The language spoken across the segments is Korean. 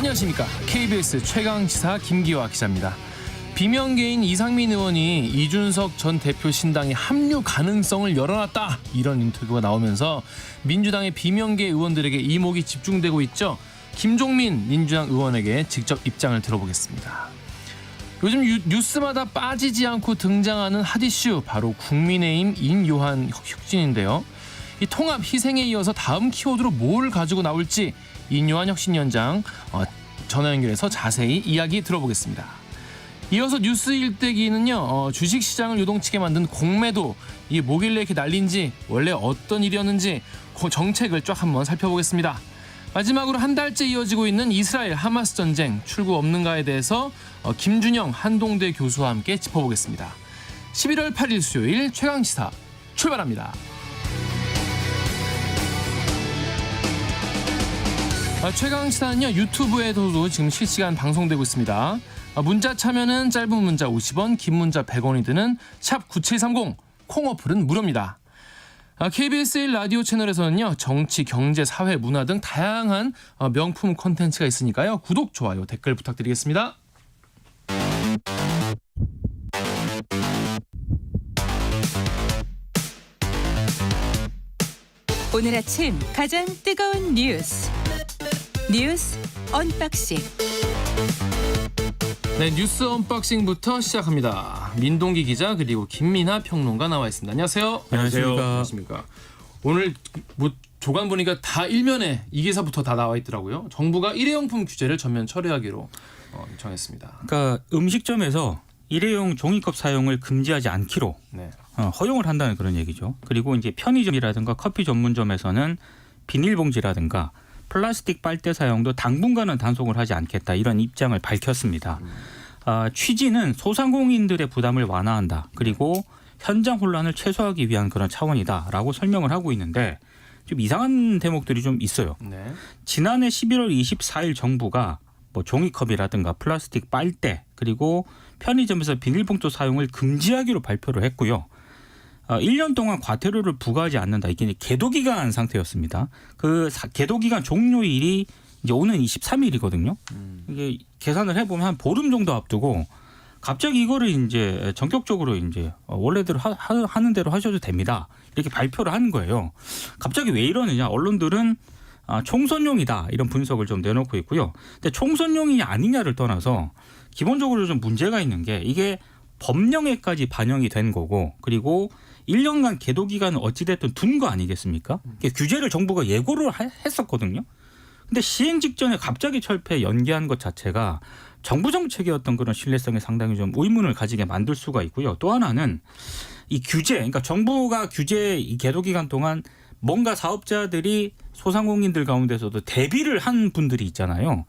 안녕하십니까. KBS 최강시사 김기화 기자입니다. 비명계인 이상민 의원이 이준석 전 대표 신당의 합류 가능성을 열어놨다, 이런 인터뷰가 나오면서 민주당의 비명계 의원들에게 이목이 집중되고 있죠. 김종민 민주당 의원에게 직접 입장을 들어보겠습니다. 요즘 뉴스마다 빠지지 않고 등장하는 핫이슈, 바로 국민의힘 인요한 혁신인데요. 이 통합 희생에 이어서 다음 키워드로 뭘 가지고 나올지 인요한 혁신위원장 전화 연결해서 자세히 이야기 들어보겠습니다. 이어서 뉴스 일대기는요, 주식시장을 요동치게 만든 공매도, 이게 뭐길래 이렇게 날린지, 원래 어떤 일이었는지 그 정책을 쫙 한번 살펴보겠습니다. 마지막으로 한 달째 이어지고 있는 이스라엘 하마스 전쟁, 출구 없는가에 대해서 김준영 한동대 교수와 함께 짚어보겠습니다. 11월 8일 수요일 최강시사 출발합니다. 최강시사는요, 유튜브에서도 지금 실시간 방송되고 있습니다. 문자 참여는 짧은 문자 50원, 긴 문자 100원이 드는 샵 9730, 콩 어플은 무료입니다. KBS 1 라디오 채널에서는요, 정치, 경제, 사회, 문화 등 다양한 명품 콘텐츠가 있으니까요. 구독, 좋아요, 댓글 부탁드리겠습니다. 오늘 아침 가장 뜨거운 뉴스 언박싱. 네, 뉴스 언박싱부터 시작합니다. 민동기 기자 그리고 김민하 평론가 나와 있습니다. 안녕하세요. 안녕하십니까. 오늘 조간 보니까 다 일면에 이 기사부터 다 나와 있더라고요. 정부가 일회용품 규제를 전면 철회하기로 정했습니다. 그러니까 음식점에서 일회용 종이컵 사용을 금지하지 않기로 허용을 한다는 그런 얘기죠. 그리고 이제 편의점이라든가 커피 전문점에서는 비닐봉지라든가 플라스틱 빨대 사용도 당분간은 단속을 하지 않겠다, 이런 입장을 밝혔습니다. 취지는 소상공인들의 부담을 완화한다, 그리고 현장 혼란을 최소화하기 위한 그런 차원이다라고 설명을 하고 있는데, 좀 이상한 대목들이 좀 있어요. 네. 지난해 11월 24일 정부가 뭐 종이컵이라든가 플라스틱 빨대, 그리고 편의점에서 비닐봉투 사용을 금지하기로 발표를 했고요. 1년 동안 과태료를 부과하지 않는다. 이게 계도기간 상태였습니다. 그 계도기간 종료일이 이제 오는 23일이거든요. 이게 계산을 해보면 한 보름 정도 앞두고 갑자기 이거를 이제 전격적으로 이제 원래대로 하는 대로 하셔도 됩니다, 이렇게 발표를 하는 거예요. 갑자기 왜 이러느냐? 언론들은 총선용이다, 이런 분석을 좀 내놓고 있고요. 근데 총선용이냐 아니냐를 떠나서 기본적으로 좀 문제가 있는 게, 이게 법령에까지 반영이 된 거고, 그리고 1년간 계도기간은 어찌됐든 둔 거 아니겠습니까? 규제를 정부가 예고를 했었거든요. 근데 시행 직전에 갑자기 철폐 연기한 것 자체가 정부 정책이었던 그런 신뢰성에 상당히 좀 의문을 가지게 만들 수가 있고요. 또 하나는 이 규제, 그러니까 정부가 규제 이 계도기간 동안 뭔가 사업자들이 소상공인들 가운데서도 대비를 한 분들이 있잖아요.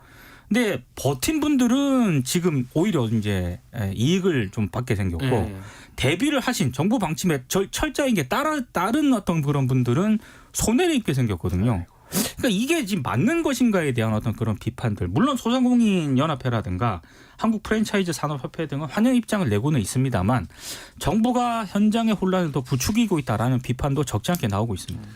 근데 버틴 분들은 지금 오히려 이제 이익을 좀 받게 생겼고, 대비를 하신 정부 방침에 철저하게 따른 어떤 그런 분들은 손해를 입게 생겼거든요. 그러니까 이게 지금 맞는 것인가에 대한 어떤 그런 비판들, 물론 소상공인 연합회라든가 한국 프랜차이즈 산업협회 등은 환영 입장을 내고는 있습니다만, 정부가 현장의 혼란을 더 부추기고 있다라는 비판도 적지 않게 나오고 있습니다.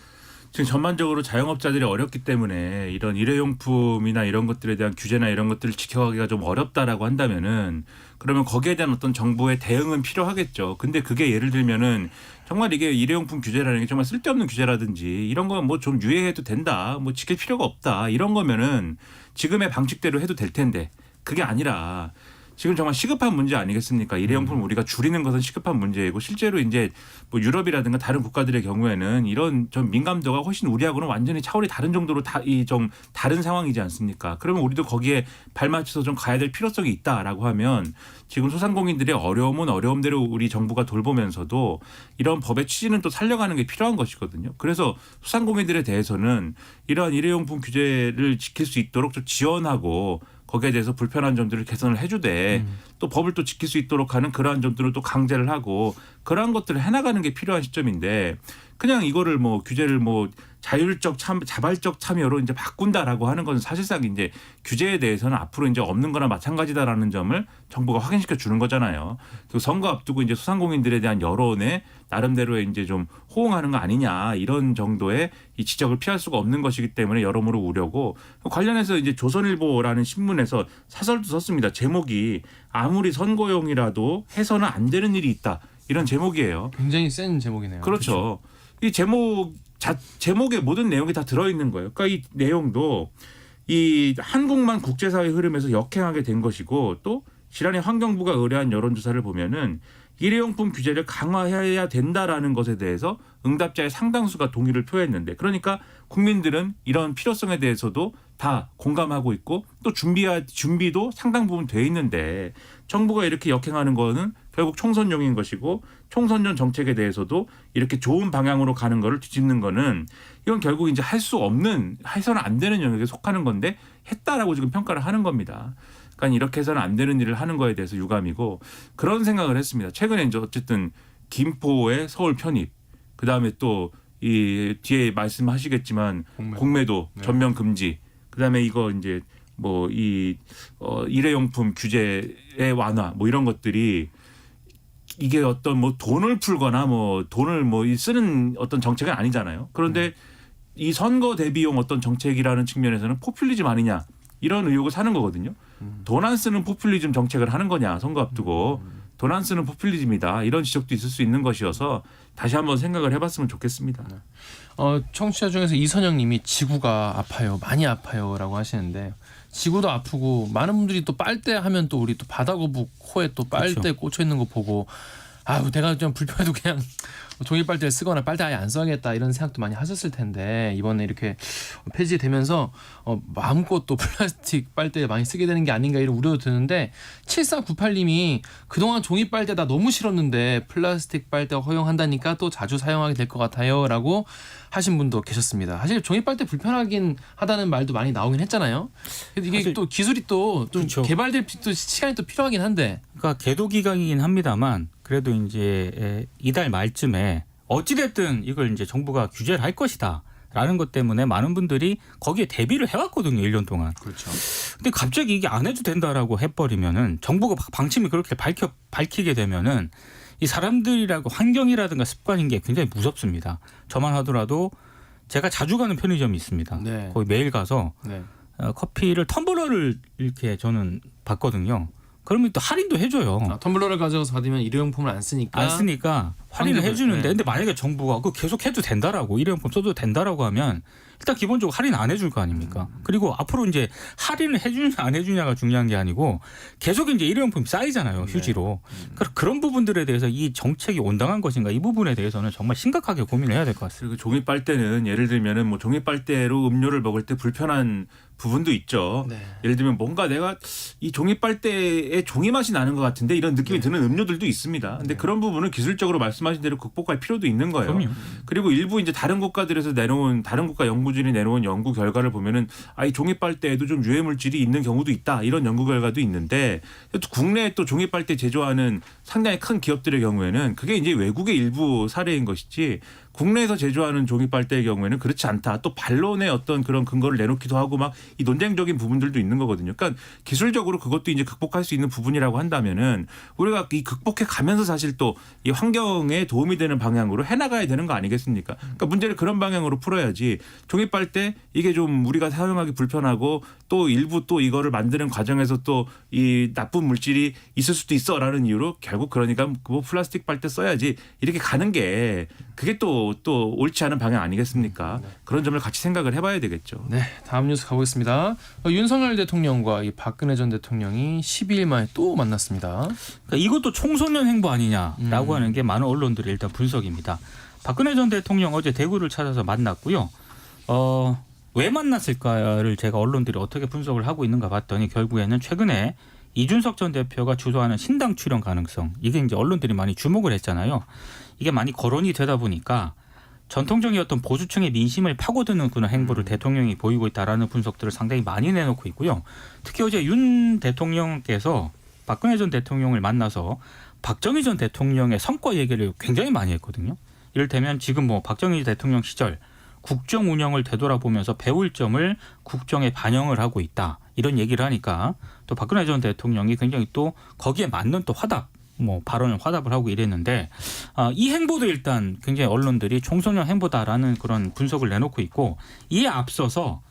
지금 전반적으로 자영업자들이 어렵기 때문에 이런 일회용품이나 이런 것들에 대한 규제나 이런 것들을 지켜가기가 좀 어렵다라고 한다면은, 그러면 거기에 대한 어떤 정부의 대응은 필요하겠죠. 근데 그게 예를 들면은 정말 이게 일회용품 규제라는 게 정말 쓸데없는 규제라든지 이런 거 뭐 좀 유예해도 된다, 뭐 지킬 필요가 없다, 이런 거면은 지금의 방식대로 해도 될 텐데, 그게 아니라 지금 정말 시급한 문제 아니겠습니까? 일회용품을 우리가 줄이는 것은 시급한 문제이고, 실제로 이제 뭐 유럽이라든가 다른 국가들의 경우에는 이런 좀 민감도가 훨씬 우리하고는 완전히 차원이 다른 정도로 좀 다른 상황이지 않습니까? 그러면 우리도 거기에 발맞춰서 좀 가야 될 필요성이 있다라고 하면, 지금 소상공인들의 어려움은 어려움대로 우리 정부가 돌보면서도 이런 법의 취지는 또 살려가는 게 필요한 것이거든요. 그래서 소상공인들에 대해서는 이러한 일회용품 규제를 지킬 수 있도록 좀 지원하고, 거기에 대해서 불편한 점들을 개선을 해주되 또 법을 또 지킬 수 있도록 하는 그러한 점들을 또 강제를 하고, 그러한 것들을 해나가는 게 필요한 시점인데, 그냥 이거를 뭐 규제를 뭐 자발적 참여로 이제 바꾼다라고 하는 건 사실상 이제 규제에 대해서는 앞으로 이제 없는 거나 마찬가지다라는 점을 정부가 확인시켜 주는 거잖아요. 그리고 선거 앞두고 이제 소상공인들에 대한 여론에 나름대로의 이제 좀 호응하는 거 아니냐 이런 정도의 이 지적을 피할 수가 없는 것이기 때문에 여러모로 우려고 관련해서 이제 조선일보라는 신문에서 사설도 썼습니다. 제목이 아무리 선거용이라도 해서는 안 되는 일이 있다. 이런 제목이에요. 굉장히 센 제목이네요. 그렇죠. 이 제목에 모든 내용이 다 들어있는 거예요. 그러니까 이 내용도 이 한국만 국제사회 흐름에서 역행하게 된 것이고 또 지난해 환경부가 의뢰한 여론조사를 보면은 일회용품 규제를 강화해야 된다라는 것에 대해서 응답자의 상당수가 동의를 표했는데 그러니까 국민들은 이런 필요성에 대해서도 다 공감하고 있고 또 준비도 상당 부분 돼 있는데 정부가 이렇게 역행하는 거는 결국 총선용인 것이고 총선용 정책에 대해서도 이렇게 좋은 방향으로 가는 거를 뒤집는 거는 이건 결국 이제 할 수 없는 해서는 안 되는 영역에 속하는 건데 했다라고 지금 평가를 하는 겁니다. 그러니까 이렇게 해서는 안 되는 일을 하는 거에 대해서 유감이고 그런 생각을 했습니다. 최근에 이제 어쨌든 김포의 서울 편입 그다음에 또 이 뒤에 말씀하시겠지만 공매도 네. 전면 금지 그다음에 이거 이제 뭐 이 일회용품 규제의 완화 뭐 이런 것들이 이게 어떤 뭐 돈을 풀거나 뭐 돈을 뭐 쓰는 어떤 정책은 아니잖아요. 그런데 이 선거 대비용 어떤 정책이라는 측면에서는 포퓰리즘 아니냐 이런 의혹을 사는 거거든요. 돈 안 쓰는 포퓰리즘 정책을 하는 거냐 선거 앞두고 돈 안 쓰는 포퓰리즘이다 이런 지적도 있을 수 있는 것이어서 다시 한번 생각을 해봤으면 좋겠습니다. 청취자 중에서 이선영님이 지구가 아파요, 많이 아파요라고 하시는데 지구도 아프고 많은 분들이 또 빨대 하면 또 우리 또 바다거북 코에 또 빨대 그렇죠. 꽂혀 있는 거 보고 아유 내가 좀 불편해도 그냥 종이 빨대를 쓰거나 빨대 아예 안 써야겠다 이런 생각도 많이 하셨을 텐데 이번에 이렇게 폐지되면서 마음껏 또 플라스틱 빨대 많이 쓰게 되는 게 아닌가 이런 우려도 드는데 7498님이 그동안 종이 빨대 나 너무 싫었는데 플라스틱 빨대 허용한다니까 또 자주 사용하게 될 것 같아요 라고 하신 분도 계셨습니다. 사실 종이 빨대 불편하긴 하다는 말도 많이 나오긴 했잖아요. 이게 사실 또 기술이 또 좀 그렇죠. 개발될 또 시간이 또 필요하긴 한데 그러니까 계도 기간이긴 합니다만 그래도 이제 이달 말쯤에 어찌됐든 이걸 이제 정부가 규제를 할 것이다라는 것 때문에 많은 분들이 거기에 대비를 해왔거든요. 1년 동안. 그렇죠. 근데 갑자기 이게 안 해도 된다라고 해버리면은 정부가 방침이 그렇게 밝히게 되면은 이 사람들이라고 환경이라든가 습관인 게 굉장히 무섭습니다. 저만 하더라도 제가 자주 가는 편의점이 있습니다. 네. 거기 매일 가서 네. 커피를 텀블러를 이렇게 저는 받거든요. 그러면 또 할인도 해줘요. 텀블러를 가져가서 받으면 일회용품을 안 쓰니까 할인을 해주는데 네. 근데 만약에 정부가 그거 계속 해도 된다라고 일회용품 써도 된다라고 하면 일단 기본적으로 할인 안 해줄 거 아닙니까? 그리고 앞으로 이제 할인을 해주냐 안 해주냐가 중요한 게 아니고 계속 이제 일회용품이 쌓이잖아요. 휴지로. 그러니까 그런 부분들에 대해서 이 정책이 온당한 것인가 이 부분에 대해서는 정말 심각하게 고민을 해야 될 것 같습니다. 그리고 종이 빨대는 예를 들면은 뭐 종이 빨대로 음료를 먹을 때 불편한 부분도 있죠. 네. 예를 들면 뭔가 내가 이 종이 빨대에 종이 맛이 나는 것 같은데 이런 느낌이 드는 음료들도 있습니다. 근데 그런 부분은 기술적으로 말씀하신 대로 극복할 필요도 있는 거예요. 그럼요. 그리고 일부 이제 다른 국가들에서 내놓은 다른 국가 연구진이 내놓은 연구 결과를 보면은 이 종이 빨대에도 좀 유해 물질이 있는 경우도 있다. 이런 연구 결과도 있는데 또 국내에 또 종이 빨대 제조하는 상당히 큰 기업들의 경우에는 그게 이제 외국의 일부 사례인 것이지 국내에서 제조하는 종이 빨대의 경우에는 그렇지 않다. 또 반론의 어떤 그런 근거를 내놓기도 하고 막 이 논쟁적인 부분들도 있는 거거든요. 그러니까 기술적으로 그것도 이제 극복할 수 있는 부분이라고 한다면은 우리가 이 극복해 가면서 사실 또 이 환경에 도움이 되는 방향으로 해나가야 되는 거 아니겠습니까? 그러니까 문제를 그런 방향으로 풀어야지 종이 빨대 이게 좀 우리가 사용하기 불편하고 또 일부 또 이거를 만드는 과정에서 또 이 나쁜 물질이 있을 수도 있어라는 이유로 결국 그러니까 뭐 플라스틱 빨대 써야지 이렇게 가는 게 그게 또 옳지 않은 방향 아니겠습니까? 그런 점을 같이 생각을 해봐야 되겠죠. 네, 다음 뉴스 가보겠습니다. 윤석열 대통령과 이 박근혜 전 대통령이 12일 만에 또 만났습니다. 그러니까 이것도 청소년 행보 아니냐라고 하는 게 많은 언론들의 일단 분석입니다. 박근혜 전 대통령 어제 대구를 찾아서 만났고요. 왜 만났을까를 제가 언론들이 어떻게 분석을 하고 있는가 봤더니 결국에는 최근에 이준석 전 대표가 주도하는 신당 출연 가능성 이게 이제 언론들이 많이 주목을 했잖아요. 이게 많이 거론이 되다 보니까 전통적인 어떤 보수층의 민심을 파고드는 그런 행보를 대통령이 보이고 있다라는 분석들을 상당히 많이 내놓고 있고요. 특히 어제 윤 대통령께서 박근혜 전 대통령을 만나서 박정희 전 대통령의 성과 얘기를 굉장히 많이 했거든요. 이를테면 지금 뭐 박정희 대통령 시절 국정 운영을 되돌아보면서 배울 점을 국정에 반영을 하고 있다. 이런 얘기를 하니까 또 박근혜 전 대통령이 굉장히 또 거기에 맞는 또 발언을 화답을 하고 이랬는데 이 행보도 일단 굉장히 언론들이 총선형 행보다라는 그런 분석을 내놓고 있고 이에 앞서서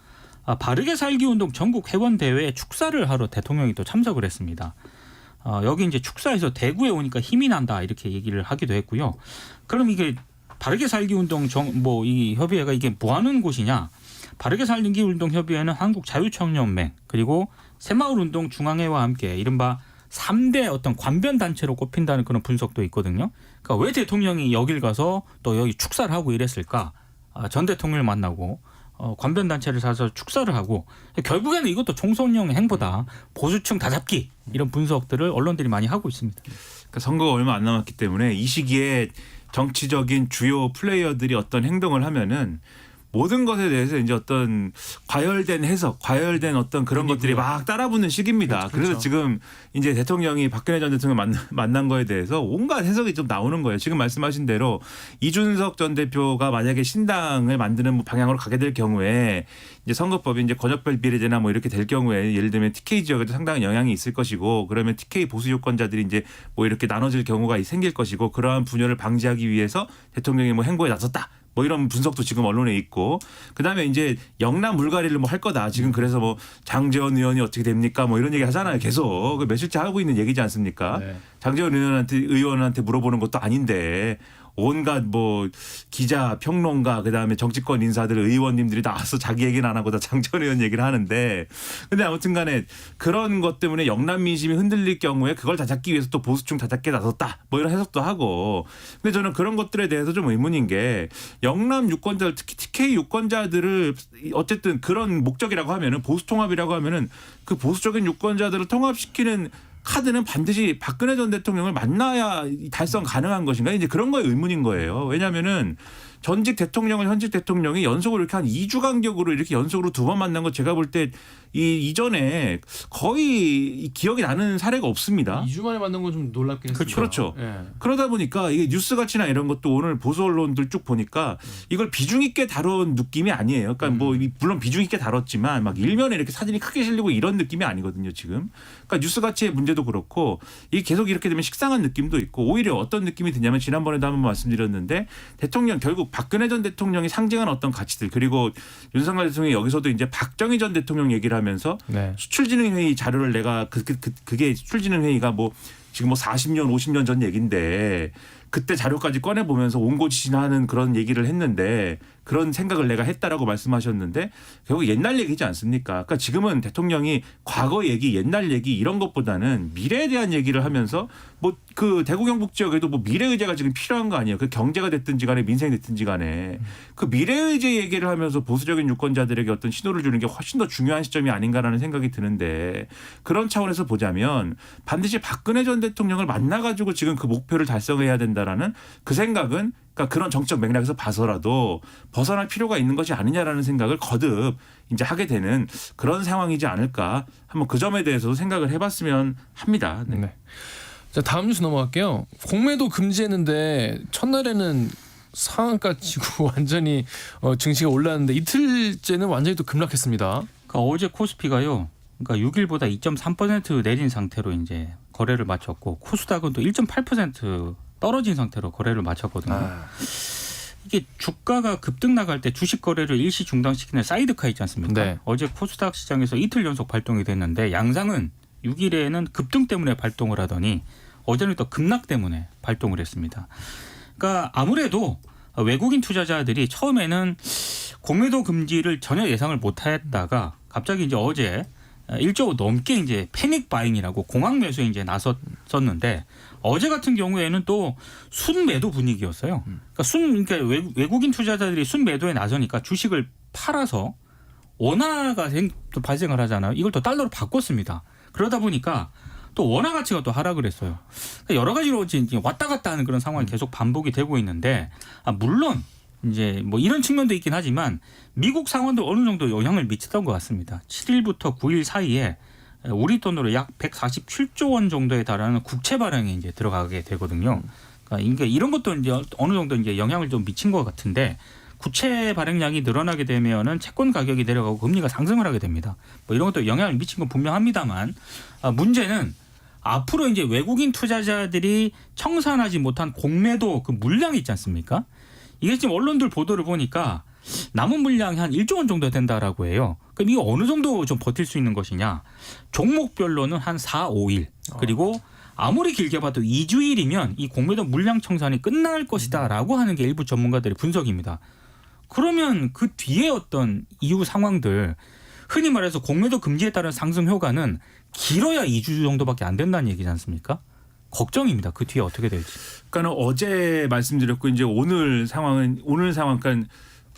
바르게 살기 운동 전국 회원 대회에 축사를 하러 대통령이 또 참석을 했습니다. 여기 이제 축사에서 대구에 오니까 힘이 난다 이렇게 얘기를 하기도 했고요. 그럼 이게 바르게 살기 운동 이 협의회가 이게 뭐 하는 곳이냐? 바르게 살기 운동 협의회는 한국 자유청년연맹 그리고 새마을운동 중앙회와 함께 이른바 3대 어떤 관변 단체로 꼽힌다는 그런 분석도 있거든요. 그러니까 왜 대통령이 여길 가서 또 여기 축사를 하고 이랬을까? 전 대통령을 만나고 관변 단체를 사서 축사를 하고 결국에는 이것도 총선형 행보다 보수층 다잡기 이런 분석들을 언론들이 많이 하고 있습니다. 그러니까 선거가 얼마 안 남았기 때문에 이 시기에 정치적인 주요 플레이어들이 어떤 행동을 하면은 모든 것에 대해서 이제 어떤 과열된 해석, 과열된 어떤 그런 것들이 막 따라붙는 시기입니다. 그렇죠. 그래서 지금 이제 대통령이 박근혜 전 대통령 만난 거에 대해서 온갖 해석이 좀 나오는 거예요. 지금 말씀하신 대로 이준석 전 대표가 만약에 신당을 만드는 방향으로 가게 될 경우에 이제 선거법이 이제 권역별 비례제나 뭐 이렇게 될 경우에 예를 들면 TK 지역에도 상당한 영향이 있을 것이고 그러면 TK 보수 유권자들이 이제 뭐 이렇게 나눠질 경우가 생길 것이고 그러한 분열을 방지하기 위해서 대통령이 뭐 행보에 나섰다. 뭐 이런 분석도 지금 언론에 있고 그다음에 이제 영남 물갈이를 뭐 할 거다. 지금 그래서 뭐 장제원 의원이 어떻게 됩니까? 뭐 이런 얘기 하잖아요. 계속 그 며칠째 하고 있는 얘기지 않습니까? 네. 장제원 의원한테 물어보는 것도 아닌데 온갖 뭐 기자, 평론가, 그다음에 정치권 인사들, 의원님들이 나와서 자기 얘기는 안 하고 다 장제원 의원 얘기를 하는데 근데 아무튼 간에 그런 것 때문에 영남 민심이 흔들릴 경우에 그걸 다잡기 위해서 또 보수층 다잡기에 나섰다. 뭐 이런 해석도 하고 근데 저는 그런 것들에 대해서 좀 의문인 게 영남 유권자들 특히 TK 유권자들을 어쨌든 그런 목적이라고 하면은 보수 통합이라고 하면은 그 보수적인 유권자들을 통합시키는 카드는 반드시 박근혜 전 대통령을 만나야 달성 가능한 것인가 이제 그런 거에 의문인 거예요. 왜냐하면은 전직 대통령을 현직 대통령이 연속으로 이렇게 한 2주 간격으로 이렇게 연속으로 2번 만난 거 제가 볼 때 이전에 거의 기억이 나는 사례가 없습니다. 2주 만에 만난 건 좀 놀랍긴 했습니다. 그렇죠. 네. 그러다 보니까 이게 뉴스가치나 이런 것도 오늘 보수 언론들 쭉 보니까 이걸 비중 있게 다룬 느낌이 아니에요. 그러니까 뭐 물론 비중 있게 다뤘지만 막 일면에 이렇게 사진이 크게 실리고 이런 느낌이 아니거든요. 지금. 그러니까 뉴스가치의 문제도 그렇고 이게 계속 이렇게 되면 식상한 느낌도 있고 오히려 어떤 느낌이 드냐면 지난번에도 한번 말씀드렸는데 대통령 결국 박근혜 전 대통령이 상징한 어떤 가치들 그리고 윤석열 대통령이 여기서도 이제 박정희 전 대통령 얘기를 하면서 네. 수출진흥회의 자료를 내가 그게 수출진흥회의가 뭐 지금 뭐 40년 50년 전 얘기인데 그때 자료까지 꺼내 보면서 온고지신하는 그런 얘기를 했는데 그런 생각을 내가 했다라고 말씀하셨는데 결국 옛날 얘기지 않습니까? 그러니까 지금은 대통령이 과거 얘기, 옛날 얘기 이런 것보다는 미래에 대한 얘기를 하면서 뭐 그 대구 경북 지역에도 뭐 미래 의제가 지금 필요한 거 아니에요? 그 경제가 됐든지 간에 민생이 됐든지 간에 그 미래 의제 얘기를 하면서 보수적인 유권자들에게 어떤 신호를 주는 게 훨씬 더 중요한 시점이 아닌가라는 생각이 드는데 그런 차원에서 보자면 반드시 박근혜 전 대통령을 만나가지고 지금 그 목표를 달성해야 된다라는 그 생각은 그러니까 그런 정치적 맥락에서 봐서라도 벗어날 필요가 있는 것이 아니냐라는 생각을 거듭 이제 하게 되는 그런 상황이지 않을까 한번 그 점에 대해서도 생각을 해봤으면 합니다. 네. 네. 자 다음 뉴스 넘어갈게요. 공매도 금지했는데 첫날에는 상한가 치고 완전히 증시가 올랐는데 이틀째는 완전히 또 급락했습니다. 그러니까 어제 코스피가요. 그러니까 6일보다 2.3% 내린 상태로 이제 거래를 마쳤고 코스닥은 또 1.8% 떨어진 상태로 거래를 마쳤거든요. 이게 주가가 급등 나갈 때 주식 거래를 일시 중단시키는 사이드카 있지 않습니까? 네. 어제 코스닥 시장에서 이틀 연속 발동이 됐는데 양상은 6일에는 급등 때문에 발동을 하더니 어제는 또 급락 때문에 발동을 했습니다. 그러니까 아무래도 외국인 투자자들이 처음에는 공매도 금지를 전혀 예상을 못했다가 갑자기 이제 어제 1조 넘게 이제 패닉 바잉이라고 공황 매수에 이제 나섰었는데 어제 같은 경우에는 또 순매도 분위기였어요. 그러니까 외국인 투자자들이 순매도에 나서니까 주식을 팔아서 원화가 또 발생을 하잖아요. 이걸 또 달러로 바꿨습니다. 그러다 보니까 또 원화 가치가 또 하락을 했어요. 그러니까 여러 가지로 이제 왔다 갔다 하는 그런 상황이 계속 반복이 되고 있는데 물론 이제 뭐 이런 측면도 있긴 하지만 미국 상황도 어느 정도 영향을 미쳤던 것 같습니다. 7일부터 9일 사이에 우리 돈으로 약 147조 원 정도에 달하는 국채 발행이 이제 들어가게 되거든요. 그러니까 이런 것도 이제 어느 정도 이제 영향을 좀 미친 것 같은데 국채 발행량이 늘어나게 되면은 채권 가격이 내려가고 금리가 상승을 하게 됩니다. 뭐 이런 것도 영향을 미친 건 분명합니다만 문제는 앞으로 이제 외국인 투자자들이 청산하지 못한 공매도 그 물량이 있지 않습니까? 이게 지금 언론들 보도를 보니까 남은 물량이 한 1조 원 정도 된다라고 해요. 그럼 이거 어느 정도 좀 버틸 수 있는 것이냐? 종목별로는 한 4, 5일 그리고 아무리 길게 봐도 2주일이면 이 공매도 물량 청산이 끝날 것이다라고 하는 게 일부 전문가들의 분석입니다. 그러면 그 뒤에 어떤 이후 상황들 흔히 말해서 공매도 금지에 따른 상승 효과는 길어야 2주 정도밖에 안 된다는 얘기지 않습니까? 걱정입니다. 그 뒤에 어떻게 될지. 그러니까 어제 말씀드렸고 이제 오늘 상황 그러니까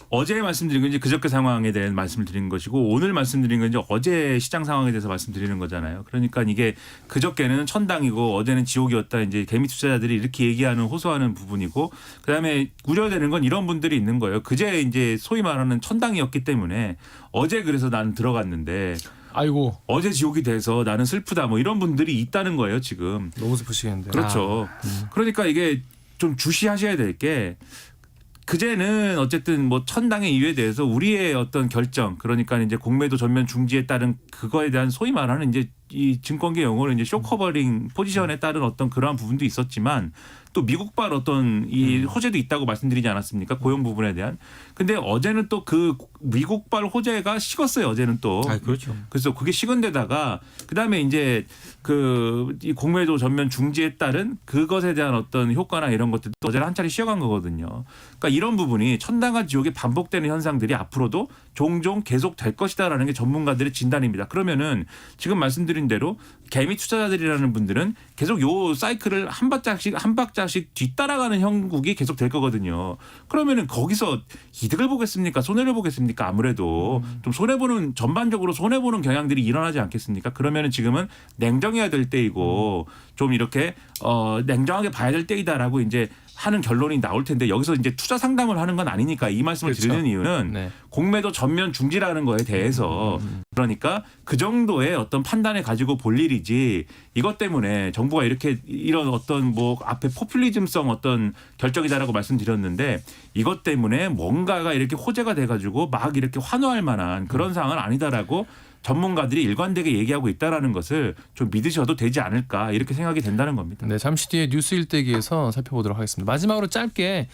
어제 말씀드린 건 이제 그저께 상황에 대한 말씀을 드리는 것이고 오늘 말씀드린 건 이제 어제 시장 상황에 대해서 말씀드리는 거잖아요. 그러니까 이게 그저께는 천당이고 어제는 지옥이었다. 이제 개미 투자자들이 이렇게 얘기하는 호소하는 부분이고 그다음에 우려되는 건 이런 분들이 있는 거예요. 그제 이제 소위 말하는 천당이었기 때문에 어제 그래서 나는 들어갔는데 아이고 어제 지옥이 돼서 나는 슬프다. 뭐 이런 분들이 있다는 거예요. 지금. 너무 슬프시겠는데. 그렇죠. 그러니까 이게 좀 주시하셔야 될 게 그제는 어쨌든 뭐 천당의 이유에 대해서 우리의 어떤 결정 그러니까 이제 공매도 전면 중지에 따른 그거에 대한 소위 말하는 이제 이 증권계 용어로 이제 쇼커버링 포지션에 따른 어떤 그러한 부분도 있었지만 또 미국발 어떤 이 호재도 있다고 말씀드리지 않았습니까? 고용 부분에 대한. 근데 어제는 또 그 미국발 호재가 식었어요. 어제는 또. 그렇죠. 그래서 그게 식은 데다가 그다음에 이제 그 이 공매도 전면 중지에 따른 그것에 대한 어떤 효과나 이런 것들도 어제는 한 차례 쉬어간 거거든요. 그러니까 이런 부분이 천당과 지옥이 반복되는 현상들이 앞으로도 종종 계속 될 것이다라는 게 전문가들의 진단입니다. 그러면은 지금 말씀드린 대로 개미 투자자들이라는 분들은 계속 요 사이클을 한 박자씩 뒤따라가는 형국이 계속 될 거거든요. 그러면은 거기서 이득을 보겠습니까? 손해를 보겠습니까? 아무래도 좀 손해보는 전반적으로 손해보는 경향들이 일어나지 않겠습니까? 그러면은 지금은 냉정해야 될 때이고 좀 이렇게 냉정하게 봐야 될 때이다라고 이제 하는 결론이 나올 텐데 여기서 이제 투자 상담을 하는 건 아니니까 이 말씀을 그렇죠. 드리는 이유는 네. 공매도 전면 중지라는 거에 대해서 그러니까 그 정도의 어떤 판단을 가지고 볼 일이지 이것 때문에 정부가 이렇게 이런 어떤 뭐 앞에 포퓰리즘성 어떤 결정이다라고 말씀드렸는데 이것 때문에 뭔가가 이렇게 호재가 돼가지고 막 이렇게 환호할 만한 그런 상황은 아니다라고 전문가들이 일관되게 얘기하고 있다라는 것을 좀 믿으셔도 되지 않을까 이렇게 생각이 된다는 겁니다. 네, 잠시 뒤에 뉴스 일대기에서 살펴보도록 하겠습니다. 마지막으로 짧게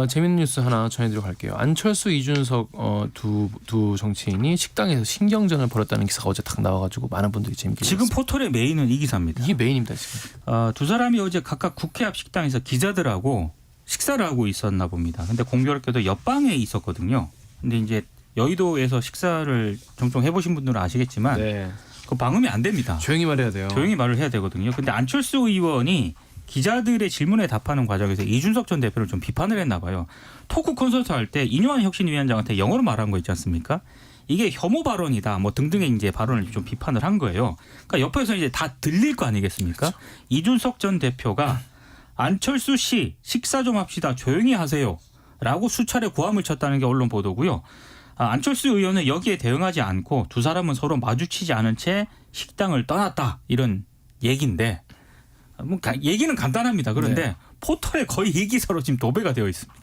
재밌는 뉴스 하나 전해드리고 갈게요. 안철수, 이준석 두 정치인이 식당에서 신경전을 벌였다는 기사가 어제 딱 나와가지고 많은 분들이 재밌게 지금 보셨습니다. 포털의 메인은 이 기사입니다. 이게 메인입니다 지금. 두 사람이 어제 각각 국회 앞 식당에서 기자들하고 식사를 하고 있었나 봅니다. 근데 공교롭게도 옆방에 있었거든요. 근데 이제 여의도에서 식사를 종종 해보신 분들은 아시겠지만 네. 그 방음이 안 됩니다. 조용히 말해야 돼요. 조용히 말을 해야 되거든요. 근데 안철수 의원이 기자들의 질문에 답하는 과정에서 이준석 전 대표를 좀 비판을 했나 봐요. 토크 콘서트 할 때 인요한 혁신위원장한테 영어로 말한 거 있지 않습니까? 이게 혐오 발언이다 뭐 등등의 이제 발언을 좀 비판을 한 거예요. 그러니까 옆에서 이제 다 들릴 거 아니겠습니까? 그렇죠. 이준석 전 대표가 안철수 씨 식사 좀 합시다 조용히 하세요라고 수차례 고함을 쳤다는 게 언론 보도고요. 안철수 의원은 여기에 대응하지 않고 두 사람은 서로 마주치지 않은 채 식당을 떠났다 이런 얘기인데 뭐 얘기는 간단합니다. 그런데 네. 포털에 거의 이 기사로 지금 도배가 되어 있습니다.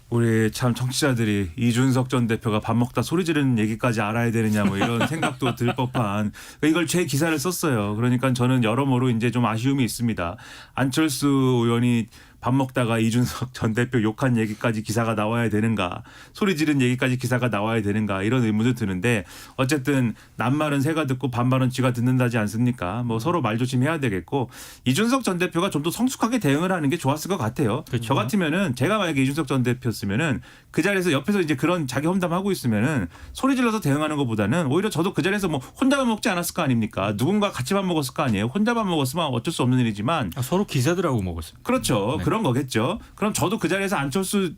우리 참 정치자들이 이준석 전 대표가 밥 먹다 소리 지르는 얘기까지 알아야 되느냐 뭐 이런 생각도 들 법한 이걸 제 기사를 썼어요. 그러니까 저는 여러모로 이제 좀 아쉬움이 있습니다. 안철수 의원이 밥 먹다가 이준석 전 대표 욕한 얘기까지 기사가 나와야 되는가 소리 지른 얘기까지 기사가 나와야 되는가 이런 의문도 드는데 어쨌든 남말은 새가 듣고 반말은 쥐가 듣는다지 않습니까? 뭐 서로 말 조심해야 되겠고 이준석 전 대표가 좀 더 성숙하게 대응을 하는 게 좋았을 것 같아요. 그렇죠. 저 같으면은 제가 만약에 이준석 전 대표였으면은 그 자리에서 옆에서 이제 그런 자기 험담하고 있으면은 소리 질러서 대응하는 것보다는 오히려 저도 그 자리에서 뭐 혼자만 먹지 않았을 거 아닙니까? 누군가 같이만 먹었을 거 아니에요. 혼자만 먹었으면 어쩔 수 없는 일이지만 서로 기자들하고 먹었습니다. 그렇죠. 네. 그런 거겠죠. 그럼 저도 그 자리에서 안철수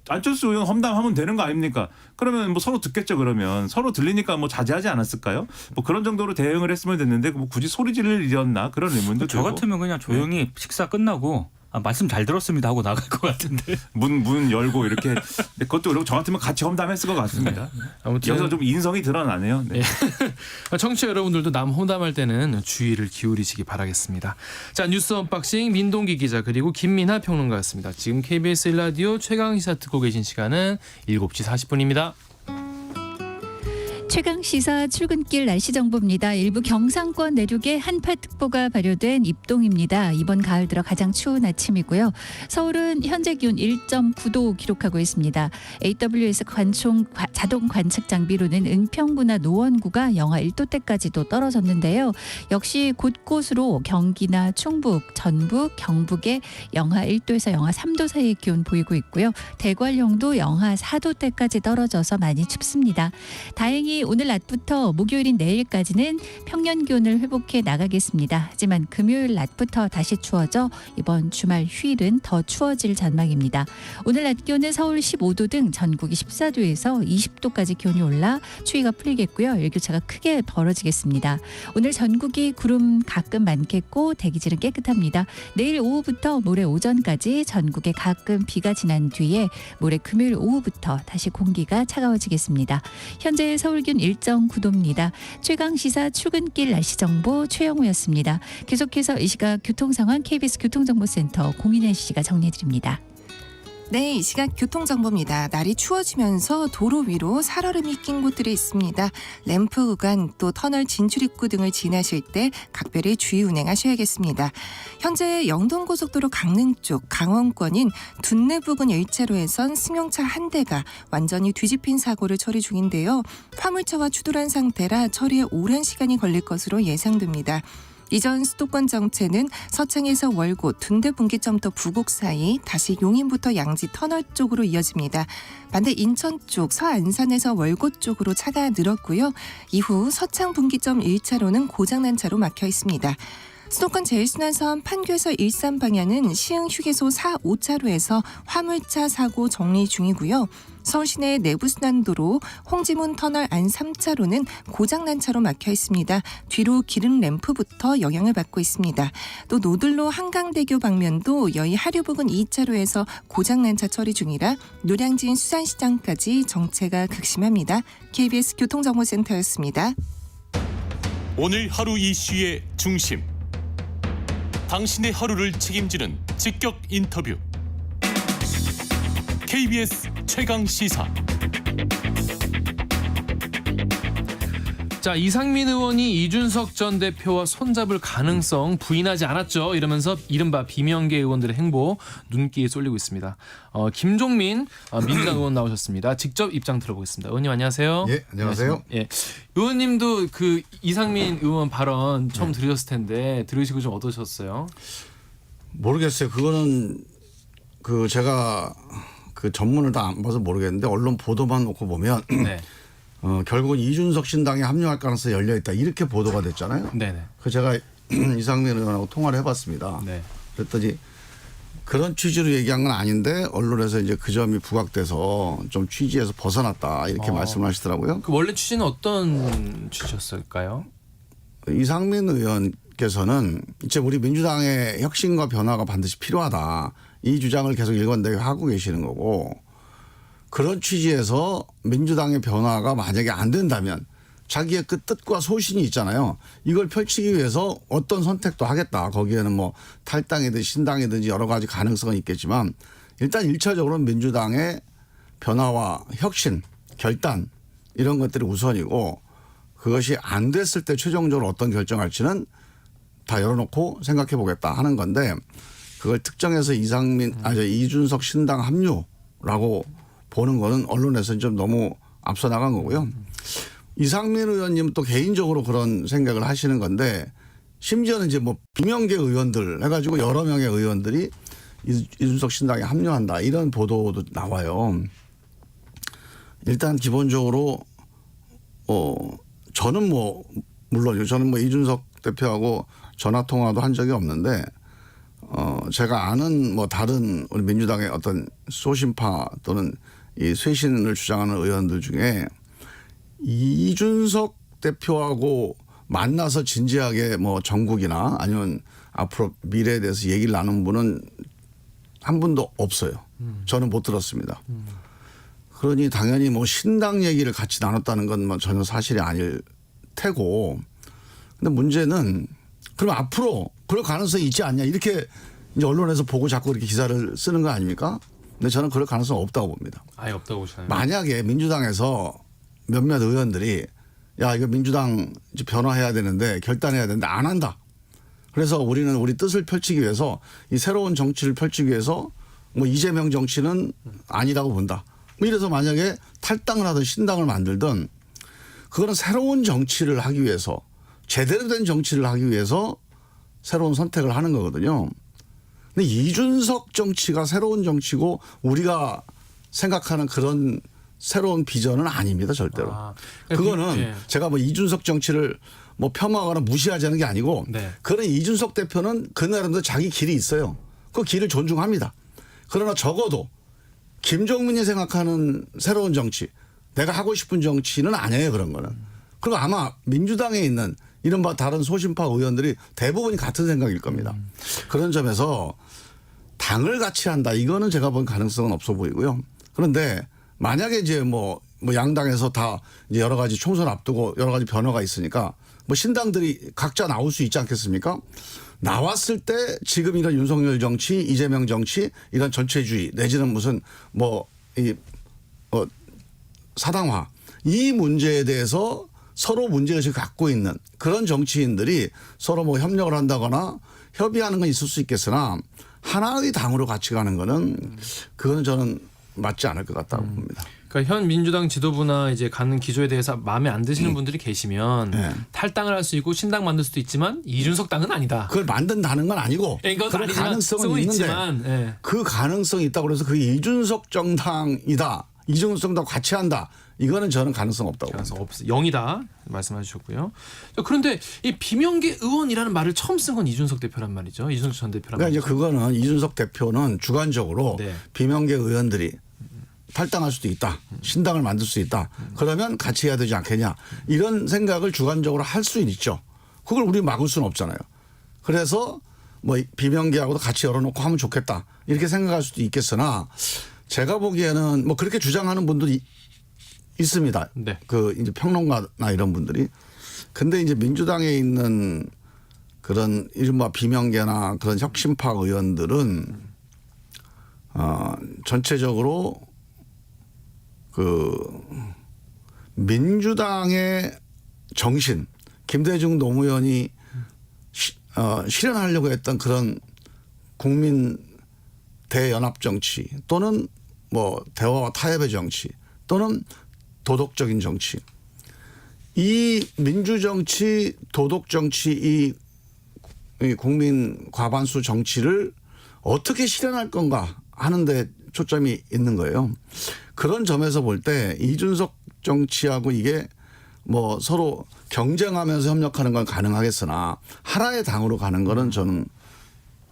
의원 험담하면 되는 거 아닙니까? 그러면 뭐 서로 듣겠죠. 그러면 서로 들리니까 뭐 자제하지 않았을까요? 뭐 그런 정도로 대응을 했으면 됐는데 뭐 굳이 소리 지를 일이었나 그런 의문도 저 들고. 같으면 그냥 조용히 식사 끝나고 말씀 잘 들었습니다 하고 나갈 것 같은데. 문 열고 이렇게 근데 그것도 그렇고 저 같으면 같이 험담했을 것 같습니다. 아무튼 여기서 좀 인성이 드러나네요. 네. 청취자 여러분들도 남 험담할 때는 주의를 기울이시기 바라겠습니다. 자, 뉴스 언박싱 민동기 기자 그리고 김민하 평론가였습니다. 지금 KBS 1라디오 최강시사 듣고 계신 시간은 7시 40분입니다. 최강시사 출근길 날씨 정보입니다. 일부 경상권 내륙에 한파특보가 발효된 입동입니다. 이번 가을 들어 가장 추운 아침이고요. 서울은 현재 기온 1.9도 기록하고 있습니다. AWS 자동 관측 장비로는 은평구나 노원구가 영하 1도대까지도 떨어졌는데요. 역시 곳곳으로 경기나 충북, 전북, 경북에 영하 1도에서 영하 3도 사이의 기온 보이고 있고요. 대관령도 영하 4도대까지 떨어져서 많이 춥습니다. 다행히 오늘 낮부터 목요일인 내일까지는 평년 기온을 회복해 나가겠습니다. 하지만 금요일 낮부터 다시 추워져 이번 주말 휴일은 더 추워질 전망입니다. 오늘 낮 기온은 서울 15도 등 전국이 14도에서 20도까지 기온이 올라 추위가 풀리겠고요. 일교차가 크게 벌어지겠습니다. 오늘 전국이 구름 가끔 많겠고 대기질은 깨끗합니다. 내일 오후부터 모레 오전까지 전국에 가끔 비가 지난 뒤에 모레 금요일 오후부터 다시 공기가 차가워지겠습니다. 현재 서울 기온 1.9도입니다. 최강시사 출근길 날씨 정보 최영우였습니다. 계속해서 이 시각 교통 상황 KBS 교통정보센터 공인혜 씨가 정리해드립니다. 네, 이 시각 교통정보입니다. 날이 추워지면서 도로 위로 살얼음이 낀 곳들이 있습니다. 램프 구간 또 터널 진출입구 등을 지나실 때 각별히 주의 운행하셔야겠습니다. 현재 영동고속도로 강릉 쪽 강원권인 둔내 부근 1차로에선 승용차 한 대가 완전히 뒤집힌 사고를 처리 중인데요. 화물차와 추돌한 상태라 처리에 오랜 시간이 걸릴 것으로 예상됩니다. 이전 수도권 정체는 서창에서 월곶, 둔대 분기점부터 부곡 사이, 다시 용인부터 양지 터널 쪽으로 이어집니다. 반대 인천 쪽 서안산에서 월곶 쪽으로 차가 늘었고요. 이후 서창 분기점 1차로는 고장난 차로 막혀 있습니다. 수도권 제일순환선 판교에서 일산 방향은 시흥 휴게소 4, 5차로에서 화물차 사고 정리 중이고요. 서울시내 내부순환도로 홍지문 터널 안 3차로는 고장난 차로 막혀 있습니다. 뒤로 기름 램프부터 영향을 받고 있습니다. 또 노들로 한강대교 방면도 여의 하류 부근 2차로에서 고장난 차 처리 중이라 노량진 수산시장까지 정체가 극심합니다. KBS 교통정보센터였습니다. 오늘 하루 이슈의 중심. 당신의 하루를 책임지는 직격 인터뷰. KBS 최강시사. 자, 이상민 의원이 이준석 전 대표와 손잡을 가능성 부인하지 않았죠. 이러면서 이른바 비명계 의원들의 행보 눈길이 쏠리고 있습니다. 김종민 민주당 의원 나오셨습니다. 직접 입장 들어보겠습니다. 의원님 안녕하세요. 예, 안녕하세요. 예, 의원님도 그 이상민 의원 발언 처음 들으셨을 텐데 들으시고 좀 어떠셨어요? 모르겠어요. 그거는 그 제가 그 전문을 다 안 봐서 모르겠는데 언론 보도만 놓고 보면 네. 결국은 이준석 신당에 합류할 가능성이 열려 있다 이렇게 보도가 됐잖아요. 네네. 그 제가 이상민 의원하고 통화를 해봤습니다. 네. 그랬더니 그런 취지로 얘기한 건 아닌데 언론에서 이제 그 점이 부각돼서 좀 취지에서 벗어났다 이렇게 말씀을 하시더라고요. 그 원래 취지는 어떤 취지였을까요? 이상민 의원께서는 이제 우리 민주당의 혁신과 변화가 반드시 필요하다. 이 주장을 계속 일관되게 하고 계시는 거고 그런 취지에서 민주당의 변화가 만약에 안 된다면 자기의 그 뜻과 소신이 있잖아요. 이걸 펼치기 위해서 어떤 선택도 하겠다. 거기에는 뭐 탈당이든 신당이든지 여러 가지 가능성은 있겠지만 일단 1차적으로는 민주당의 변화와 혁신, 결단 이런 것들이 우선이고 그것이 안 됐을 때 최종적으로 어떤 결정할지는 다 열어놓고 생각해 보겠다 하는 건데 그걸 특정해서 이준석 신당 합류라고 보는 거는 언론에서는 좀 너무 앞서 나간 거고요. 이상민 의원님 또 개인적으로 그런 생각을 하시는 건데 심지어는 이제 뭐 비명계 의원들 해가지고 여러 명의 의원들이 이준석 신당에 합류한다 이런 보도도 나와요. 일단 기본적으로 저는 물론 저는 이준석 대표하고 전화 통화도 한 적이 없는데 제가 아는 다른 우리 민주당의 어떤 소신파 또는 이 쇄신을 주장하는 의원들 중에 이준석 대표하고 만나서 진지하게 전국이나 아니면 앞으로 미래에 대해서 얘기를 나눈 분은 한 분도 없어요. 저는 못 들었습니다. 그러니 당연히 뭐 신당 얘기를 같이 나눴다는 건 뭐 전혀 사실이 아닐 테고. 근데 문제는 그럼 앞으로 그럴 가능성이 있지 않냐 이렇게 이제 언론에서 보고 자꾸 이렇게 기사를 쓰는 거 아닙니까? 근데 저는 그럴 가능성 없다고 봅니다. 아예 없다고 보시나요? 만약에 민주당에서 몇몇 의원들이 야 이거 민주당 이제 변화해야 되는데 결단해야 되는데 안 한다. 그래서 우리는 우리 뜻을 펼치기 위해서 이 새로운 정치를 펼치기 위해서 뭐 이재명 정치는 아니라고 본다. 뭐 이래서 만약에 탈당을 하든 신당을 만들든 그거는 새로운 정치를 하기 위해서 제대로 된 정치를 하기 위해서 새로운 선택을 하는 거거든요. 근데 이준석 정치가 새로운 정치고 우리가 생각하는 그런 새로운 비전은 아닙니다, 절대로. 그거는 예. 제가 뭐 이준석 정치를 뭐 폄하하거나 무시하자는 게 아니고 네. 그런 이준석 대표는 그 나름대로 자기 길이 있어요. 그 길을 존중합니다. 그러나 적어도 김종민이 생각하는 새로운 정치, 내가 하고 싶은 정치는 아니에요, 그런 거는. 그리고 아마 민주당에 있는 이른바 다른 소신파 의원들이 대부분이 같은 생각일 겁니다. 그런 점에서 당을 같이 한다. 이거는 제가 본 가능성은 없어 보이고요. 그런데 만약에 이제 뭐 양당에서 다 이제 여러 가지 총선 앞두고 여러 가지 변화가 있으니까 뭐 신당들이 각자 나올 수 있지 않겠습니까? 나왔을 때 지금 이런 윤석열 정치, 이재명 정치, 이런 전체주의 내지는 무슨 사당화 이 문제에 대해서 서로 문제의식을 갖고 있는 그런 정치인들이 서로 뭐 협력을 한다거나 협의하는 건 있을 수 있겠으나 하나의 당으로 같이 가는 거는 그거는 저는 맞지 않을 것 같다고 봅니다. 그러니까 현 민주당 지도부나 이제 가는 기조에 대해서 마음에 안 드시는 분들이 계시면 네. 탈당을 할 수 있고 신당 만들 수도 있지만 이준석 당은 아니다. 그걸 만든다는 건 아니고 이건 그런 아니지만 가능성은 쓰고 있는데 있지만, 예. 그 가능성이 있다고 그래서 그게 이준석 정당이다. 이준석 정당 같이 한다. 이거는 저는 가능성 없다고 봅니다. 가능성 0이다 말씀하셨고요. 그런데 이 비명계 의원이라는 말을 처음 쓴 건 이준석 대표란 말이죠. 이준석 전 대표란 그러니까 이제 말이죠. 그거는 이준석 대표는 주관적으로 네. 비명계 의원들이 탈당할 수도 있다. 신당을 만들 수 있다. 그러면 같이 해야 되지 않겠냐. 이런 생각을 주관적으로 할 수는 있죠. 그걸 우리 막을 수는 없잖아요. 그래서 뭐 비명계하고도 같이 열어놓고 하면 좋겠다. 이렇게 생각할 수도 있겠으나 제가 보기에는 뭐 그렇게 주장하는 분들이 있습니다. 네. 그 이제 평론가나 이런 분들이. 근데 이제 민주당에 있는 그런 이른바 비명계나 그런 혁신파 의원들은 전체적으로 그 민주당의 정신, 김대중 노무현이 실현하려고 했던 그런 국민 대연합 정치 또는 뭐 대화와 타협의 정치 또는 도덕적인 정치. 이 민주정치, 도덕정치, 이 국민 과반수 정치를 어떻게 실현할 건가 하는데 초점이 있는 거예요. 그런 점에서 볼 때 이준석 정치하고 이게 뭐 서로 경쟁하면서 협력하는 건 가능하겠으나 하나의 당으로 가는 거는 저는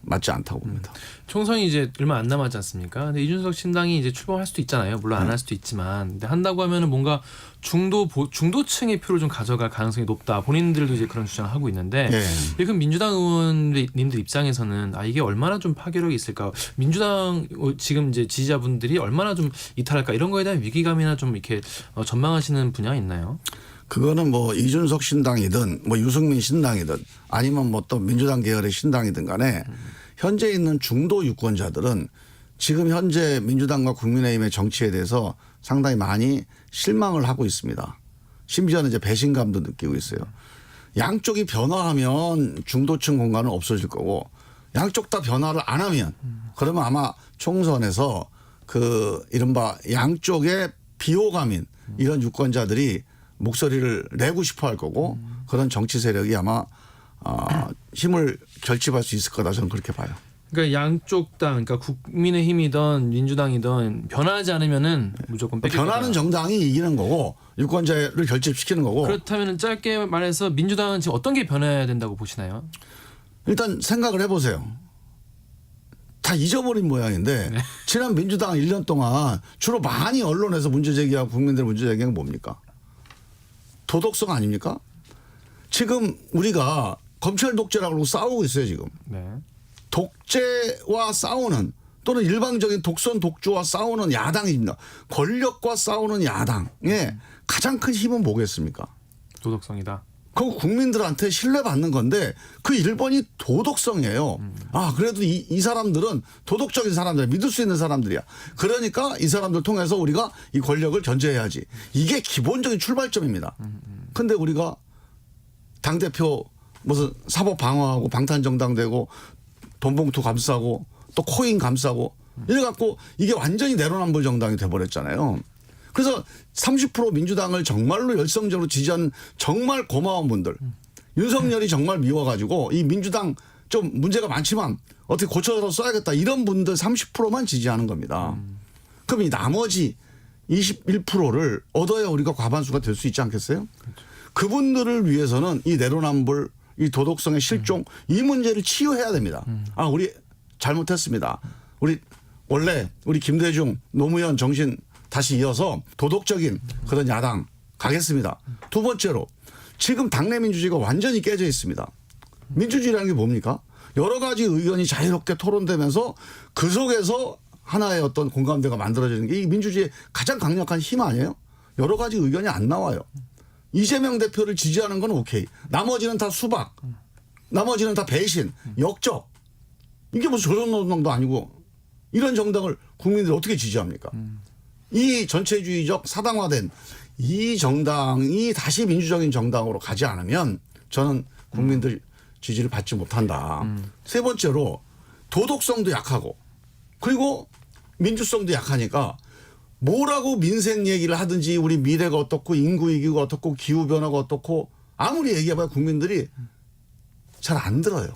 맞지 않다고 봅니다. 총선이 이제 얼마 안 남았지 않습니까? 근데 이준석 신당이 이제 출범할 수도 있잖아요. 물론 안 할 수도 있지만, 근데 한다고 하면은 뭔가 중도층의 표를 좀 가져갈 가능성이 높다. 본인들도 이제 그런 주장을 하고 있는데, 지금 민주당 의원님들 입장에서는 이게 얼마나 좀 파괴력이 있을까? 민주당 지금 이제 지지자분들이 얼마나 좀 이탈할까? 이런 거에 대한 위기감이나 좀 이렇게 전망하시는 분야 있나요? 그거는 뭐 이준석 신당이든 뭐 유승민 신당이든 아니면 뭐 또 민주당 계열의 신당이든 간에 현재 있는 중도 유권자들은 지금 현재 민주당과 국민의힘의 정치에 대해서 상당히 많이 실망을 하고 있습니다. 심지어는 이제 배신감도 느끼고 있어요. 양쪽이 변화하면 중도층 공간은 없어질 거고 양쪽 다 변화를 안 하면 그러면 아마 총선에서 그 이른바 양쪽의 비호감인 이런 유권자들이 목소리를 내고 싶어 할 거고 그런 정치 세력이 아마 힘을 결집할 수 있을 거다 저는 그렇게 봐요. 그러니까 양쪽 당, 그러니까 국민의힘이든 민주당이든 변하지 않으면은 무조건 뺏길 변하는 거다. 정당이 이기는 거고 유권자를 결집시키는 거고. 그렇다면 짧게 말해서 민주당은 지금 어떤 게 변해야 된다고 보시나요? 일단 생각을 해보세요. 다 잊어버린 모양인데 네. 지난 민주당 1년 동안 주로 많이 언론에서 문제 제기하고 국민들 문제 제기한 게 뭡니까? 도덕성 아닙니까? 지금 우리가 검찰 독재라고 싸우고 있어요 지금. 네. 독재와 싸우는 또는 일방적인 독선 독주와 싸우는 야당입니다. 권력과 싸우는 야당의 가장 큰 힘은 뭐겠습니까? 도덕성이다. 그 국민들한테 신뢰받는 건데 그 1번이 도덕성이에요. 아, 그래도 이 사람들은 도덕적인 사람들, 믿을 수 있는 사람들이야. 그러니까 이 사람들 통해서 우리가 이 권력을 견제해야지. 이게 기본적인 출발점입니다. 근데 우리가 당대표 무슨 사법 방어하고 방탄정당 되고 돈봉투 감싸고 또 코인 감싸고 이래갖고 이게 완전히 내로남불 정당이 돼버렸잖아요. 그래서 30% 민주당을 정말로 열성적으로 지지한 정말 고마운 분들. 윤석열이 정말 미워가지고 이 민주당 좀 문제가 많지만 어떻게 고쳐서 써야겠다. 이런 분들 30%만 지지하는 겁니다. 그럼 이 나머지 21%를 얻어야 우리가 과반수가 될 수 있지 않겠어요? 그분들을 위해서는 이 내로남불, 이 도덕성의 실종 이 문제를 치유해야 됩니다. 아, 우리 잘못했습니다. 우리 원래 우리 김대중, 노무현 정신 다시 이어서 도덕적인 그런 야당 가겠습니다. 두 번째로 지금 당내 민주주의가 완전히 깨져 있습니다. 민주주의라는 게 뭡니까? 여러 가지 의견이 자유롭게 토론되면서 그 속에서 하나의 어떤 공감대가 만들어지는 게 이 민주주의의 가장 강력한 힘 아니에요? 여러 가지 의견이 안 나와요. 이재명 대표를 지지하는 건 오케이. 나머지는 다 수박. 나머지는 다 배신, 역적. 이게 무슨 조선노동당도 아니고 이런 정당을 국민들이 어떻게 지지합니까? 이 전체주의적 사당화된 이 정당이 다시 민주적인 정당으로 가지 않으면 저는 국민들 지지를 받지 못한다. 세 번째로 도덕성도 약하고 그리고 민주성도 약하니까 뭐라고 민생 얘기를 하든지 우리 미래가 어떻고 인구위기가 어떻고 기후변화가 어떻고 아무리 얘기해봐야 국민들이 잘 안 들어요.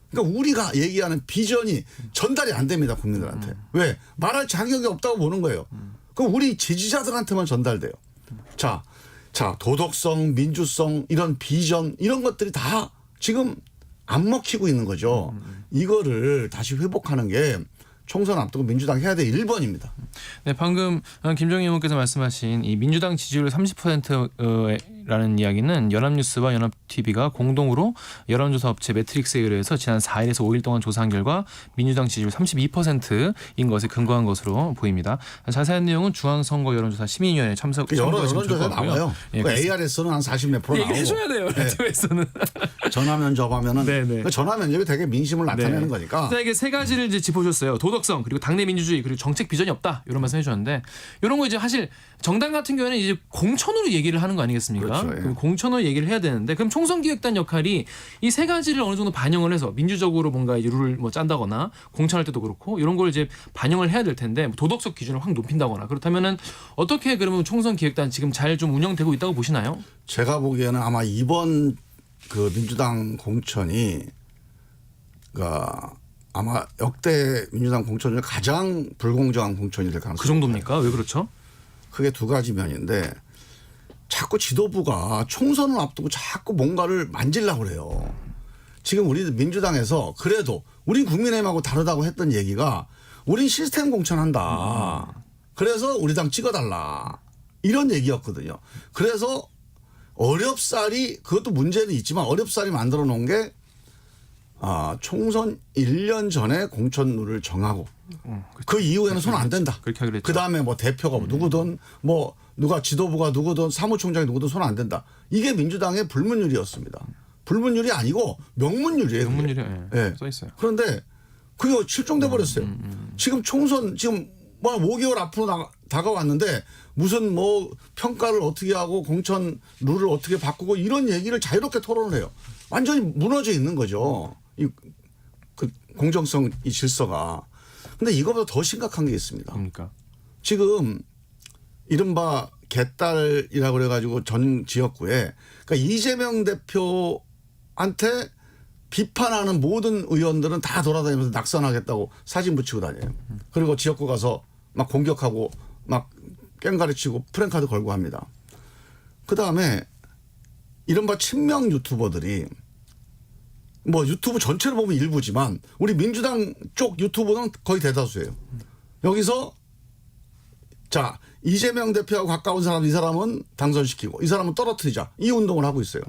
그러니까 우리가 얘기하는 비전이 전달이 안 됩니다. 국민들한테. 왜? 말할 자격이 없다고 보는 거예요. 그럼 우리 지지자들한테만 전달돼요. 자, 도덕성, 민주성, 이런 비전 이런 것들이 다 지금 안 먹히고 있는 거죠. 이거를 다시 회복하는 게 총선 앞두고 민주당 해야 될 1번입니다. 네, 방금 김정희 의원께서 말씀하신 이 민주당 지지율 30%라는 이야기는 연합뉴스와 연합TV가 공동으로 여론조사 업체 매트릭스에 의해서 지난 4일에서 5일 동안 조사한 결과 민주당 지지율 32%인 것에 근거한 것으로 보입니다. 자세한 내용은 중앙선거 여론조사 시민위원회 참석 여론조사 나와요. 예, 그 ARS는 한 40몇 프로 나오고. 얘기해줘야 돼요. 라디오에서는. 전화 면접하면은 네네. 그 전화 면접이 되게 민심을 나타내는 거니까. 이게 세 가지를 이제 짚어줬어요. 도덕성 그리고 당내 민주주의 그리고 정책 비전이 없다 이런 말씀 해주셨는데 이런 거 이제 사실 정당 같은 경우에는 이제 공천으로 얘기를 하는 거 아니겠습니까? 그렇죠, 예. 그럼 공천으로 얘기를 해야 되는데 그럼 총선기획단 역할이 이 세 가지를 어느 정도 반영을 해서 민주적으로 뭔가 이제 룰을 뭐 짠다거나 공천할 때도 그렇고 이런 걸 이제 반영을 해야 될 텐데 뭐 도덕적 기준을 확 높인다거나 그렇다면은 어떻게 그러면 총선기획단 지금 잘 좀 운영되고 있다고 보시나요? 제가 보기에는 아마 이번 그 민주당 공천이 아마 역대 민주당 공천 중에 가장 불공정한 공천이 될 가능성이 그 정도입니까? 왜 그렇죠? 크게 두 가지 면인데 자꾸 지도부가 총선을 앞두고 자꾸 뭔가를 만지려고 그래요. 지금 우리 민주당에서 그래도 우린 국민의힘하고 다르다고 했던 얘기가 우린 시스템 공천한다. 그래서 우리 당 찍어달라. 이런 얘기였거든요. 그래서 어렵사리 그것도 문제는 있지만 어렵사리 만들어 놓은 게 총선 1년 전에 공천룰을 정하고 그 이후에는 손 안 된다. 그렇게 하기로 했죠. 그다음에 뭐 대표가 누구든 뭐 누가 지도부가 누구든 사무총장이 누구든 손 안 된다. 이게 민주당의 불문율이었습니다. 불문율이 아니고 명문율이에요. 명문율이 예. 써 있어요. 그런데 그게 실종돼 버렸어요. 지금 총선 지금 뭐 5개월 앞으로 다가왔는데 무슨 뭐 평가를 어떻게 하고 공천 룰을 어떻게 바꾸고 이런 얘기를 자유롭게 토론을 해요. 완전히 무너져 있는 거죠. 그 공정성 이 질서가. 근데 이거보다 더 심각한 게 있습니다. 뭡니까? 지금 이른바 개딸이라고 그래가지고 전 지역구에 그러니까 이재명 대표한테 비판하는 모든 의원들은 다 돌아다니면서 낙선하겠다고 사진 붙이고 다녀요. 그리고 지역구 가서 막 공격하고 막 깽가리치고 프랭카드 걸고 합니다. 그다음에 이른바 친명 유튜버들이 뭐 유튜브 전체를 보면 일부지만 우리 민주당 쪽 유튜브는 거의 대다수예요. 여기서 자 이재명 대표하고 가까운 사람 이 사람은 당선시키고 이 사람은 떨어뜨리자 이 운동을 하고 있어요.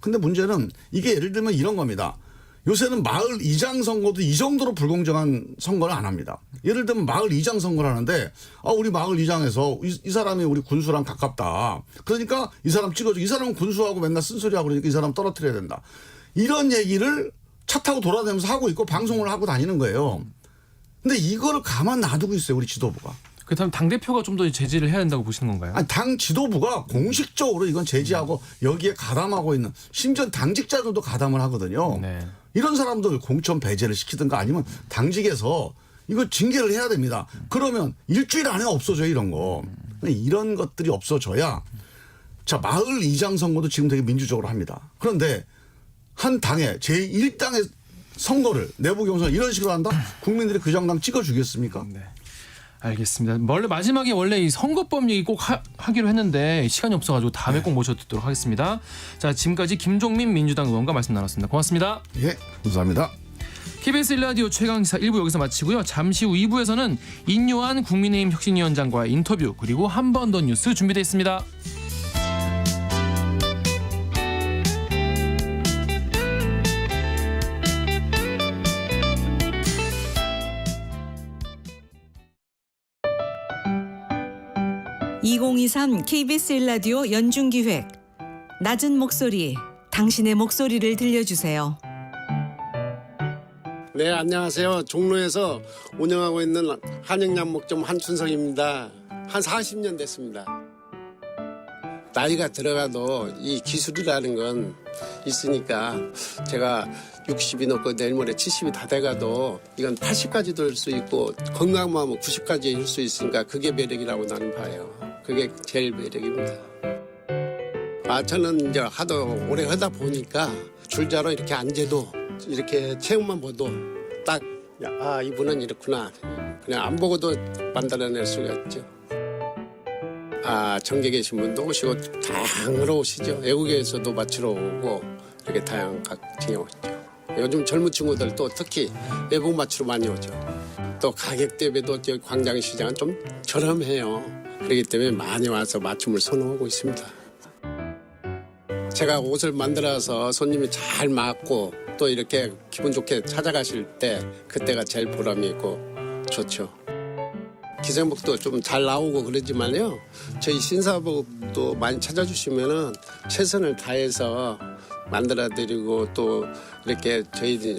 근데 문제는 이게 예를 들면 이런 겁니다. 요새는 마을 이장 선거도 이 정도로 불공정한 선거를 안 합니다. 예를 들면 마을 이장 선거를 하는데 우리 마을 이장에서 이 사람이 우리 군수랑 가깝다. 그러니까 이 사람 찍어주고 이 사람은 군수하고 맨날 쓴소리하고 그러니까 이 사람 떨어뜨려야 된다. 이런 얘기를 차 타고 돌아다니면서 하고 있고 방송을 하고 다니는 거예요. 근데 이거를 가만 놔두고 있어요. 우리 지도부가. 그렇다면 당대표가 좀 더 제지를 해야 된다고 보시는 건가요? 아니, 당 지도부가 공식적으로 이건 제지하고 여기에 가담하고 있는 심지어 당직자들도 가담을 하거든요. 네. 이런 사람들 공천 배제를 시키든가 아니면 당직에서 이거 징계를 해야 됩니다. 그러면 일주일 안에 없어져요 이런 거. 근데 이런 것들이 없어져야 자 마을 이장 선거도 지금 되게 민주적으로 합니다. 그런데 한 당의 제1당의 선거를 내부 경선 이런 식으로 한다? 국민들이 그 정당 찍어주겠습니까? 네. 알겠습니다. 마지막에 원래 이 선거법 얘기 꼭 하기로 했는데 시간이 없어가지고 다음에 꼭 모셔듣도록 하겠습니다. 자, 지금까지 김종민 민주당 의원과 말씀 나눴습니다. 고맙습니다. 예, 감사합니다. KBS 1라디오 최강시사 1부 여기서 마치고요. 잠시 후 2부에서는 인요한 국민의힘 혁신위원장과의 인터뷰 그리고 한 번 더 뉴스 준비되어 있습니다. (2023) KBS 1라디오 연중기획 낮은 목소리 당신의 목소리를 들려주세요. 네, 안녕하세요. 종로에서 운영하고 있는 한영양목점 한춘석입니다. 한 40년 됐습니다. 나이가 들어가도 이 기술이라는 건 있으니까 제가 60이 넘고 내일 모레 70이 다 돼가도 이건 80까지도 할 수 있고 건강만 하면 90까지 할 수 있으니까 그게 매력이라고 나는 봐요. 그게 제일 매력입니다. 저는 이제 하도 오래 하다 보니까 줄자로 이렇게 앉아도 이렇게 체형만 봐도 딱 이분은 이렇구나. 그냥 안 보고도 만들어낼 수가 있죠. 전국에 계신 분도 오시고 다양으로 오시죠. 외국에서도 맞추러 오고 이렇게 다양한 각층에 오시죠. 요즘 젊은 친구들도 특히 외국 맞추러 많이 오죠. 또 가격 대비도 광장시장은 좀 저렴해요. 그렇기 때문에 많이 와서 맞춤을 선호하고 있습니다. 제가 옷을 만들어서 손님이 잘 맞고 또 이렇게 기분 좋게 찾아가실 때 그때가 제일 보람이 있고 좋죠. 기생복도 좀 잘 나오고 그러지만요. 저희 신사복도 많이 찾아주시면은 최선을 다해서 만들어드리고 또 이렇게 저희들이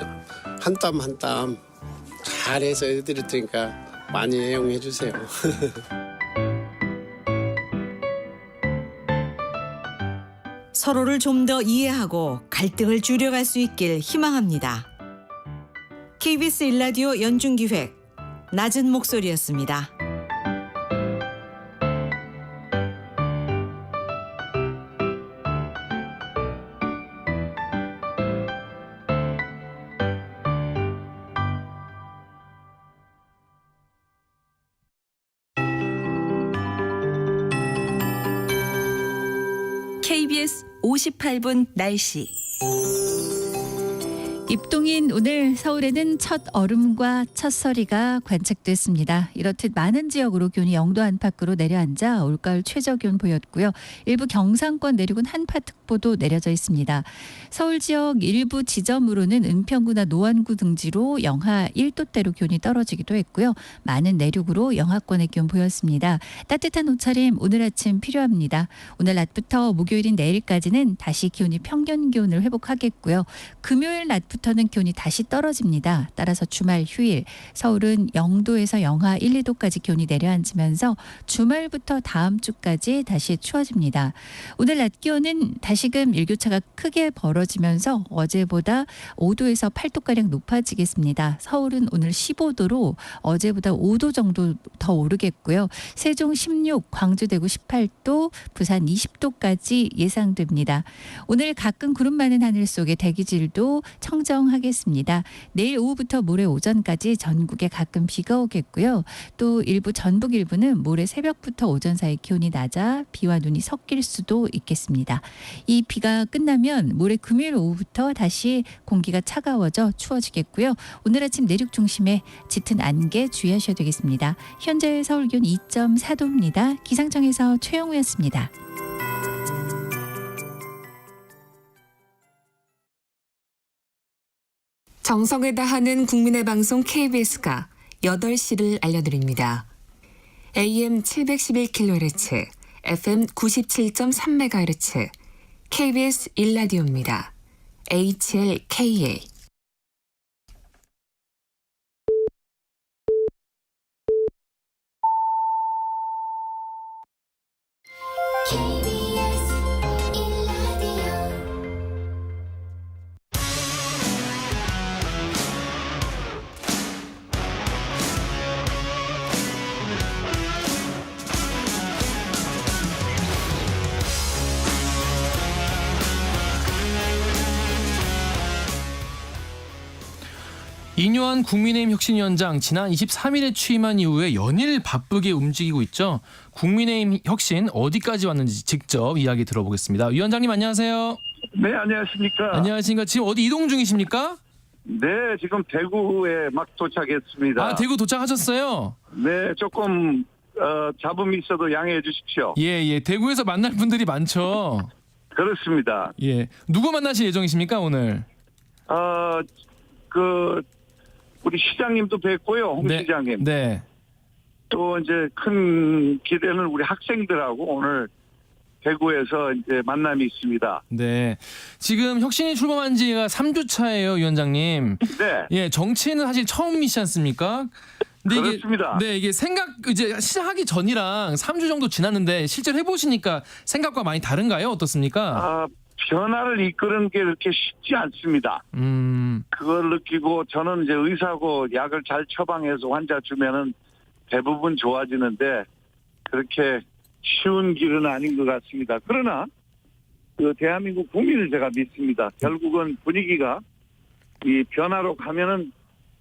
한 땀 한 땀 잘해서 해드릴 테니까 많이 애용해 주세요. 서로를 좀 더 이해하고 갈등을 줄여갈 수 있길 희망합니다. KBS 1라디오 연중기획 낮은 목소리였습니다. KBS 58분 날씨. 입동인 오늘 서울에는 첫 얼음과 첫 서리가 관측됐습니다. 이렇듯 많은 지역으로 기온이 0도 안팎으로 내려앉아 올가을 최저 기온 보였고요. 일부 경상권 내륙은 한파특보도 내려져 있습니다. 서울 지역 일부 지점으로는 은평구나 노원구 등지로 영하 1도대로 기온이 떨어지기도 했고요. 많은 내륙으로 영하권의 기온 보였습니다. 따뜻한 옷차림 오늘 아침 필요합니다. 오늘 낮부터 목요일인 내일까지는 다시 기온이 평년 기온을 회복하겠고요. 금요일 낮부터 부터는 기온이 다시 떨어집니다. 따라서 주말 휴일 서울은 0도에서 영하 1, 2도까지 기온이 내려앉으면서 주말부터 다음 주까지 다시 추워집니다. 오늘 낮 기온은 다시금 일교차가 크게 벌어지면서 어제보다 5도에서 8도가량 높아지겠습니다. 서울은 오늘 15도로 어제보다 5도 정도 더 오르겠고요. 세종 16, 광주 대구 18도, 부산 20도까지 예상됩니다. 오늘 가끔 구름 많은 하늘 속에 대기질도 청정하겠습니다. 내일 오후부터 모레 오전까지 전국에 가끔 비가 오겠고요. 또 일부 전북 일부는 모레 새벽부터 오전 사이 기온이 낮아 비와 눈이 섞일 수도 있겠습니다. 이 비가 끝나면 모레 금요일 오후부터 다시 공기가 차가워져 추워지겠고요. 오늘 아침 내륙 중심에 짙은 안개 주의하셔야 되겠습니다. 현재 서울 기온 2.4도입니다. 기상청에서 최영우였습니다. 정성을 다하는 국민의 방송 KBS가 8시를 알려드립니다. AM 711kHz, FM 97.3MHz, KBS 1라디오입니다. HLKA. 이뇨한 국민의힘 혁신위원장 지난 23일에 취임한 이후에 연일 바쁘게 움직이고 있죠. 국민의힘 혁신 어디까지 왔는지 직접 이야기 들어보겠습니다. 위원장님 안녕하세요. 네, 안녕하십니까. 안녕하십니까. 지금 어디 이동 중이십니까? 네, 지금 대구에 막 도착했습니다. 아, 대구 도착하셨어요? 네, 조금 잡음이 있어도 양해해 주십시오. 예. 대구에서 만날 분들이 많죠. 그렇습니다. 예. 누구 만나실 예정이십니까, 오늘? 우리 시장님도 뵙고요, 홍 네, 시장님. 네. 또 이제 큰 기대는 우리 학생들하고 오늘 대구에서 이제 만남이 있습니다. 네. 지금 혁신이 출범한 지가 3주 차예요, 위원장님. 네. 예, 정치는 사실 처음이시지 않습니까? 근데 그렇습니다. 이게 이제 시작하기 전이랑 3주 정도 지났는데 실제로 해보시니까 생각과 많이 다른가요? 어떻습니까? 변화를 이끄는 게 그렇게 쉽지 않습니다. 그걸 느끼고 저는 이제 의사고 약을 잘 처방해서 환자 주면은 대부분 좋아지는데 그렇게 쉬운 길은 아닌 것 같습니다. 그러나 그 대한민국 국민을 제가 믿습니다. 결국은 분위기가 이 변화로 가면은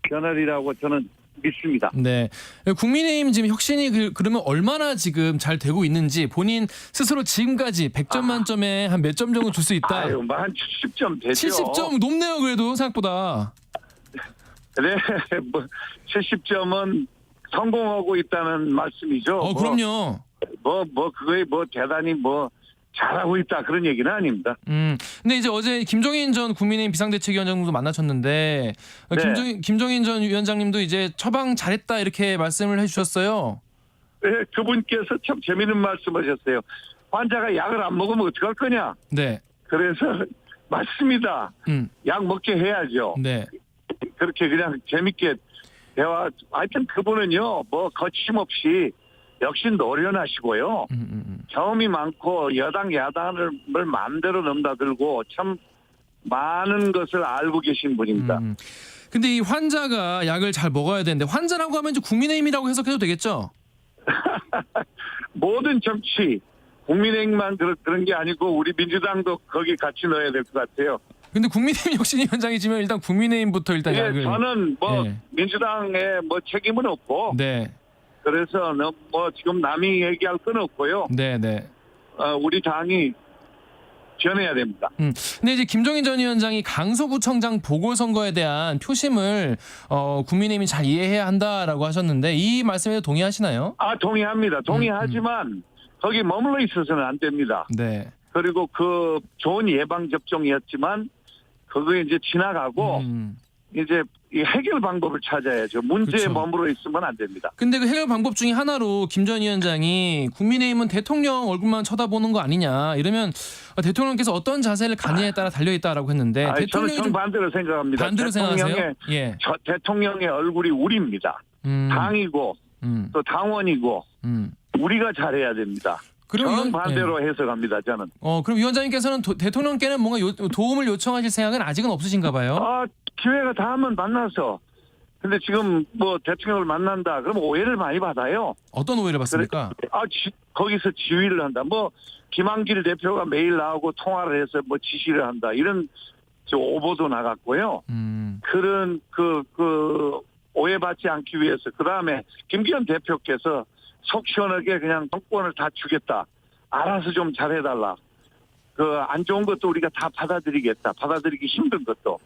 변화리라고 저는 믿습니다. 네. 국민의힘 지금 혁신이 그러면 얼마나 지금 잘 되고 있는지 본인 스스로 지금까지 100점 만점에 한 몇 점 정도 줄 수 있다. 아유, 뭐 한 70점 되죠. 70점 높네요, 그래도 생각보다. 네, 뭐 70점은 성공하고 있다는 말씀이죠. 그럼요. 그거에 대단히 잘하고 있다 그런 얘기는 아닙니다. 근데 이제 어제 김종인 전 국민의힘 비상대책위원장님도 만나셨는데 네. 김종인 전 위원장님도 이제 처방 잘했다 이렇게 말씀을 해주셨어요. 네, 그분께서 참 재미있는 말씀하셨어요. 환자가 약을 안 먹으면 어떡할 거냐. 네. 그래서 맞습니다. 약 먹게 해야죠. 네. 그렇게 그냥 재밌게 대화. 하여튼 그분은요, 거침없이 역시 노련하시고요. 경험이 많고 여당 야당을 마음대로 넘나들고 참 많은 것을 알고 계신 분입니다. 근데 이 환자가 약을 잘 먹어야 되는데 환자라고 하면 이제 국민의힘이라고 해석해도 되겠죠? 모든 정치 국민의힘만 그런 게 아니고 우리 민주당도 거기 같이 넣어야 될 것 같아요. 근데 국민의힘 혁신위원장이지만 일단 국민의힘부터 일단 예, 약을. 저는 민주당에 책임은 없고. 네. 그래서 지금 남이 얘기할 건 없고요. 네. 우리 당이 변해야 됩니다. 근데 이제 김종인 전 위원장이 강서구청장 보궐선거에 대한 표심을 국민의힘이 잘 이해해야 한다라고 하셨는데 이 말씀에 동의하시나요? 동의합니다. 동의하지만 거기 머물러 있어서는 안 됩니다. 네. 그리고 그 좋은 예방 접종이었지만 그게 이제 지나가고 이제 이 해결 방법을 찾아야죠. 문제에 그렇죠. 머물러 있으면 안 됩니다. 근데 그 해결 방법 중에 하나로 김 전 위원장이 국민의힘은 대통령 얼굴만 쳐다보는 거 아니냐 이러면 대통령께서 어떤 자세를 가느냐에 따라 달려있다라고 했는데 대통령이 저는 반대로 생각합니다. 반대로 생각하세요? 예. 대통령의 얼굴이 우리입니다. 당이고 또 당원이고 우리가 잘해야 됩니다. 저는 반대로 해석합니다. 저는. 그럼 위원장님께서는 대통령께는 뭔가 도움을 요청하실 생각은 아직은 없으신가 봐요? 기회가 닿으면 만나서. 근데 지금 대통령을 만난다. 그러면 오해를 많이 받아요. 어떤 오해를 받습니까? 거기서 지휘를 한다. 김한길 대표가 매일 나오고 통화를 해서 지시를 한다. 이런 오보도 나갔고요. 그런 그 오해받지 않기 위해서. 그다음에 김기현 대표께서 속 시원하게 그냥 정권을 다 주겠다. 알아서 좀 잘해달라. 안 좋은 것도 우리가 다 받아들이겠다. 받아들이기 힘든 것도.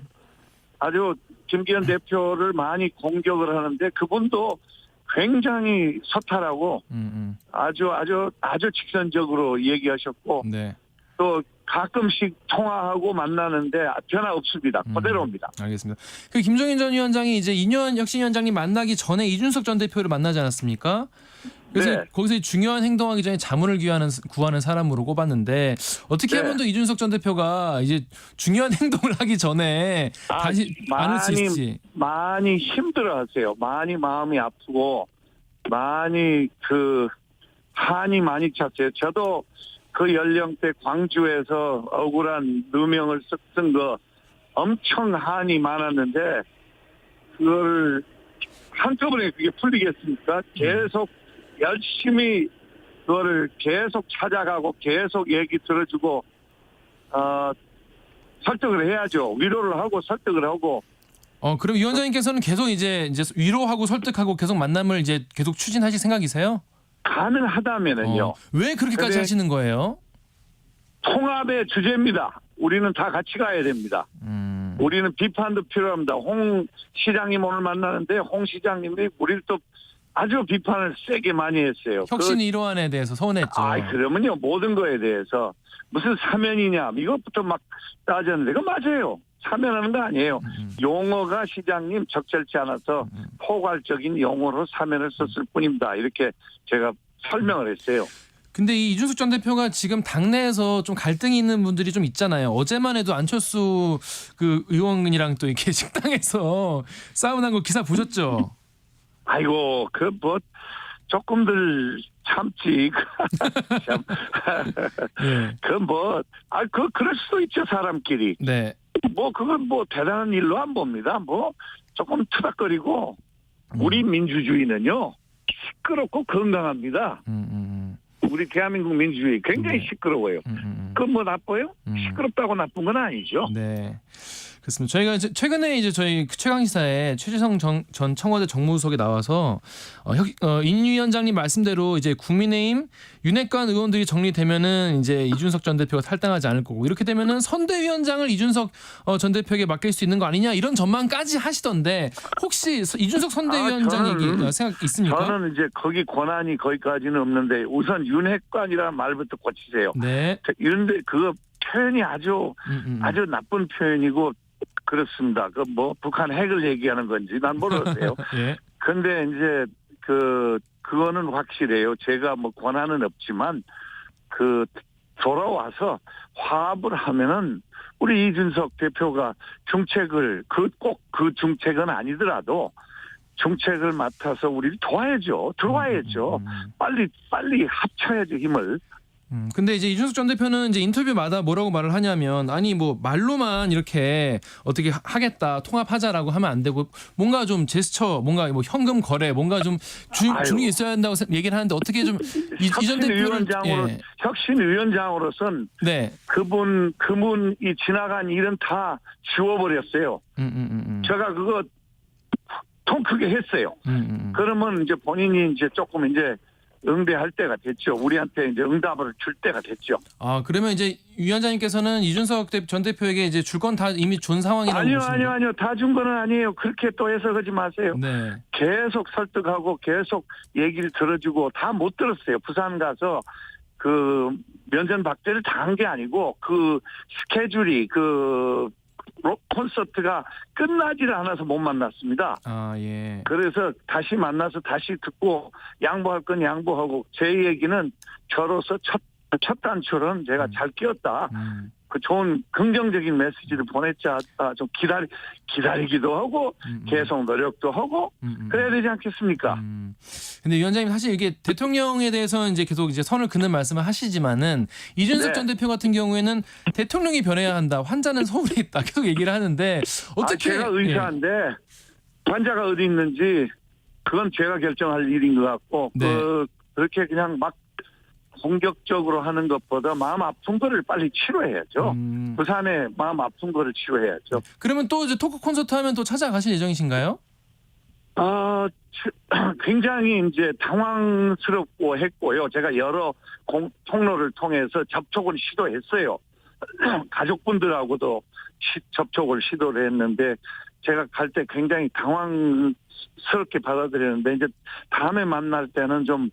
아주 김기현 대표를 많이 공격을 하는데 그분도 굉장히 소탈하고 아주 직선적으로 얘기하셨고 네. 또 가끔씩 통화하고 만나는데 변화 없습니다. 그대로입니다. 알겠습니다. 그 김종인 전 위원장이 이제 이뇨한 혁신위원장님 만나기 전에 이준석 전 대표를 만나지 않았습니까? 그래서 네. 거기서 중요한 행동하기 전에 자문을 구하는 사람으로 꼽았는데 어떻게 네. 하면 또 이준석 전 대표가 이제 중요한 행동을 하기 전에 다시 안을 수 있을지. 많이 힘들어하세요. 많이 마음이 아프고 많이 한이 많이 찼어요. 저도 그 연령대 광주에서 억울한 누명을 쓴 거 엄청 한이 많았는데 그걸 한꺼번에 그게 풀리겠습니까? 계속 열심히 그거를 계속 찾아가고 계속 얘기 들어주고 설득을 해야죠. 위로를 하고 설득을 하고. 그럼 위원장님께서는 계속 이제 위로하고 설득하고 계속 만남을 이제 계속 추진하실 생각이세요? 가능하다면은요. 왜 그렇게까지 하시는 거예요? 통합의 주제입니다. 우리는 다 같이 가야 됩니다. 우리는 비판도 필요합니다. 홍 시장님 오늘 만나는데 홍 시장님이 우리를 또 아주 비판을 세게 많이 했어요. 혁신 이로안에 대해서 서운했죠. 그러면요. 모든 거에 대해서 무슨 사면이냐 이것부터 막 따졌는데 그거 맞아요. 사면하는 거 아니에요. 용어가 시장님 적절치 않아서 포괄적인 용어로 사면을 썼을 뿐입니다. 이렇게 제가 설명을 했어요. 근데 이 이준석 전 대표가 지금 당내에서 좀 갈등이 있는 분들이 좀 있잖아요. 어제만 해도 안철수 그 의원이랑 또 이렇게 식당에서 싸움난 거 기사 보셨죠? 아이고 조금들 참지. 참. 예. 그럴 수도 있죠 사람끼리. 네. 그건 대단한 일로 안 봅니다. 조금 투닥거리고 우리 민주주의는요 시끄럽고 건강합니다. 우리 대한민국 민주주의 굉장히 시끄러워요. 그건 나빠요? 시끄럽다고 나쁜 건 아니죠. 네. 그렇습니다. 저희가 최근에 이제 저희 최강시사에 최재성 전 청와대 정무수석이 나와서 인 위원장님 말씀대로 이제 국민의힘 윤핵관 의원들이 정리되면은 이제 이준석 전 대표가 탈당하지 않을 거고 이렇게 되면은 선대위원장을 이준석 전 대표에게 맡길 수 있는 거 아니냐 이런 전망까지 하시던데 혹시 이준석 선대위원장 얘기 생각 있습니까? 저는 이제 거기 권한이 거기까지는 없는데 우선 윤핵관이라는 말부터 고치세요. 네. 이런데 그거 표현이 아주 나쁜 표현이고 그렇습니다. 북한 핵을 얘기하는 건지 난 모르겠어요. 예. 근데 이제 그거는 확실해요. 제가 권한은 없지만 돌아와서 화합을 하면은 우리 이준석 대표가 중책을 꼭 그 중책은 아니더라도 중책을 맡아서 우리를 도와야죠. 들어와야죠. 빨리 합쳐야죠 힘을. 근데 이제 이준석 전 대표는 이제 인터뷰마다 뭐라고 말을 하냐면 말로만 이렇게 어떻게 하겠다 통합하자라고 하면 안 되고 뭔가 좀 제스처 뭔가 현금 거래 뭔가 좀 준이 있어야 한다고 얘기를 하는데 어떻게 좀 이 전 대표를 혁신위원장으로선 네. 그분이 지나간 일은 다 지워버렸어요. 제가 그거 통 크게 했어요. 그러면 이제 본인이 이제 조금 이제 응대할 때가 됐죠. 우리한테 이제 응답을 줄 때가 됐죠. 그러면 이제 위원장님께서는 이준석 전 대표에게 이제 줄 건 다 이미 준 상황이라고 보시는 아니요. 다 준 거는 아니에요. 그렇게 또 해석하지 마세요. 네. 계속 설득하고 계속 얘기를 들어주고 다 못 들었어요. 부산 가서 면전박대를 당한 게 아니고 스케줄이 콘서트가 끝나지를 않아서 못 만났습니다. 예. 그래서 다시 만나서 다시 듣고 양보할 건 양보하고 제 얘기는 저로서 첫 단추는 제가 잘 끼웠다. 좋은 긍정적인 메시지를 보냈지 않다. 좀 기다리기도 하고 계속 노력도 하고 그래야 되지 않겠습니까? 근데 위원장님 사실 이게 대통령에 대해서는 이제 계속 이제 선을 그는 말씀을 하시지만은 이준석 전 대표 같은 경우에는 대통령이 변해야 한다. 환자는 서울에 있다. 계속 얘기를 하는데 어떻게 제가 의사인데 환자가 어디 있는지 그건 제가 결정할 일인 것 같고 그렇게 그냥 막 공격적으로 하는 것보다 마음 아픈 거를 빨리 치료해야죠. 부산에 마음 아픈 거를 치료해야죠. 그러면 또 이제 토크 콘서트 하면 또 찾아가실 예정이신가요? 굉장히 이제 당황스럽고 했고요. 제가 여러 통로를 통해서 접촉을 시도했어요. 가족분들하고도 접촉을 시도를 했는데 제가 갈 때 굉장히 당황스럽게 받아들였는데 이제 다음에 만날 때는 좀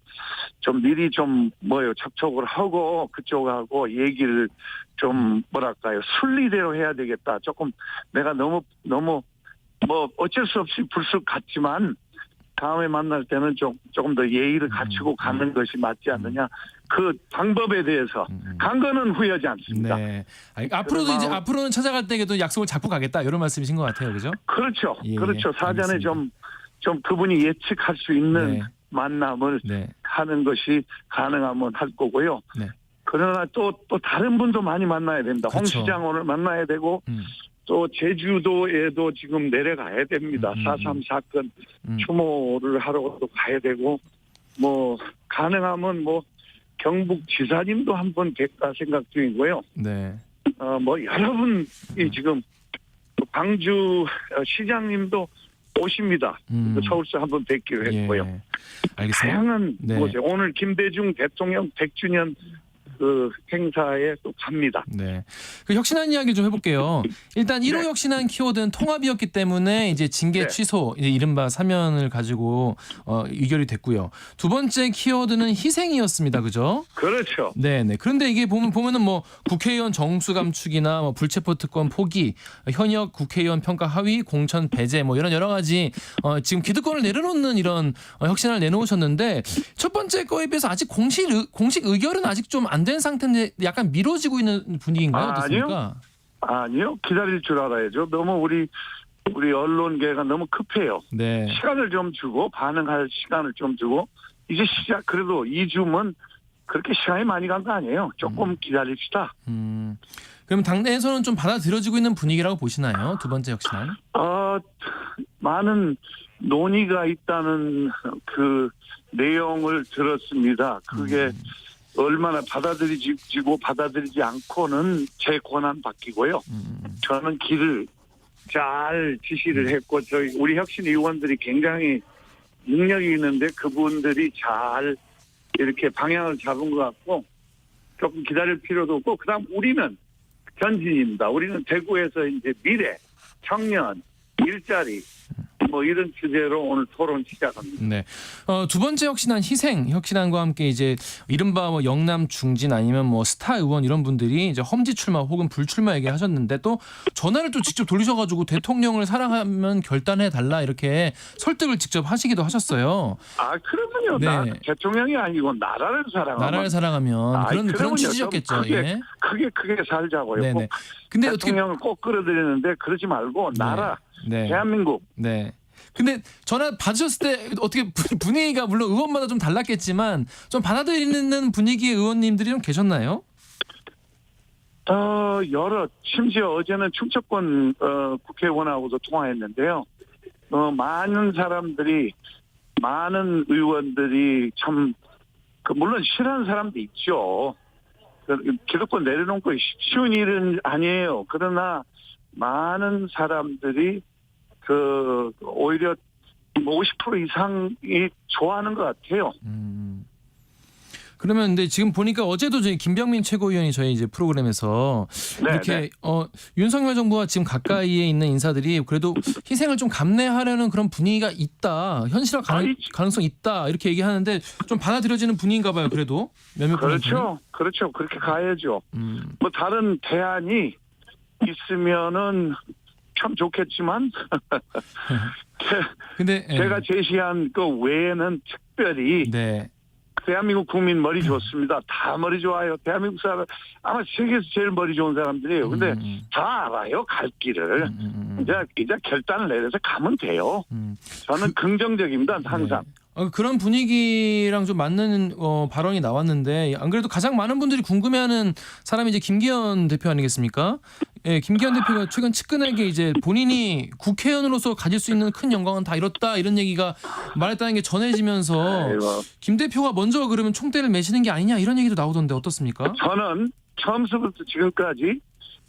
미리 접촉을 하고 그쪽하고 얘기를 좀 뭐랄까요 순리대로 해야 되겠다. 조금 내가 너무 뭐 어쩔 수 없이 불쑥 갔지만 다음에 만날 때는 조금 더 예의를 갖추고 가는 것이 맞지 않느냐. 그 방법에 대해서 간 거는 후회하지 않습니다. 네. 앞으로는 찾아갈 때에도 약속을 잡고 가겠다 이런 말씀이신 것 같아요, 그죠? 그렇죠. 예, 그렇죠. 사전에 알겠습니다. 좀 그분이 예측할 수 있는 네. 만남을 네. 하는 것이 가능하면 할 거고요. 네. 그러나 또 다른 분도 많이 만나야 됩니다. 홍 그렇죠. 시장 오늘 만나야 되고 또 제주도에도 지금 내려가야 됩니다. 4.3 사건 추모를 하러도 가야 되고 뭐 가능하면 뭐 경북지사님도 한번 뵐까 생각 중이고요. 네. 뭐 여러분이 지금 광주 시장님도 오십니다. 서울서 한번 뵙기로 했고요. 예. 알겠습니다. 다양한 네. 곳에 오늘 김대중 대통령 100주년 그 행사에 또 갑니다. 네. 그 혁신안 이야기를 좀 해볼게요. 일단 1호 네. 혁신안 키워드는 통합이었기 때문에 이제 징계 네. 취소, 이제 이른바 사면을 가지고 의결이 됐고요. 두 번째 키워드는 희생이었습니다. 그죠? 그렇죠. 네네. 그런데 이게 보면은 뭐 국회의원 정수 감축이나 뭐 불체포 특권 포기, 현역 국회의원 평가 하위, 공천 배제 뭐 이런 여러 가지 지금 기득권을 내려놓는 이런 혁신안을 내놓으셨는데 첫 번째 거에 비해서 아직 공식 의결은 아직 좀 안 된 상태인데 약간 미뤄지고 있는 분위기인가요? 어떻습니까? 아니요. 기다릴 줄 알아야죠. 너무 우리 언론계가 너무 급해요. 네. 시간을 좀 주고 반응할 시간을 좀 주고 이제 그래도 2주면 그렇게 시간이 많이 간 거 아니에요. 조금 기다립시다. 그럼 당내에서는 좀 받아들여지고 있는 분위기라고 보시나요? 두 번째 혁신안? 많은 논의가 있다는 그 내용을 들었습니다. 그게 얼마나 받아들이지고 받아들이지 않고는 제 권한 바뀌고요. 저는 길을 잘 지시를 했고 우리 혁신 의원들이 굉장히 능력이 있는데 그분들이 잘 이렇게 방향을 잡은 것 같고 조금 기다릴 필요도 없고 그다음 우리는 전진입니다. 우리는 대구에서 이제 미래, 청년, 일자리 뭐 이런 주제로 오늘 토론 시작합니다. 네. 두 번째 혁신안 희생 혁신안과 함께 이제 이른바 뭐 영남 중진 아니면 뭐 스타 의원 이런 분들이 이제 험지 출마 혹은 불출마 얘기하셨는데 또 전화를 또 직접 돌리셔가지고 대통령을 사랑하면 결단해 달라 이렇게 설득을 직접 하시기도 하셨어요. 그러면요. 네. 대통령이 아니고 나라를 사랑하면 그런 취지였겠죠. 예. 크게 살자고요. 네네. 근데 대통령을 꼭 끌어들이는데 그러지 말고 나라, 네. 대한민국. 네. 근데 전화 받으셨을 때 어떻게 분위기가 물론 의원마다 좀 달랐겠지만 좀 받아들이는 분위기의 의원님들이 좀 계셨나요? 심지어 어제는 충청권 국회의원하고도 통화했는데요. 많은 의원들이 참 물론 싫어하는 사람도 있죠. 기득권 내려놓은 거 쉬운 일은 아니에요. 그러나 많은 사람들이 오히려 50% 이상이 좋아하는 것 같아요. 그러면 근데 지금 보니까 어제도 저희 김병민 최고위원이 저희 이제 프로그램에서 이렇게 윤석열 정부와 지금 가까이에 있는 인사들이 그래도 희생을 좀 감내하려는 그런 분위기가 있다, 현실화 가능성 있다 이렇게 얘기하는데 좀 받아들여지는 분위기인가 봐요. 그래도 몇몇 분들은. 그렇죠. 그렇게 가야죠. 뭐 다른 대안이 있으면은 참 좋겠지만 근데 제가 제시한 그 외에는 특별히 대한민국 국민 머리 좋습니다. 다 머리 좋아요. 대한민국 사람 아마 세계에서 제일 머리 좋은 사람들이에요. 근데 다 알아요. 갈 길을. 이제 결단을 내려서 가면 돼요. 저는 긍정적입니다. 항상. 그런 분위기랑 좀 맞는 발언이 나왔는데 안 그래도 가장 많은 분들이 궁금해하는 사람이 이제 김기현 대표 아니겠습니까? 예, 김기현 대표가 최근 측근에게 이제 본인이 국회의원으로서 가질 수 있는 큰 영광은 다 이뤘다 이런 얘기가 말했다는 게 전해지면서 김 대표가 먼저 그러면 총대를 매시는 게 아니냐 이런 얘기도 나오던데 어떻습니까? 저는 처음부터 지금까지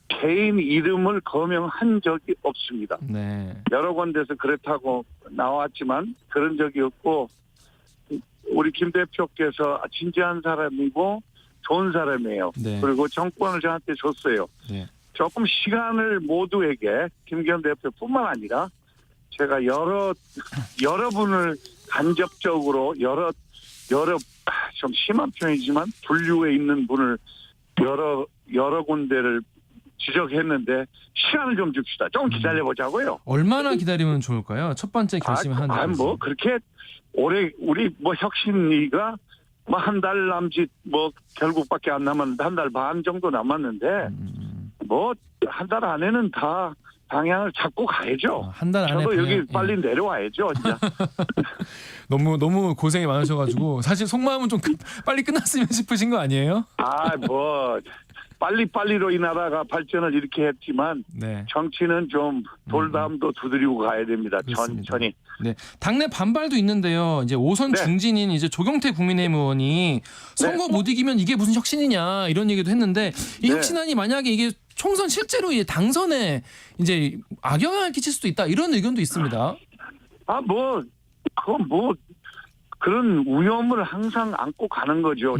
개인 이름을 거명한 적이 없습니다. 네. 여러 군데서 그렇다고 나왔지만 그런 적이 없고 우리 김 대표께서 진지한 사람이고 좋은 사람이에요. 네. 그리고 정권을 저한테 줬어요. 네. 조금 시간을 모두에게 김기현 대표뿐만 아니라 제가 여러분을 간접적으로 여러 좀 심한 표현이지만 분류에 있는 분을 여러 군데를 지적했는데 시간을 좀 줍시다. 좀 기다려보자고요. 얼마나 기다리면 좋을까요? 첫 번째 결심을 하는 뭐 그렇게 올해 우리 뭐 혁신위가 뭐 한 달 남짓 뭐 결국밖에 안 남았는데 한 달 반 정도 남았는데 뭐 한 달 안에는 다 방향을 잡고 가야죠. 한 달 안에 저도 방향, 여기 빨리 내려와야죠. 진짜. 너무 고생이 많으셔가지고 사실 속마음은 좀 빨리 끝났으면 싶으신 거 아니에요? 뭐 빨리빨리로 이 나라가 발전을 이렇게 했지만 네. 정치는 좀 돌담도 두드리고 가야 됩니다. 그렇습니다. 천천히. 네, 당내 반발도 있는데요. 이제 5선 네. 중진인 이제 조경태 국민의힘 의원이 선거 못 이기면 이게 무슨 혁신이냐 이런 얘기도 했는데 이 네. 혁신안이 만약에 이게 총선 실제로 이제 당선에 이제 악영향을 끼칠 수도 있다 이런 의견도 있습니다. 그런 위험을 항상 안고 가는 거죠.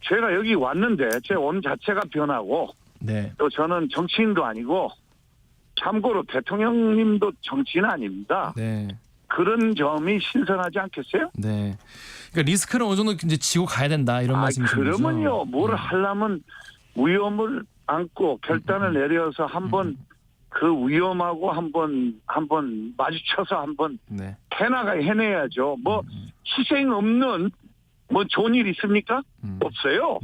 제가 여기 왔는데 제 온 자체가 변하고 네. 또 저는 정치인도 아니고 참고로 대통령님도 정치인 아닙니다. 네. 그런 점이 신선하지 않겠어요? 네. 그러니까 리스크를 어느 정도 이제 지고 가야 된다 이런 말씀이신 거죠. 그러면요. 뭘 하려면 위험을 안고 결단을 내려서 한번 그 위험하고 한번 마주쳐서 한번 네. 해내야죠. 뭐 희생 없는 뭐 좋은 일 있습니까? 없어요.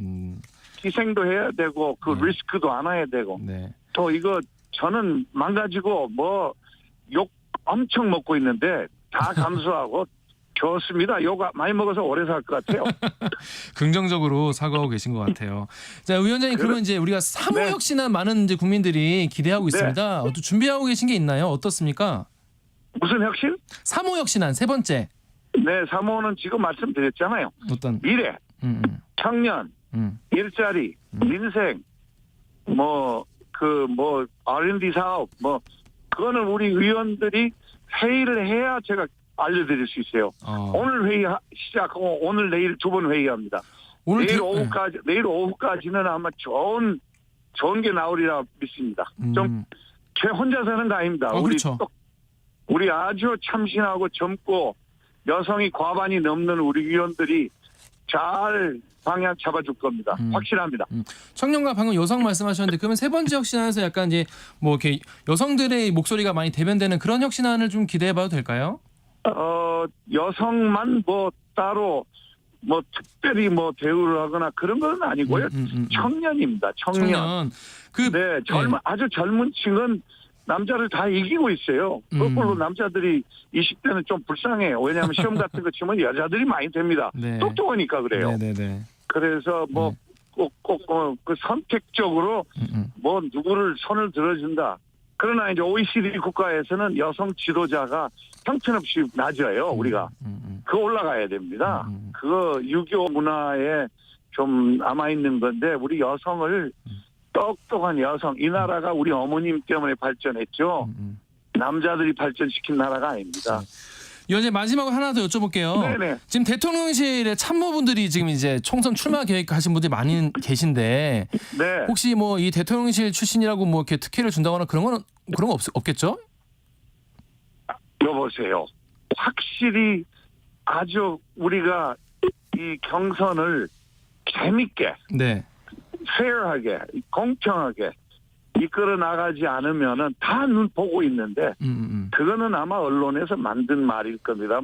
희생도 해야 되고 그 리스크도 안아야 되고 네. 또 이거 저는 망가지고 뭐 욕 엄청 먹고 있는데 다 감수하고 좋습니다. 욕 많이 먹어서 오래 살 것 같아요. 긍정적으로 사과하고 계신 것 같아요. 자, 위원장님 그러면 이제 우리가 3호 혁신안 많은 이제 국민들이 기대하고 있습니다. 또 준비하고 계신 게 있나요? 어떻습니까? 무슨 혁신? 3호 혁신안 세 번째. 네, 3호는 지금 말씀드렸잖아요. 어떤 미래, 청년, 일자리, 민생, R&D 사업, 그거는 우리 의원들이 회의를 해야 제가 알려드릴 수 있어요. 오늘 회의 시작하고 오늘 내일 두 번 회의합니다. 내일 오후까지는 아마 좋은 게 나오리라 믿습니다. 좀 제 혼자 사는 거 아닙니다. 그렇죠. 우리 아주 참신하고 젊고 여성이 과반이 넘는 우리 위원들이 잘 방향 잡아줄 겁니다. 확실합니다. 청년과 방금 여성 말씀하셨는데 그러면 세 번째 혁신안에서 약간 이제 뭐 이렇게 여성들의 목소리가 많이 대변되는 그런 혁신안을 좀 기대해봐도 될까요? 여성만 따로 특별히 대우를 하거나 그런 건 아니고요. 청년입니다. 청년. 아주 젊은 층은 남자를 다 이기고 있어요. 거꾸로 남자들이 20대는 좀 불쌍해요. 왜냐하면 시험 같은 거 치면 여자들이 많이 됩니다. 네. 똑똑하니까 그래요. 네네네. 그래서 그 선택적으로 누구를 손을 들어준다. 그러나 이제 OECD 국가에서는 여성 지도자가 형편없이 낮아요. 우리가 그거 올라가야 됩니다. 그거 유교 문화에 좀 남아 있는 건데 우리 여성을 똑똑한 여성, 이 나라가 우리 어머님 때문에 발전했죠. 남자들이 발전시킨 나라가 아닙니다. 위원장님 마지막으로 하나 더 여쭤볼게요. 네네. 지금 대통령실에 참모분들이 지금 이제 총선 출마 계획하신 분들이 많이 계신데 네. 혹시 이 대통령실 출신이라고 이렇게 특혜를 준다거나 그런 거 없겠죠? 여보세요. 확실히 아주 우리가 이 경선을 재밌게, 네. 페어하게, 공평하게 이끌어 나가지 않으면은 다 눈 보고 있는데 그거는 아마 언론에서 만든 말일 겁니다.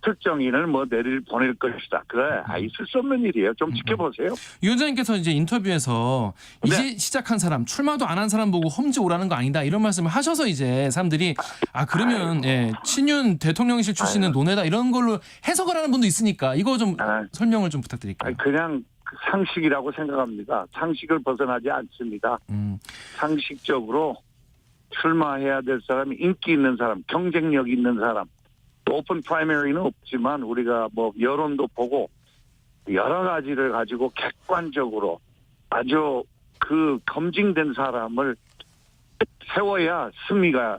특정인을 내릴 보낼 것이다. 그래, 있을 수 없는 일이에요. 좀 지켜보세요. 위원장님께서 이제 인터뷰에서 이제 시작한 사람, 출마도 안 한 사람 보고 험지 오라는 거 아니다 이런 말씀을 하셔서 이제 사람들이 그러면 친윤 대통령실 출신은 논외다 이런 걸로 해석을 하는 분도 있으니까 이거 좀 설명을 좀 부탁드릴게요. 그냥 상식이라고 생각합니다. 상식을 벗어나지 않습니다. 상식적으로 출마해야 될 사람이 인기 있는 사람, 경쟁력 있는 사람, 오픈 프라이머리는 없지만 우리가 여론도 보고 여러 가지를 가지고 객관적으로 아주 그 검증된 사람을 세워야 승리가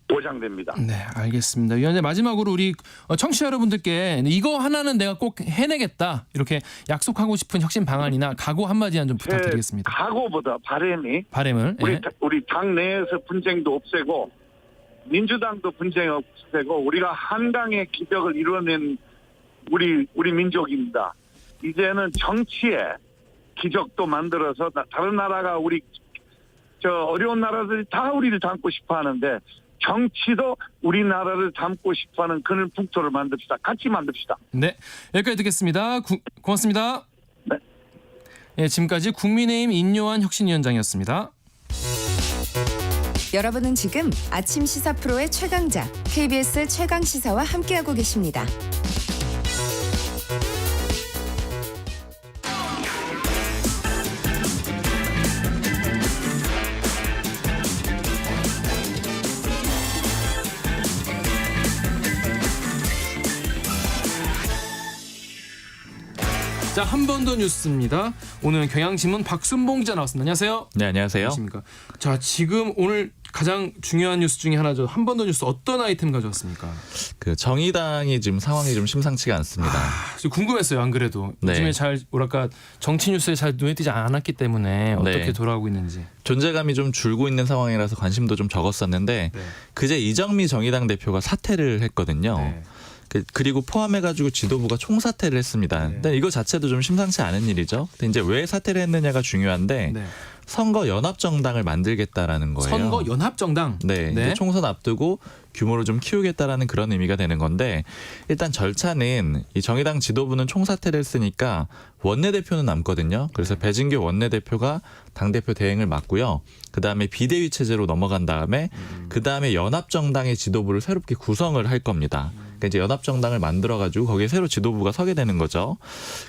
보장됩니다. 네, 알겠습니다. 위원장님, 마지막으로 우리 청취자 여러분들께 이거 하나는 내가 꼭 해내겠다 이렇게 약속하고 싶은 혁신 방안이나 각오 한마디 좀 부탁드리겠습니다. 각오보다 바람을 우리 당 내에서 분쟁도 없애고 민주당도 분쟁 없애고 우리가 한강의 기적을 이뤄낸 우리 민족입니다. 이제는 정치에 기적도 만들어서 다른 나라가 어려운 나라들이 다 우리를 닮고 싶어 하는데 정치도 우리나라를 닮고 싶어하는 그런 풍토를 만듭시다. 같이 만듭시다. 네, 여기까지 듣겠습니다. 고맙습니다. 네. 네, 지금까지 국민의힘 인요한 혁신위원장이었습니다. 여러분은 지금 아침 시사 프로의 최강자 KBS 최강 시사와 함께하고 계십니다. 자, 한 번 더 뉴스입니다. 오늘 경향신문 박순봉 기자 나왔습니다. 안녕하세요. 네, 안녕하세요. 안녕하십니까. 자, 지금 오늘 가장 중요한 뉴스 중에 하나죠. 한 번 더 뉴스 어떤 아이템 가져왔습니까? 그 정의당이 지금 상황이 좀 심상치가 않습니다. 좀 궁금했어요. 안 그래도 네. 요즘에 정치 뉴스에 잘 눈에 띄지 않았기 때문에 어떻게 네. 돌아가고 있는지. 존재감이 좀 줄고 있는 상황이라서 관심도 좀 적었었는데 네. 그제 이정미 정의당 대표가 사퇴를 했거든요. 네. 그리고 포함해가지고 지도부가 총사퇴를 했습니다. 네. 근데 이거 자체도 좀 심상치 않은 일이죠. 근데 이제 왜 사퇴를 했느냐가 중요한데 네. 선거 연합정당을 만들겠다라는 거예요. 선거 연합정당. 네, 네. 이제 총선 앞두고 규모를 좀 키우겠다라는 그런 의미가 되는 건데 일단 절차는 이 정의당 지도부는 총사퇴를 했으니까 원내대표는 남거든요. 그래서 배진교 원내대표가 당대표 대행을 맡고요. 그다음에 비대위 체제로 넘어간 다음에 그다음에 연합정당의 지도부를 새롭게 구성을 할 겁니다. 그러니까 이제 연합정당을 만들어가지고 거기에 새로 지도부가 서게 되는 거죠.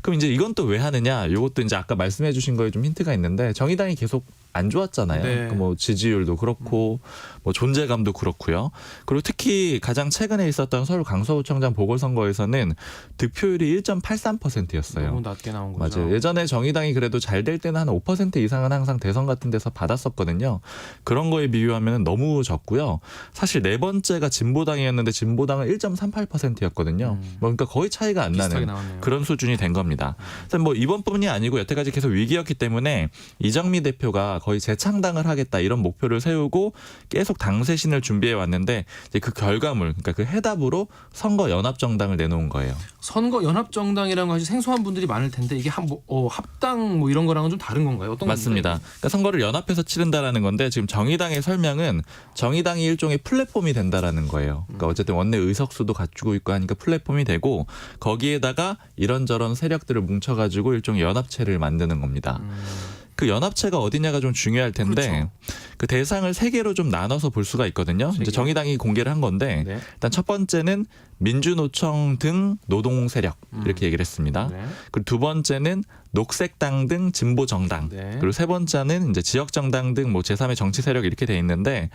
그럼 이제 이건 또 왜 하느냐? 이것도 이제 아까 말씀해주신 거에 좀 힌트가 있는데 정의당이 계속 안 좋았잖아요. 네. 그러니까 뭐 지지율도 그렇고 뭐 존재감도 그렇고요. 그리고 특히 가장 최근에 있었던 서울 강서구청장 보궐선거에서는 득표율이 1.83%였어요. 너무 낮게 나온 거죠. 맞아요. 예전에 정의당이 그래도 잘 될 때는 한 5% 이상은 항상 대선 같은 데서 받았었거든요. 그런 거에 비유하면 너무 적고요. 사실 네 번째가 진보당이었는데 진보당은 1.38%였거든요. 그러니까 거의 차이가 안 나는 나왔네요. 그런 수준이 된 겁니다. 뭐 이번뿐이 아니고 여태까지 계속 위기였기 때문에 이정미 대표가 거의 재창당을 하겠다 이런 목표를 세우고 계속 당쇄신을 준비해 왔는데 이제 그 결과물, 그러니까 그 해답으로 선거 연합정당을 내놓은 거예요. 선거 연합정당이라는 것이 생소한 분들이 많을 텐데 이게 합당 이런 거랑은 좀 다른 건가요? 어떤 맞습니다. 그러니까 선거를 연합해서 치른다라는 건데 지금 정의당의 설명은 정의당이 일종의 플랫폼이 된다라는 거예요. 그러니까 어쨌든 원내 의석수도 갖추고 있고 하니까 플랫폼이 되고 거기에다가 이런저런 세력들을 뭉쳐가지고 일종의 연합체를 만드는 겁니다. 그 연합체가 어디냐가 좀 중요할 텐데 그렇죠. 그 대상을 세 개로 좀 나눠서 볼 수가 있거든요. 이제 정의당이 공개를 한 건데 네. 일단 첫 번째는 민주노총 등 노동 세력 이렇게 얘기를 했습니다. 네. 그리고 두 번째는 녹색당 등 진보 정당. 네. 그리고 세 번째는 이제 지역 정당 등 뭐 제3의 정치 세력 이렇게 돼 있는데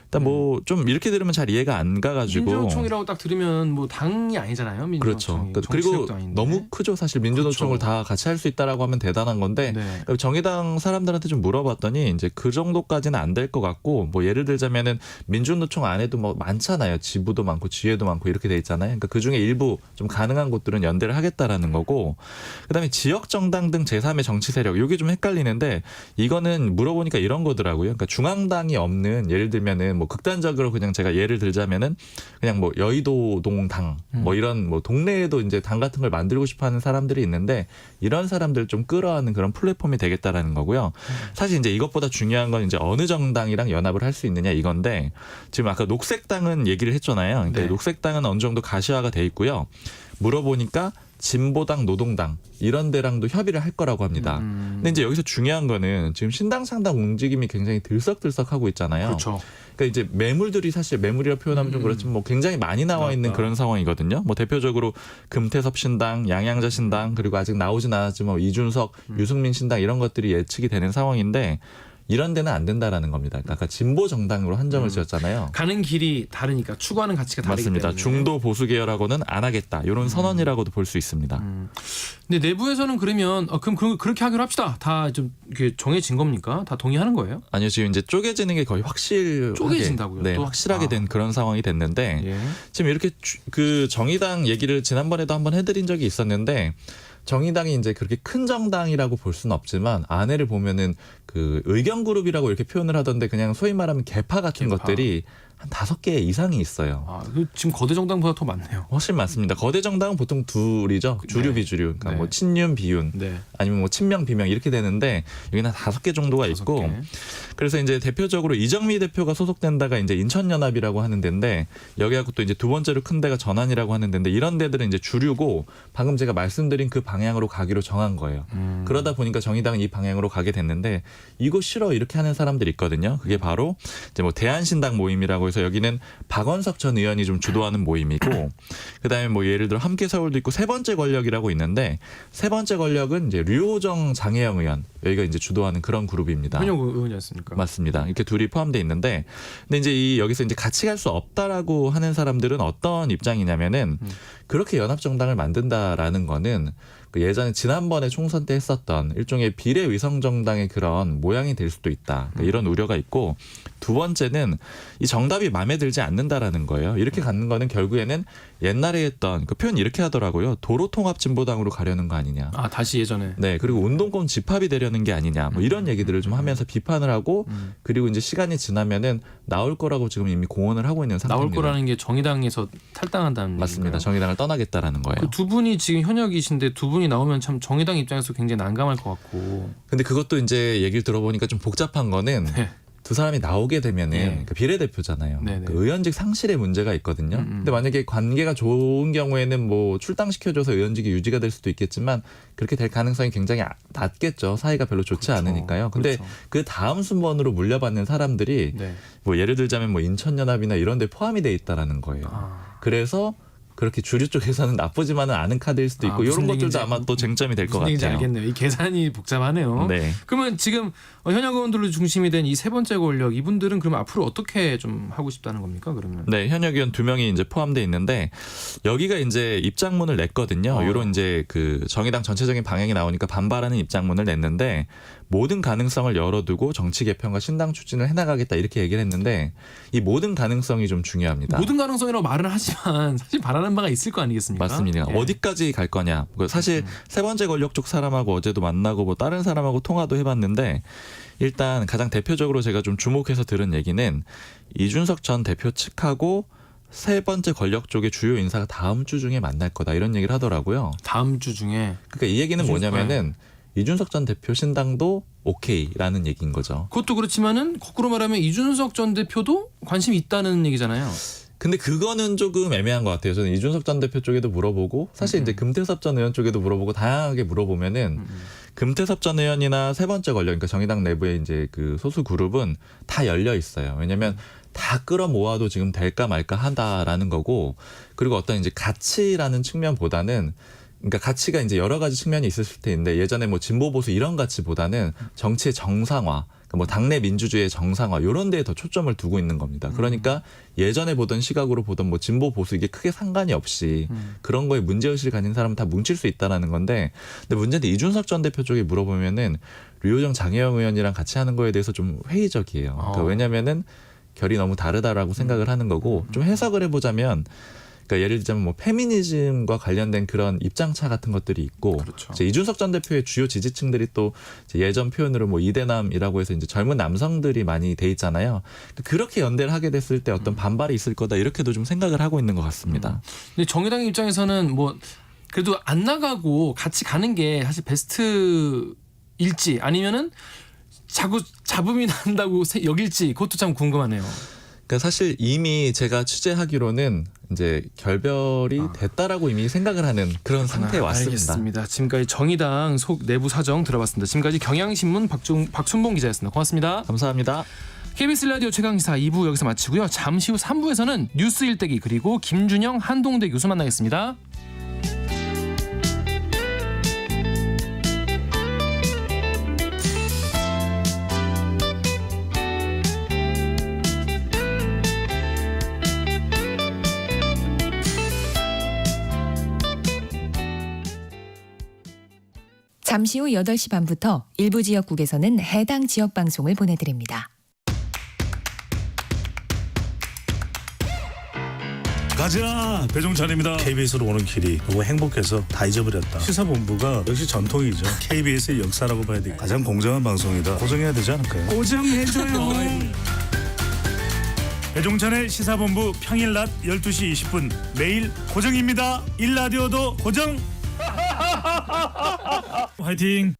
일단 뭐 좀 이렇게 들으면 잘 이해가 안 가가지고 민주노총이라고 딱 들으면 뭐 당이 아니잖아요. 민주노총이. 그렇죠. 그리고 너무 크죠. 사실 민주노총을 그렇죠. 다 같이 할 수 있다라고 하면 대단한 건데 네. 정의당 사람들한테 좀 물어봤더니 이제 그 정도까지는 안 될 것 같고 뭐 예를 들자면은 민주노총 안에도 뭐 많잖아요. 지부도 많고 지회도 많고 이렇게 돼 있잖아요. 그러니까 그 중에 일부 좀 가능한 곳들은 연대를 하겠다라는 거고 그다음에 지역 정당 등 제3의 정치 세력 이게 좀 헷갈리는데 이거는 물어보니까 이런 거더라고요. 그러니까 중앙당이 없는 예를 들면은 뭐 극단적으로 그냥 제가 예를 들자면은 그냥 뭐 여의도동 당 뭐 이런 뭐 동네에도 이제 당 같은 걸 만들고 싶어하는 사람들이 있는데 이런 사람들 좀 끌어안는 그런 플랫폼이 되겠다라는 거고요. 사실 이제 이것보다 중요한 건 이제 어느 정당이랑 연합을 할 수 있느냐 이건데 지금 아까 녹색당은 얘기를 했잖아요. 그러니까 네. 녹색당은 어느 정도 가시화가 돼 있고요. 물어보니까 진보당, 노동당 이런 데랑도 협의를 할 거라고 합니다. 근데 이제 여기서 중요한 거는 지금 신당 창당 움직임이 굉장히 들썩들썩하고 있잖아요. 그렇죠. 그러니까 이제 매물들이 사실 매물이라 표현하면 좀 그렇지만 뭐 굉장히 많이 나와 있는 그런 상황이거든요. 뭐 대표적으로 금태섭 신당, 양양자 신당 그리고 아직 나오진 않았지만 뭐 이준석, 유승민 신당 이런 것들이 예측이 되는 상황인데 이런 데는 안 된다라는 겁니다. 그러니까 아까 진보 정당으로 한정을 지었잖아요. 가는 길이 다르니까 추구하는 가치가 다르기 맞습니다. 때문에. 중도 보수 계열하고는 안 하겠다. 이런 선언이라고도 볼 수 있습니다. 근데 내부에서는 그러면 그럼 그렇게 하기로 합시다. 다 좀 정해진 겁니까? 다 동의하는 거예요? 아니요, 지금 이제 쪼개지는 게 거의 확실하게 쪼개진다고요? 네, 또? 확실하게 된 그런 상황이 됐는데 예. 지금 이렇게 그 정의당 얘기를 지난번에도 한번 해드린 적이 있었는데. 정의당이 이제 그렇게 큰 정당이라고 볼 수는 없지만 안에를 보면은 그 의견 그룹이라고 이렇게 표현을 하던데 그냥 소위 말하면 개파 같은 것들이 한 5개 이상이 있어요. 아, 지금 거대 정당보다 더 많네요. 훨씬 많습니다. 거대 정당은 보통 둘이죠. 주류 네. 비주류. 그러니까 네. 뭐 친윤 비윤 네. 아니면 뭐 친명 비명 이렇게 되는데 여기는 한 5개 정도가 있고 5개. 그래서 이제 대표적으로 이정미 대표가 소속된 데가 이제 인천연합이라고 하는 데인데 여기하고 또 이제 두 번째로 큰 데가 전환이라고 하는 데인데 이런 데들은 이제 주류고 방금 제가 말씀드린 그 방향으로 가기로 정한 거예요. 그러다 보니까 정의당은 이 방향으로 가게 됐는데 이거 싫어 이렇게 하는 사람들이 있거든요. 그게 바로 이제 뭐 대한신당 모임이라고 해서 여기는 박원석 전 의원이 좀 주도하는 모임이고 그다음에 뭐 예를 들어 함께 서울도 있고 세 번째 권력이라고 있는데 세 번째 권력은 이제 류호정 장혜영 의원 여기가 이제 주도하는 그런 그룹입니다. 현역 의원이 않습니까? 맞습니다. 이렇게 둘이 포함되어 있는데 근데 이제 여기서 이제 같이 갈 수 없다라고 하는 사람들은 어떤 입장이냐면은 그렇게 연합정당을 만든다라는 거는 그 예전에 지난번에 총선 때 했었던 일종의 비례위성정당의 그런 모양이 될 수도 있다. 그러니까 이런 우려가 있고 두 번째는 이 정답이 마음에 들지 않는다라는 거예요. 이렇게 갖는 거는 결국에는 옛날에 했던 그 표현 이렇게 하더라고요. 도로통합진보당으로 가려는 거 아니냐. 아 다시 예전에. 네. 그리고 운동권 집합이 되려는 게 아니냐. 뭐 이런 얘기들을 좀 하면서 비판을 하고 그리고 이제 시간이 지나면은 나올 거라고 지금 이미 공언을 하고 있는 상태입니다. 나올 거라는 게 정의당에서 탈당한다는 맞습니다. 얘기인가요? 정의당을 떠나겠다라는 거예요. 그 두 분이 지금 현역이신데 두 분이 나오면 참 정의당 입장에서 굉장히 난감할 것 같고. 근데 그것도 이제 얘기를 들어보니까 좀 복잡한 거는 네. 두 사람이 나오게 되면은 네. 그 비례대표잖아요. 네네. 그 의원직 상실의 문제가 있거든요. 근데 만약에 관계가 좋은 경우에는 뭐 출당시켜줘서 의원직이 유지가 될 수도 있겠지만 그렇게 될 가능성이 굉장히 낮겠죠. 사이가 별로 좋지 그렇죠. 않으니까요. 근데 그렇죠. 그 다음 순번으로 물려받는 사람들이 네. 뭐 예를 들자면 뭐 인천연합이나 이런 데 포함이 돼 있다라는 거예요. 그래서 그렇게 주류 쪽에서는 나쁘지만은 않은 카드일 수도 있고 이런 것들도 아마 또 쟁점이 될 것 무슨 얘기인지 같아요. 알겠네요. 이 계산이 복잡하네요. 네. 그러면 지금 현역 의원들로 중심이 된 이 세 번째 권력 이분들은 그럼 앞으로 어떻게 좀 하고 싶다는 겁니까? 그러면 네, 현역 의원 2명이 이제 포함돼 있는데 여기가 이제 입장문을 냈거든요. 이런 이제 그 정의당 전체적인 방향이 나오니까 반발하는 입장문을 냈는데 모든 가능성을 열어두고 정치 개편과 신당 추진을 해나가겠다 이렇게 얘기를 했는데 이 모든 가능성이 좀 중요합니다. 모든 가능성이라고 말은 하지만 사실 바라는 바가 있을 거 아니겠습니까? 맞습니다. 예. 어디까지 갈 거냐. 사실 세 번째 권력 쪽 사람하고 어제도 만나고 뭐 다른 사람하고 통화도 해봤는데 일단 가장 대표적으로 제가 좀 주목해서 들은 얘기는 이준석 전 대표 측하고 세 번째 권력 쪽의 주요 인사가 다음 주 중에 만날 거다 이런 얘기를 하더라고요. 다음 주 중에. 그러니까 이 얘기는 뭐냐면은 이준석 전 대표 신당도 오케이라는 얘기인 거죠. 그것도 그렇지만은 거꾸로 말하면 이준석 전 대표도 관심이 있다는 얘기잖아요. 근데 그거는 조금 애매한 것 같아요. 저는 이준석 전 대표 쪽에도 물어보고 사실 이제 금태섭 전 의원 쪽에도 물어보고 다양하게 물어보면은 금태섭 전 의원이나 세 번째 권력, 그러니까 정의당 내부의 이제 그 소수 그룹은 다 열려 있어요. 왜냐하면 다 끌어모아도 지금 될까 말까 한다라는 거고 그리고 어떤 이제 가치라는 측면보다는 그러니까 가치가 이제 여러 가지 측면이 있을 텐데 예전에 뭐 진보 보수 이런 가치보다는 정치의 정상화, 그러니까 뭐 당내 민주주의의 정상화 이런 데에 더 초점을 두고 있는 겁니다. 그러니까 예전에 보던 시각으로 보던 뭐 진보 보수 이게 크게 상관이 없이 그런 거에 문제의식을 가진 사람은 다 뭉칠 수 있다라는 건데 근데 문제는 이준석 전 대표 쪽에 물어보면은 류호정 장혜영 의원이랑 같이 하는 거에 대해서 좀 회의적이에요. 그러니까 왜냐면은 결이 너무 다르다라고 생각을 하는 거고 좀 해석을 해보자면 그러니까 예를 들자면 뭐 페미니즘과 관련된 그런 입장차 같은 것들이 있고 그렇죠. 이제 이준석 전 대표의 주요 지지층들이 또 이제 예전 표현으로 뭐 이대남이라고 해서 이제 젊은 남성들이 많이 돼 있잖아요. 그렇게 연대를 하게 됐을 때 어떤 반발이 있을 거다 이렇게도 좀 생각을 하고 있는 것 같습니다. 근데 정의당 입장에서는 뭐 그래도 안 나가고 같이 가는 게 사실 베스트일지 아니면은 자꾸 잡음이 난다고 여길지 그것도 참 궁금하네요. 그러니까 사실 이미 제가 취재하기로는 이제 결별이 됐다라고 이미 생각을 하는 그런 상태에 왔습니다. 알겠습니다. 지금까지 정의당 속 내부 사정 들어봤습니다. 지금까지 경향신문 박순봉 기자였습니다. 고맙습니다. 감사합니다. KBS 라디오 최강시사 2부 여기서 마치고요. 잠시 후 3부에서는 뉴스 일대기 그리고 김준영 한동대 교수 만나겠습니다. 잠시 후 8시 반부터 일부 지역국에서는 해당 지역 방송을 보내드립니다. 가자 배종찬입니다. KBS로 오는 길이 너무 행복해서 다 잊어버렸다. 시사본부가 역시 전통이죠. KBS의 역사라고 봐야 돼. 가장 공정한 방송이다. 고정해야 되지 않을까요? 고정해줘요. 배종찬의 시사본부 평일 낮 12시 20분 매일 고정입니다. 일라디오도 고정. 화이팅.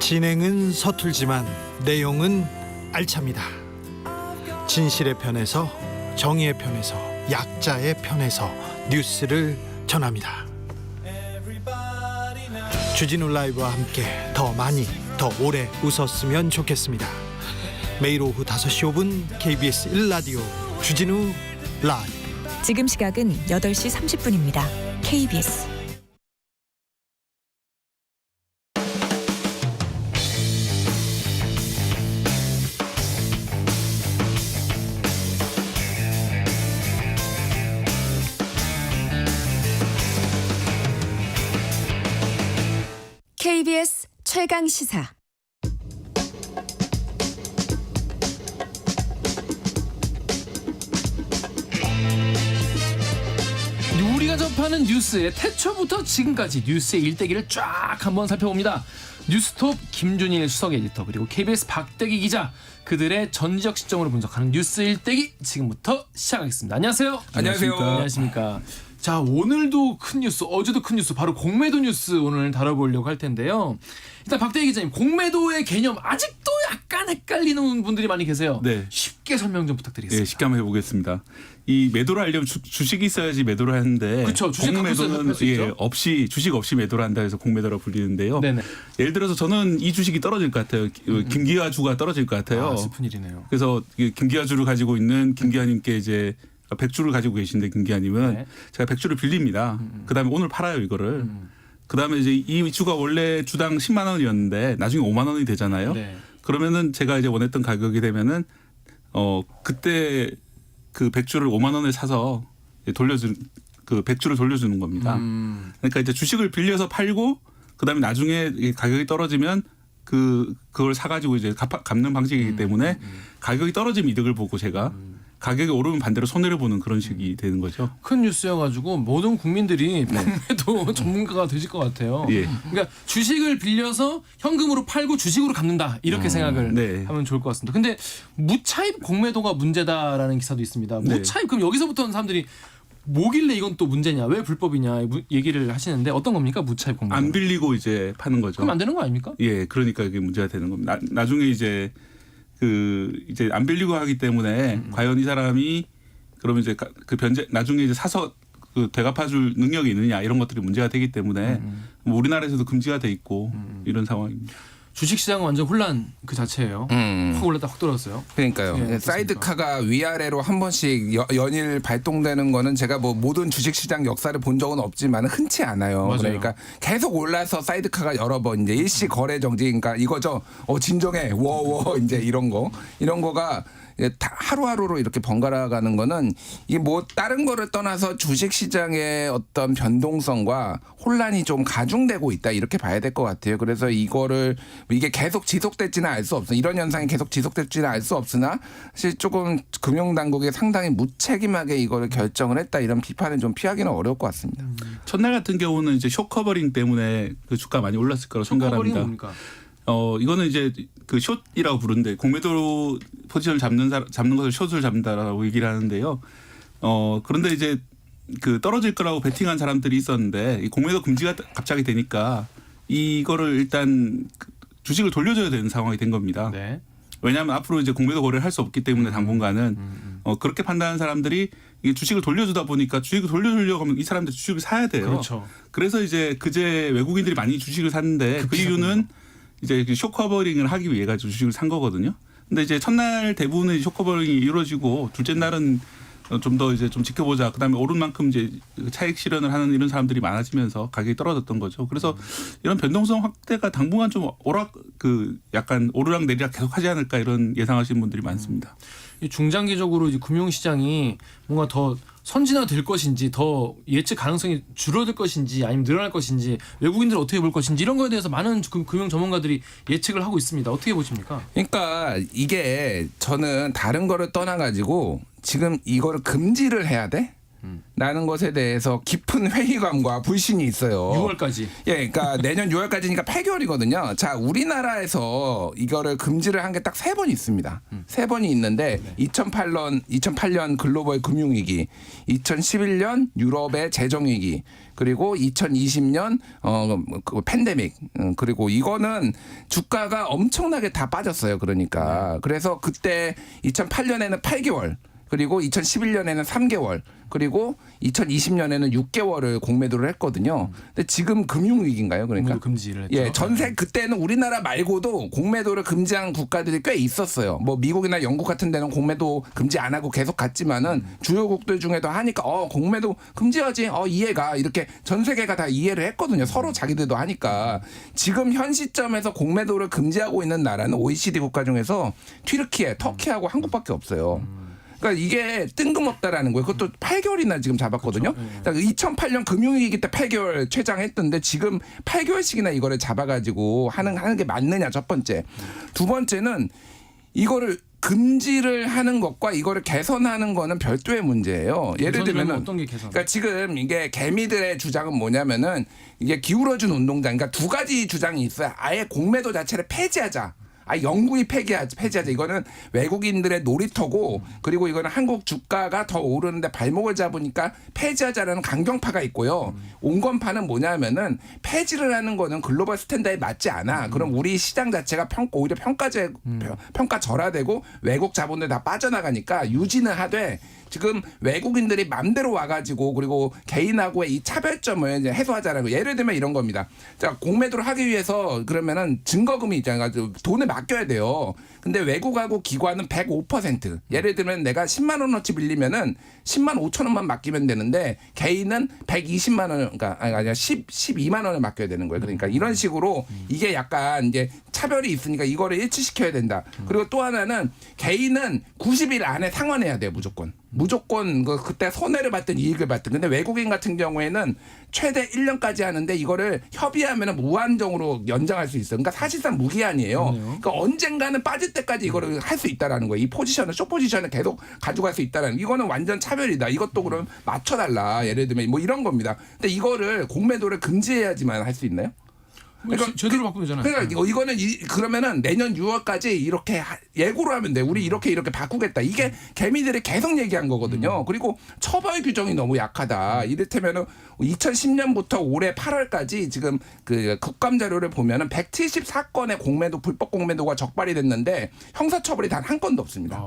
진행은 서툴지만 내용은 알찹니다. 진실의 편에서, 정의의 편에서, 약자의 편에서 뉴스를 전합니다. 주진우 라이브와 함께 더 많이, 더 오래 웃었으면 좋겠습니다. 매일 오후 5시 5분 KBS 1라디오 주진우 라이브. 지금 시각은 8시 30분입니다. KBS. KBS 최강 시사. 우리가 접하는 뉴스의 태초부터 지금까지 뉴스의 일대기를 쫙 한번 살펴봅니다. 뉴스톱 김준일 수석 에디터 그리고 KBS 박대기 기자, 그들의 전지적 시점으로 분석하는 뉴스 일대기 지금부터 시작하겠습니다. 안녕하세요. 안녕하세요. 안녕하십니까. 자, 오늘도 큰 뉴스, 어제도 큰 뉴스, 바로 공매도 뉴스 오늘 다뤄보려고 할 텐데요. 일단 박대기 기자님, 공매도의 개념 아직도 약간 헷갈리는 분들이 많이 계세요. 네. 쉽게 설명 좀 부탁드리겠습니다. 네, 쉽게 한번 해보겠습니다. 이 매도를 하려면 주식이 있어야지 매도를 하는데, 그쵸, 주식 공매도는 없이 주식 없이 매도를 한다 해서 공매도라고 불리는데요. 네네. 예를 들어서 저는 이 주식이 떨어질 것 같아요. 김기화주가 떨어질 것 같아요. 아, 슬픈 일이네요. 그래서 김기화주를 가지고 있는 김기화님께 이제 100주를 가지고 계신데, 김기화님은 네. 제가 100주를 빌립니다. 그다음에 오늘 팔아요 이거를. 그다음에 이제 이 주가 원래 주당 10만 원이었는데 나중에 5만 원이 되잖아요. 네. 그러면은 제가 이제 원했던 가격이 되면은 그때 그 100주를 5만 원에 사서 돌려준 그 100주를 돌려주는 겁니다. 그러니까 이제 주식을 빌려서 팔고 그다음에 나중에 가격이 떨어지면 그걸 사가지고 이제 갚는 방식이기 때문에 가격이 떨어지면 이득을 보고 제가 가격이 오르면 반대로 손해를 보는 그런 식이 되는 거죠. 큰 뉴스여가지고 모든 국민들이 공매도 전문가가 되실 것 같아요. 예. 그러니까 주식을 빌려서 현금으로 팔고 주식으로 갚는다, 이렇게 생각을 네. 하면 좋을 것 같습니다. 근데 무차입 공매도가 문제다라는 기사도 있습니다. 네. 무차입, 그럼 여기서부터는 사람들이 뭐길래 이건 또 문제냐, 왜 불법이냐 얘기를 하시는데, 어떤 겁니까 무차입 공매도? 안 빌리고 이제 파는 거죠. 그럼 안 되는 거 아닙니까? 예, 그러니까 이게 문제가 되는 겁니다. 나중에 이제 이제 안 빌리고 하기 때문에 과연 이 사람이 그러면 이제 그 변제 나중에 이제 사서 그 되갚아줄 능력이 있느냐, 이런 것들이 문제가 되기 때문에 뭐 우리나라에서도 금지가 돼 있고 이런 상황입니다. 주식시장은 완전 혼란 그 자체예요. 확 올랐다 확 떨어졌어요. 그러니까요. 네, 사이드카가 위아래로 한 번씩 연일 발동되는 거는 제가 뭐 모든 주식시장 역사를 본 적은 없지만 흔치 않아요. 맞아요. 그러니까 계속 올라서 사이드카가 여러 번 이제 일시 거래 정지, 그러니까 이거죠. 진정해 워워 이제 이런 거가 다 하루하루로 이렇게 번갈아 가는 거는 이게 뭐 다른 거를 떠나서 주식시장의 어떤 변동성과 혼란이 좀 가중되고 있다, 이렇게 봐야 될 것 같아요. 그래서 이게 계속 지속될지는 알 수 없어. 이런 현상이 계속 지속될지는 알 수 없으나 사실 조금 금융당국이 상당히 무책임하게 이거를 결정을 했다, 이런 비판은 좀 피하기는 어려울 것 같습니다. 첫날 같은 경우는 이제 숏커버링 때문에 그 주가 많이 올랐을 거라고 생각합니다. 뭡니까? 이거는 이제 그 숏이라고 부르는데, 공매도 포지션을 잡는 것을 숏을 잡는다라고 얘기를 하는데요. 그런데 이제 그 떨어질 거라고 베팅한 사람들이 있었는데, 이 공매도 금지가 갑자기 되니까 이거를 일단 주식을 돌려줘야 되는 상황이 된 겁니다. 네. 왜냐하면 앞으로 이제 공매도 거래를 할 수 없기 때문에 당분간은 그렇게 판단한 사람들이 이게 주식을 돌려주다 보니까, 주식을 돌려주려고 하면 이 사람들 주식을 사야 돼요. 그렇죠. 그래서 이제 그제 외국인들이 많이 주식을 샀는데, 그 이유는 이제 숏커버링을 하기 위해 가지고 주식을 산 거거든요. 근데 이제 첫날 대부분의 숏커버링이 이루어지고 둘째 날은 좀 더 이제 좀 지켜보자, 그다음에 오른 만큼 이제 차익 실현을 하는 이런 사람들이 많아지면서 가격이 떨어졌던 거죠. 그래서 이런 변동성 확대가 당분간 좀 약간 오르락 내리락 계속 하지 않을까, 이런 예상하시는 분들이 많습니다. 중장기적으로 이제 금융시장이 뭔가 더 선진화될 것인지, 더 예측 가능성이 줄어들 것인지, 아니면 늘어날 것인지, 외국인들 어떻게 볼 것인지 이런 거에 대해서 많은 금융 전문가들이 예측을 하고 있습니다. 어떻게 보십니까? 그러니까 이게 저는 다른 거를 떠나가지고 지금 이거를 금지를 해야 돼? 라는 것에 대해서 깊은 회의감과 불신이 있어요. 6월까지. 예, 그러니까 내년 6월까지니까 8개월이거든요. 자, 우리나라에서 이거를 금지를 한 게 딱 3번 있습니다. 3번이 있는데 2008년 글로벌 금융위기, 2011년 유럽의 재정위기, 그리고 2020년 그 팬데믹, 그리고 이거는 주가가 엄청나게 다 빠졌어요. 그러니까 그래서 그때 2008년에는 8개월. 그리고 2011년에는 3개월, 그리고 2020년에는 6개월을 공매도를 했거든요. 근데 지금 금융위기인가요? 그러니까 공매도 금지를 했죠. 예, 전세 그때는 우리나라 말고도 공매도를 금지한 국가들이 꽤 있었어요. 뭐 미국이나 영국 같은 데는 공매도 금지 안 하고 계속 갔지만은 주요국들 중에도 하니까 공매도 금지하지. 이해가 이렇게 전 세계가 다 이해를 했거든요. 서로 자기들도 하니까. 지금 현 시점에서 공매도를 금지하고 있는 나라는 OECD 국가 중에서 튀르키예, 터키하고 한국밖에 없어요. 그러니까 이게 뜬금없다라는 거예요. 그것도 8개월이나 지금 잡았거든요. 그러니까 2008년 금융위기 때 8개월 최장했던데 지금 8개월씩이나 이거를 잡아가지고 하는 게 맞느냐, 첫 번째. 두 번째는 이거를 금지를 하는 것과 이거를 개선하는 거는 별도의 문제예요. 예를 들면은 어떤 게 개선? 그러니까 지금 이게 개미들의 주장은 뭐냐면은 이게 기울어준 운동장, 그러니까 두 가지 주장이 있어요. 아예 공매도 자체를 폐지하자. 영구히 폐지하자. 이거는 외국인들의 놀이터고, 그리고 이거는 한국 주가가 더 오르는데 발목을 잡으니까 폐지하자라는 강경파가 있고요. 온건파는 뭐냐면은 폐지를 하는 거는 글로벌 스탠다드에 맞지 않아. 그럼 우리 시장 자체가 오히려 평가절하되고 외국 자본들 다 빠져나가니까 유지는 하되, 지금 외국인들이 맘대로 와가지고 그리고 개인하고의 이 차별점을 이제 해소하자라는 거. 예를 들면 이런 겁니다. 자, 공매도를 하기 위해서 그러면은 증거금이 있잖아요. 돈을 맡겨야 돼요. 근데 외국하고 기관은 105%. 예를 들면 내가 10만 원어치 빌리면은 10만 5천 원만 맡기면 되는데 개인은 120만 원, 그러니까 아니야 12만 원을 맡겨야 되는 거예요. 그러니까 이런 식으로 이게 약간 이제 차별이 있으니까 이거를 일치시켜야 된다. 그리고 또 하나는 개인은 90일 안에 상환해야 돼요. 무조건 그때 손해를 봤든 이익을 봤든. 근데 외국인 같은 경우에는 최대 1년까지 하는데 이거를 협의하면 무한정으로 연장할 수 있어요. 그러니까 사실상 무기한이에요. 그러니까 언젠가는 빠질 때까지 이거를 할 수 있다라는 거예요. 이 포지션을, 숏 포지션을 계속 가져갈 수 있다라는. 이거는 완전 차별이다. 이것도 그럼 맞춰달라. 예를 들면 뭐 이런 겁니다. 근데 이거를 공매도를 금지해야지만 할 수 있나요? 그러니까 제대로 바꾸면 되잖아요. 그러니까 이거는 그러면은 내년 6월까지 이렇게 예고를 하면 돼. 우리 이렇게 바꾸겠다. 이게 개미들이 계속 얘기한 거거든요. 그리고 처벌 규정이 너무 약하다. 이를테면은 2010년부터 올해 8월까지 지금 그 국감 자료를 보면은 174건의 공매도, 불법 공매도가 적발이 됐는데 형사처벌이 단 한 건도 없습니다.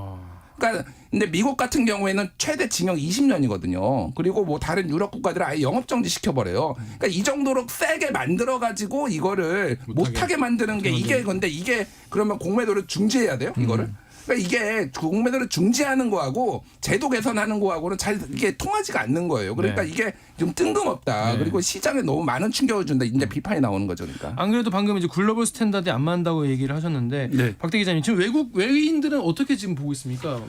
그러니까 근데 미국 같은 경우에는 최대 징역 20년이거든요. 그리고 뭐 다른 유럽 국가들은 아예 영업 정지 시켜버려요. 그러니까 이 정도로 세게 만들어 가지고 이거를 못하게 만드는 게 이게 건데, 이게 그러면 공매도를 중지해야 돼요? 이거를? 그러니까 이게 공매도를 중지하는 거하고 제도 개선하는 거하고는 잘 이게 통하지가 않는 거예요. 그러니까 이게 좀 뜬금없다. 그리고 시장에 너무 많은 충격을 준다. 이제 비판이 나오는 거죠. 그러니까. 안 그래도 방금 이제 글로벌 스탠다드에 안 맞는다고 얘기를 하셨는데, 박대 기자님 지금 외국인들은 어떻게 지금 보고 있습니까?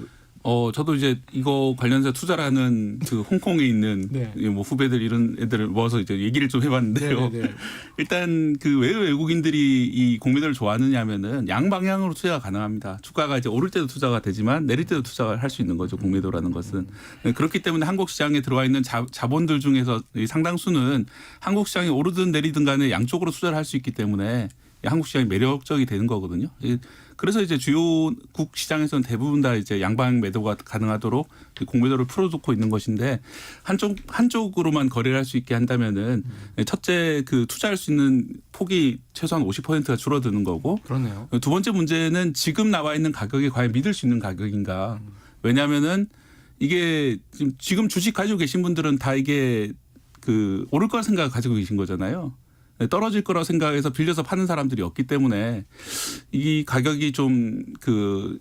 저도 이제 이거 관련해서 투자를 하는 그 홍콩에 있는 뭐 후배들 이런 애들을 모아서 이제 얘기를 좀 해봤는데요. 일단 그 왜 외국인들이 이 공매도를 좋아하느냐 하면은 양방향으로 투자가 가능합니다. 주가가 이제 오를 때도 투자가 되지만 내릴 때도 투자를 할 수 있는 거죠. 공매도라는 것은. 그렇기 때문에 한국 시장에 들어와 있는 자본들 중에서 상당수는 한국 시장이 오르든 내리든 간에 양쪽으로 투자를 할 수 있기 때문에 한국 시장이 매력적이 되는 거거든요. 그래서 이제 주요국 시장에서는 대부분 다 이제 양방 매도가 가능하도록 공매도를 풀어놓고 있는 것인데, 한쪽으로만 거래를 할 수 있게 한다면은 첫째 그 투자할 수 있는 폭이 최소한 50%가 줄어드는 거고, 그렇네요. 두 번째 문제는 지금 나와 있는 가격이 과연 믿을 수 있는 가격인가. 왜냐하면은 이게 지금 주식 가지고 계신 분들은 다 이게 그 오를 거라 생각을 가지고 계신 거잖아요. 떨어질 거라고 생각해서 빌려서 파는 사람들이 없기 때문에 이 가격이 좀 그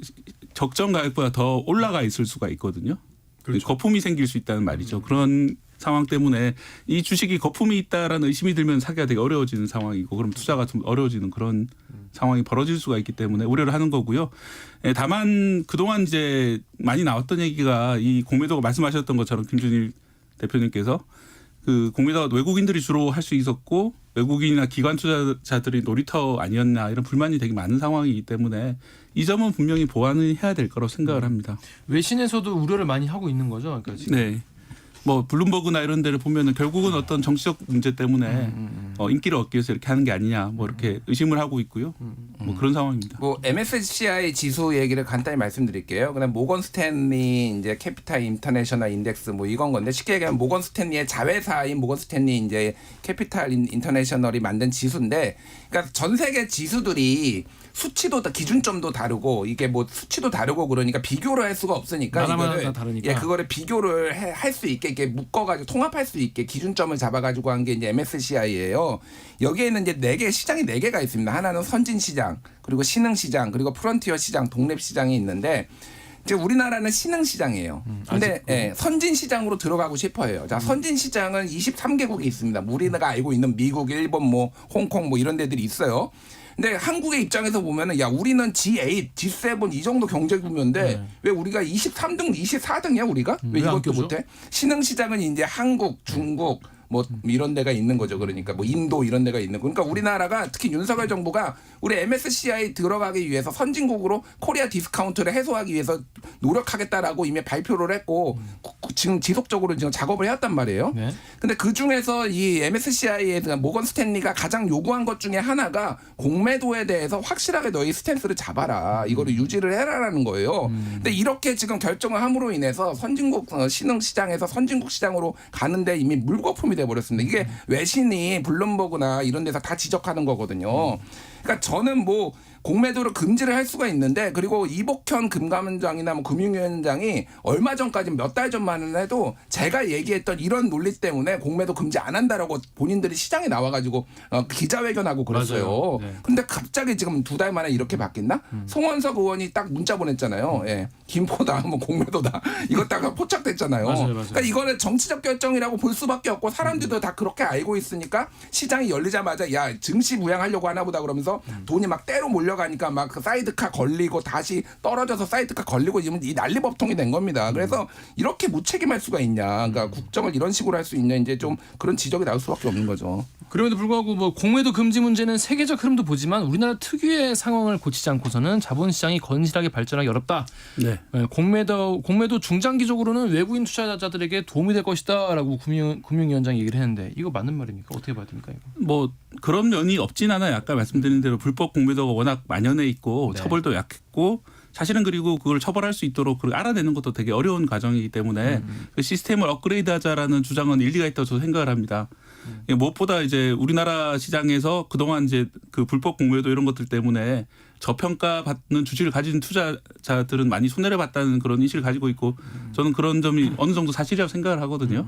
적정 가격보다 더 올라가 있을 수가 있거든요. 그렇죠. 거품이 생길 수 있다는 말이죠. 그런 상황 때문에 이 주식이 거품이 있다라는 의심이 들면 사기가 되게 어려워지는 상황이고 그럼 투자가 좀 어려워지는 그런 상황이 벌어질 수가 있기 때문에 우려를 하는 거고요. 다만 그동안 이제 많이 나왔던 얘기가 이 공매도가 말씀하셨던 것처럼 김준일 대표님께서 그 공매도가 외국인들이 주로 할 수 있었고 외국인이나 기관 투자자들이 놀이터 아니었나 이런 불만이 되게 많은 상황이기 때문에 이 점은 분명히 보완을 해야 될 거라고 생각을 합니다. 외신에서도 우려를 많이 하고 있는 거죠. 그러니까 지금. 네. 뭐 블룸버그나 이런 데를 보면은 결국은 어떤 정치적 문제 때문에 인기를 얻기 위해서 이렇게 하는 게 아니냐 뭐 이렇게 의심을 하고 있고요. 뭐 그런 상황입니다. 뭐 MSCI 지수 얘기를 간단히 말씀드릴게요. 그냥 모건 스탠리 이제 캐피탈 인터내셔널 인덱스 뭐 이건 건데 쉽게 얘기하면 모건 스탠리의 자회사인 모건 스탠리 이제 캐피탈 인터내셔널이 만든 지수인데, 그러니까 전 세계 지수들이 수치도 기준점도 다르고 이게 뭐 수치도 다르고 그러니까 비교를 할 수가 없으니까 나라마다 다르니까. 예, 그거를 비교를 할 수 있게 이렇게 묶어가지고 통합할 수 있게 기준점을 잡아가지고 한 게 이제 MSCI예요. 여기에는 이제 4개 시장이 4개가 있습니다. 하나는 선진 시장, 그리고 신흥 시장, 그리고 프론티어 시장, 독립 시장이 있는데. 이제 우리나라는 신흥 시장이에요. 근데 예, 선진 시장으로 들어가고 싶어요. 자, 선진 시장은 23개국이 있습니다. 우리가 알고 있는 미국, 일본, 뭐 홍콩 뭐 이런 데들이 있어요. 근데 한국의 입장에서 보면은 야 우리는 G8, G7 이 정도 경제 규모인데 왜 우리가 23등, 24등이야 우리가? 왜 이것도 못해? 신흥 시장은 이제 한국, 중국 뭐 이런 데가 있는 거죠. 그러니까 뭐 인도 이런 데가 있는 거. 그러니까 우리나라가 특히 윤석열 정부가 우리 MSCI 들어가기 위해서 선진국으로 코리아 디스카운트를 해소하기 위해서 노력하겠다라고 이미 발표를 했고 지금 지속적으로 지금 작업을 해왔단 말이에요. 네. 근데 그 중에서 이 MSCI의 모건 스탠리가 가장 요구한 것 중에 하나가 공매도에 대해서 확실하게 너희 스탠스를 잡아라. 이거를 유지를 해라라는 거예요. 근데 이렇게 지금 결정을 함으로 인해서 선진국 신흥 시장에서 선진국 시장으로 가는데 이미 물거품이 돼버렸습니다. 이게 외신이 블룸버그나 이런 데서 다 지적하는 거거든요. 그러니까 저는 뭐 공매도를 금지를 할 수가 있는데, 그리고 이복현 금감원장이나 뭐 금융위원장이 얼마 전까지 몇 달 전만 해도 제가 얘기했던 이런 논리 때문에 공매도 금지 안 한다라고 본인들이 시장에 나와가지고 기자회견하고 그랬어요. 네. 근데 갑자기 지금 2달 만에 이렇게 바뀐다? 송원석 의원이 딱 문자 보냈잖아요. 예. 김포다, 뭐 공매도다. 이거 딱 포착됐잖아요. 맞아요. 그러니까 이거는 정치적 결정이라고 볼 수밖에 없고 사람들도 다 그렇게 알고 있으니까 시장이 열리자마자 야 증시 부양하려고 하나 보다 그러면서 돈이 막 때로 몰려가니까 막 그 사이드카 걸리고 다시 떨어져서 사이드카 걸리고 이러면 이 난리법통이 된 겁니다. 그래서 이렇게 무책임할 수가 있냐, 그러니까 국정을 이런 식으로 할 수 있냐, 이제 좀 그런 지적이 나올 수밖에 없는 거죠. 그럼에도 불구하고 뭐 공매도 금지 문제는 세계적 흐름도 보지만 우리나라 특유의 상황을 고치지 않고서는 자본시장이 건실하게 발전하기 어렵다. 네. 공매도 중장기적으로는 외국인 투자자들에게 도움이 될 것이다라고 금융위원장이 얘기를 했는데 이거 맞는 말입니까? 어떻게 봐야 됩니까? 이거? 뭐 그런 면이 없진 않아요. 아까 말씀드린 대로 불법 공매도가 워낙 만연해 있고 네. 처벌도 약했고 사실은 그리고 그걸 처벌할 수 있도록 알아내는 것도 되게 어려운 과정이기 때문에 그 시스템을 업그레이드하자라는 주장은 일리가 있다고 저는 생각을 합니다. 무엇보다 이제 우리나라 시장에서 그동안 이제 그 불법 공매도 이런 것들 때문에 저평가받는 주식을 가진 투자자들은 많이 손해를 봤다는 그런 인식을 가지고 있고 저는 그런 점이 어느 정도 사실이라고 생각을 하거든요.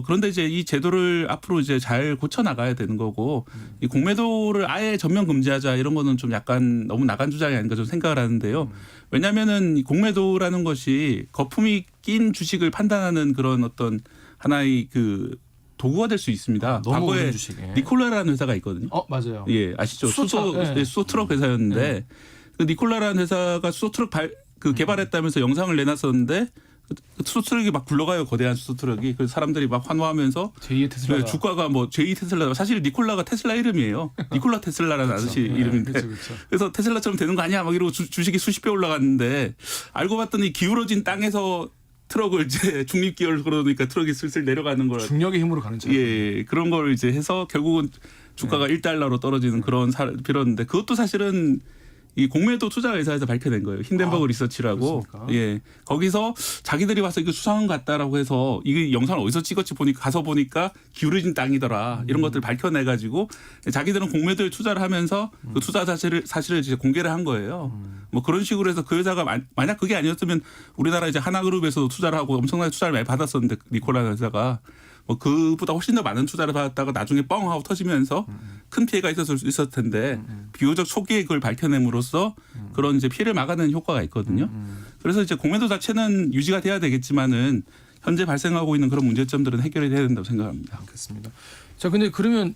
그런데 이제 이 제도를 앞으로 이제 잘 고쳐 나가야 되는 거고 이 공매도를 아예 전면 금지하자 이런 거는 좀 약간 너무 나간 주장이 아닌가 좀 생각을 하는데요. 왜냐하면은 이 공매도라는 것이 거품이 낀 주식을 판단하는 그런 어떤 하나의 그 도구가 될 수 있습니다. 과거에 니콜라라는 회사가 있거든요. 맞아요. 예, 아시죠? 수소트럭 회사였는데 그 니콜라라는 회사가 수소트럭 개발했다면서 영상을 내놨었는데 수소트럭이 막 굴러가요. 거대한 수소트럭이. 그래서 사람들이 막 환호하면서 제2의 테슬라. 주가가 뭐 제2 테슬라. 사실 니콜라가 테슬라 이름이에요. 니콜라 테슬라라는 아저씨 이름인데. 그래서 테슬라처럼 되는 거 아니야? 막 이러고 주식이 수십 배 올라갔는데 알고 봤더니 기울어진 땅에서 트럭을 이제 중립기어를 그러니까 트럭이 슬슬 내려가는 걸. 중력의 힘으로 가는 차. 예, 그런 걸 이제 해서 결국은 주가가 $1로 떨어지는 그런 빌었는데 그것도 사실은 이 공매도 투자 회사에서 밝혀낸 거예요. 힌덴버그 리서치라고. 그렇습니까? 예. 거기서 자기들이 와서 이거 수상한 것 같다라고 해서 이게 영상을 어디서 찍었지 가서 보니까 기울어진 땅이더라. 이런 것들을 밝혀내 가지고 자기들은 공매도에 투자를 하면서 그 투자 사실을 이제 공개를 한 거예요. 뭐 그런 식으로 해서 그 회사가 만약 그게 아니었으면 우리나라 이제 하나그룹에서도 투자를 하고 엄청나게 투자를 많이 받았었는데 니콜라 회사가 뭐 그보다 훨씬 더 많은 투자를 받았다가 나중에 뻥 하고 터지면서 큰 피해가 있었을 텐데 비교적 초기에 그걸 밝혀냄으로써 그런 이제 피해를 막아내는 효과가 있거든요. 그래서 이제 공매도 자체는 유지가 돼야 되겠지만은 현재 발생하고 있는 그런 문제점들은 해결이 돼야 된다고 생각합니다. 알겠습니다. 자, 근데 그러면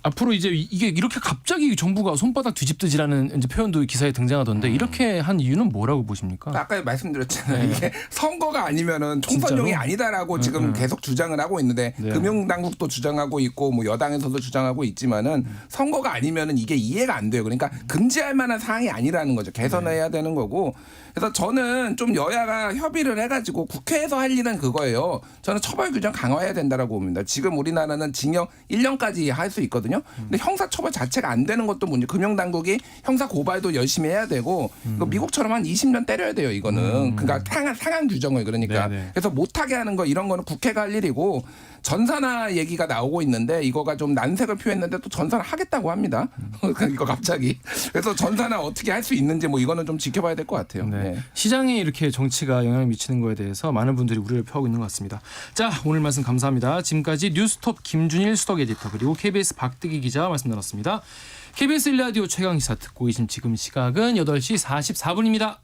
앞으로 이제 이게 이렇게 갑자기 정부가 손바닥 뒤집듯이라는 이제 표현도 기사에 등장하던데 이렇게 한 이유는 뭐라고 보십니까? 아까 말씀드렸잖아요. 이게 선거가 아니면은 총선용이 진짜로? 아니다라고 지금 계속 주장을 하고 있는데 네. 금융당국도 주장하고 있고 뭐 여당에서도 주장하고 있지만은 선거가 아니면은 이게 이해가 안 돼요. 그러니까 금지할 만한 사항이 아니라는 거죠. 개선해야 되는 거고. 그래서 저는 좀 여야가 협의를 해가지고 국회에서 할 일은 그거예요. 저는 처벌 규정 강화해야 된다라고 봅니다. 지금 우리나라는 징역 1년까지 할 수 있거든요. 근데 형사 처벌 자체가 안 되는 것도 문제. 금융당국이 형사 고발도 열심히 해야 되고 이거 미국처럼 한 20년 때려야 돼요. 이거는 그러니까 상한 규정을 그러니까 네네. 그래서 못하게 하는 거 이런 거는 국회가 할 일이고 전산화 얘기가 나오고 있는데 이거가 좀 난색을 표했는데 또 전산화 하겠다고 합니다. 이거 갑자기. 그래서 전산화 어떻게 할 수 있는지 뭐 이거는 좀 지켜봐야 될 것 같아요. 네. 네. 시장에 이렇게 정치가 영향을 미치는 거에 대해서 많은 분들이 우려를 표하고 있는 것 같습니다. 자, 오늘 말씀 감사합니다. 지금까지 뉴스톱 김준일 수석 에디터 그리고 KBS 박대기 기자와 말씀 나눴습니다. KBS 1라디오 최강시사 듣고 계신 지금 시각은 8시 44분입니다.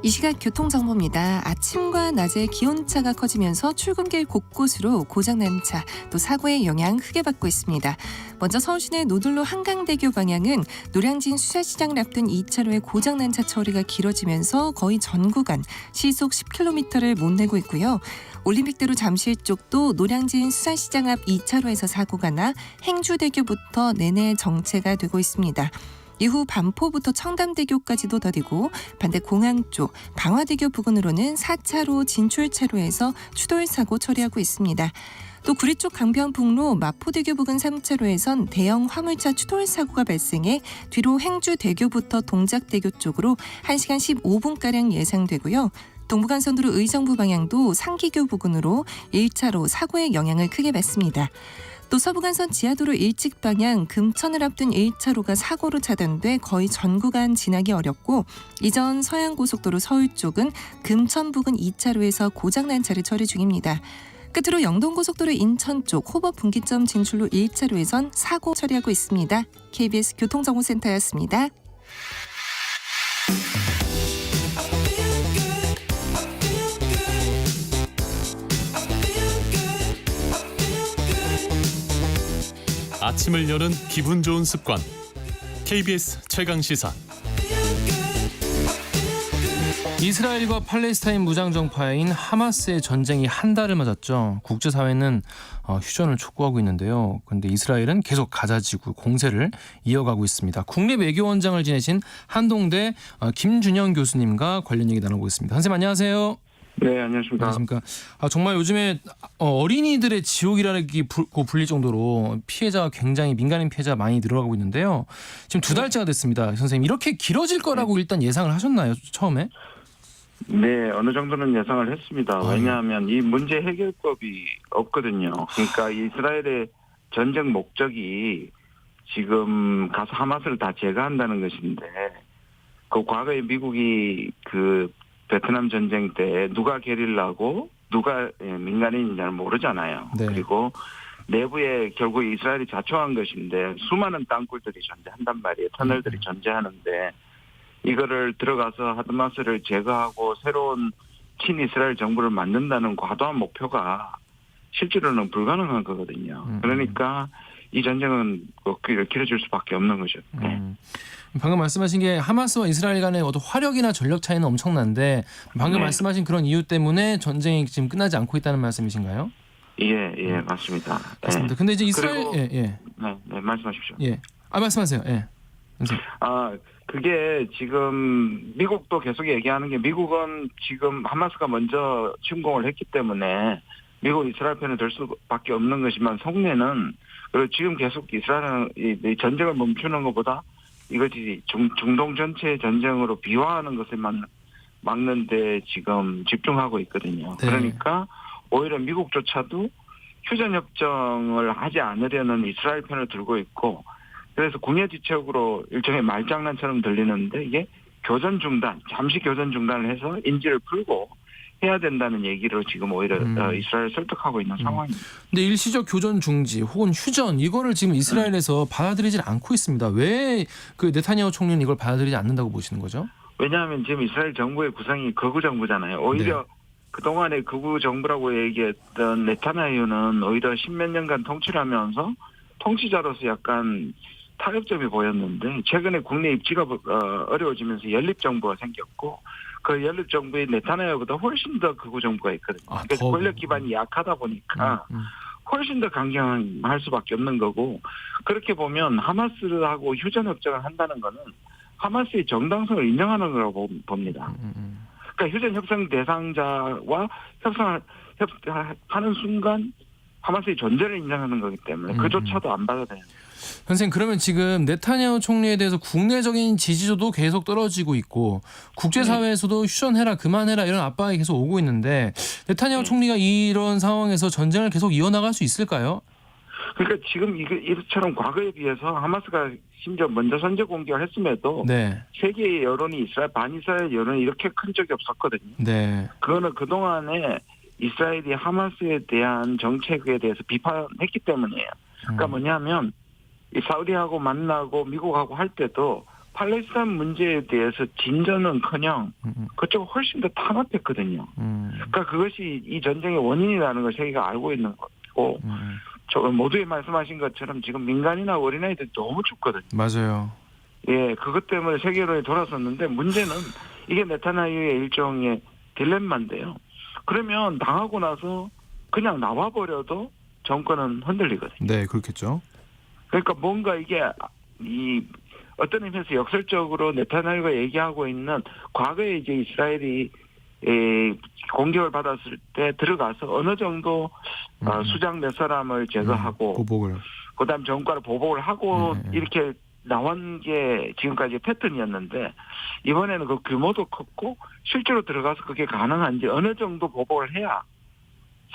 이 시각 교통정보입니다. 아침과 낮에 기온차가 커지면서 출근길 곳곳으로 고장난 차, 또 사고의 영향 크게 받고 있습니다. 먼저 서울시내 노들로 한강대교 방향은 노량진 수산시장을 앞둔 2차로에 고장난 차 처리가 길어지면서 거의 전 구간 시속 10km를 못 내고 있고요. 올림픽대로 잠실 쪽도 노량진 수산시장 앞 2차로에서 사고가 나 행주대교부터 내내 정체가 되고 있습니다. 이후 반포부터 청담대교까지도 더디고 반대 공항 쪽 방화대교 부근으로는 4차로 진출차로에서 추돌 사고 처리하고 있습니다. 또 구리 쪽 강변북로 마포대교 부근 3차로에선 대형 화물차 추돌 사고가 발생해 뒤로 행주대교부터 동작대교 쪽으로 1시간 15분가량 예상되고요. 동부간선도로 의정부 방향도 상기교 부근으로 1차로 사고의 영향을 크게 받습니다. 또 서부간선 지하도로 일찍 방향 금천을 앞둔 1차로가 사고로 차단돼 거의 전 구간 지나기 어렵고 이전 서해안고속도로 서울 쪽은 금천 부근 2차로에서 고장난 차를 처리 중입니다. 끝으로 영동고속도로 인천 쪽 호법 분기점 진출로 1차로에선 사고 처리하고 있습니다. KBS 교통정보센터였습니다. 아침을 여는 기분 좋은 습관. KBS 최강시사. 이스라엘과 팔레스타인 무장정파인 하마스의 전쟁이 한 달을 맞았죠. 국제사회는 휴전을 촉구하고 있는데요. 그런데 이스라엘은 계속 가자지구 공세를 이어가고 있습니다. 국립외교원장을 지내신 한동대 김준영 교수님과 관련 얘기 나눠보겠습니다. 선생님 안녕하세요. 네, 안녕하십니까. 안녕하십니까. 정말 요즘에 어린이들의 지옥이라고 불릴 정도로 피해자가 굉장히 민간인 피해자가 많이 늘어가고 있는데요. 지금 2달째가 됐습니다. 선생님 이렇게 길어질 거라고 일단 예상을 하셨나요? 처음에? 네, 어느 정도는 예상을 했습니다. 왜냐하면 이 문제 해결법이 없거든요. 그러니까 이스라엘의 전쟁 목적이 지금 가서 하마스를 다 제거한다는 것인데 그 과거에 미국이 그 베트남 전쟁 때 누가 게릴라고 누가 민간인인지는 모르잖아요. 네. 그리고 내부에 결국 이스라엘이 자초한 것인데 수많은 땅굴들이 존재한단 말이에요. 터널들이 존재하는데 이거를 들어가서 하드마스를 제거하고 새로운 친이스라엘 정부를 만든다는 과도한 목표가 실제로는 불가능한 거거든요. 그러니까 이 전쟁은 길어질 수밖에 없는 거죠. 네. 방금 말씀하신 게 하마스와 이스라엘 간의 어떤 화력이나 전력 차이는 엄청난데 방금 말씀하신 그런 이유 때문에 전쟁이 지금 끝나지 않고 있다는 말씀이신가요? 예, 맞습니다. 맞습니다. 근데 이제 이스라엘 네, 말씀하십시오. 예. 말씀하세요. 예. 그게 지금 미국도 계속 얘기하는 게 미국은 지금 하마스가 먼저 침공을 했기 때문에 미국 이스라엘 편에 들 수밖에 없는 것이지만 속내는 그리고 지금 계속 이스라엘은 이 전쟁을 멈추는 것보다 이것이 중동 전체 전쟁으로 비화하는 것을 막는 데 지금 집중하고 있거든요. 네. 그러니까 오히려 미국조차도 휴전협정을 하지 않으려는 이스라엘 편을 들고 있고 그래서 궁예지책으로 일종의 말장난처럼 들리는데 이게 교전 중단, 잠시 교전 중단을 해서 인지를 풀고 해야 된다는 얘기로 지금 오히려 이스라엘을 설득하고 있는 상황입니다. 근데 일시적 교전 중지 혹은 휴전 이거를 지금 이스라엘에서 받아들이질 않고 있습니다. 왜 그 네타냐후 총리는 이걸 받아들이지 않는다고 보시는 거죠? 왜냐하면 지금 이스라엘 정부의 구성이 거구 정부잖아요. 오히려 그동안의 극우 정부라고 얘기했던 네타냐후는 오히려 10몇 년간 통치를 하면서 통치자로서 약간 타협점이 보였는데 최근에 국내 입지가 어려워지면서 연립정부가 생겼고 그 연립정부의 네타냐후보다 훨씬 더 극우 정부가 있거든요. 그래서 권력 기반이 약하다 보니까 훨씬 더 강경할 수밖에 없는 거고 그렇게 보면 하마스하고 휴전협정을 한다는 거는 하마스의 정당성을 인정하는 거라고 봅니다. 그러니까 휴전 협상 대상자와 협상하는 순간 하마스의 존재를 인정하는 거기 때문에 그조차도 안 받아들여요. 선생님 그러면 지금 네타냐후 총리에 대해서 국내적인 지지도도 계속 떨어지고 있고 국제사회에서도 휴전해라 그만해라 이런 압박이 계속 오고 있는데 네타냐후 총리가 이런 상황에서 전쟁을 계속 이어나갈 수 있을까요? 그러니까 지금 이처럼 과거에 비해서 하마스가 심지어 먼저 선제 공격을 했음에도 네. 세계의 여론이 반이스라엘 여론이 이렇게 큰 적이 없었거든요. 네. 그거는 그동안에 이스라엘이 하마스에 대한 정책에 대해서 비판했기 때문이에요. 그러니까 뭐냐면 이 사우디하고 만나고 미국하고 할 때도 팔레스타인 문제에 대해서 진전은커녕 그쪽은 훨씬 더 탄압했거든요. 그러니까 그것이 이 전쟁의 원인이라는 걸 세계가 알고 있는 거고 저 모두에 말씀하신 것처럼 지금 민간이나 어린아이들이 너무 춥거든요. 맞아요. 예, 그것 때문에 세계 여론이 돌아섰는데 문제는 이게 네타냐후의 일종의 딜레마인데요. 그러면 당하고 나서 그냥 나와버려도 정권은 흔들리거든요. 네, 그렇겠죠. 그러니까 뭔가 이게 어떤 의미에서 역설적으로 네타냐후가 얘기하고 있는 과거에 이제 이스라엘이 공격을 받았을 때 들어가서 어느 정도 수장 몇 사람을 제거하고 보복을 그다음 정권을 보복을 하고 이렇게 나온 게 지금까지 패턴이었는데 이번에는 그 규모도 컸고 실제로 들어가서 그게 가능한지 어느 정도 보복을 해야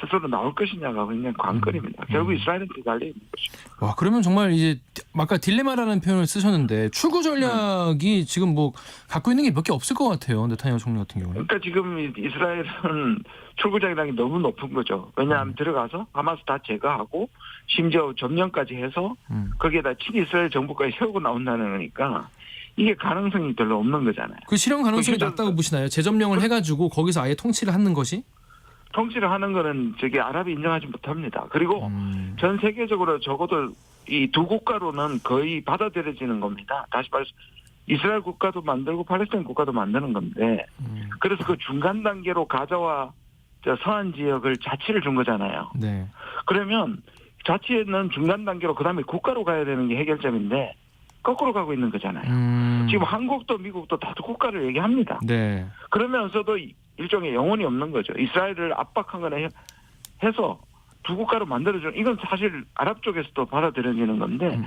스스로 나올 것이냐가 굉장히 관건입니다. 결국 이스라엘한테 달려있는 것이죠. 와, 그러면 정말 이제 아까 딜레마라는 표현을 쓰셨는데 출구 전략이 지금 뭐 갖고 있는 게 몇 개 없을 것 같아요. 네타냐후 총리 같은 경우는. 그러니까 지금 이스라엘은 출구 전략이 너무 높은 거죠. 왜냐하면 들어가서 하마스 다 제거하고 심지어 점령까지 해서 거기에다 친이스라엘 정부까지 세우고 나온다는 거니까 이게 가능성이 별로 없는 거잖아요. 그 실현 가능성이 낮다고 보시나요? 재점령을 해가지고 거기서 아예 통치를 하는 것이? 통치를 하는 거는 아랍이 인정하지 못합니다. 그리고 전 세계적으로 적어도 이 두 국가로는 거의 받아들여지는 겁니다. 다시 말해서 이스라엘 국가도 만들고 팔레스타인 국가도 만드는 건데 그래서 그 중간 단계로 가자와 서한 지역을 자치를 준 거잖아요. 네. 그러면 자치는 중간 단계로 그다음에 국가로 가야 되는 게 해결점인데 거꾸로 가고 있는 거잖아요. 지금 한국도 미국도 다들 국가를 얘기합니다. 네. 그러면서도 일종의 영혼이 없는 거죠. 이스라엘을 압박한 거나 해서 두 국가로 만들어주는 이건 사실 아랍 쪽에서도 받아들여지는 건데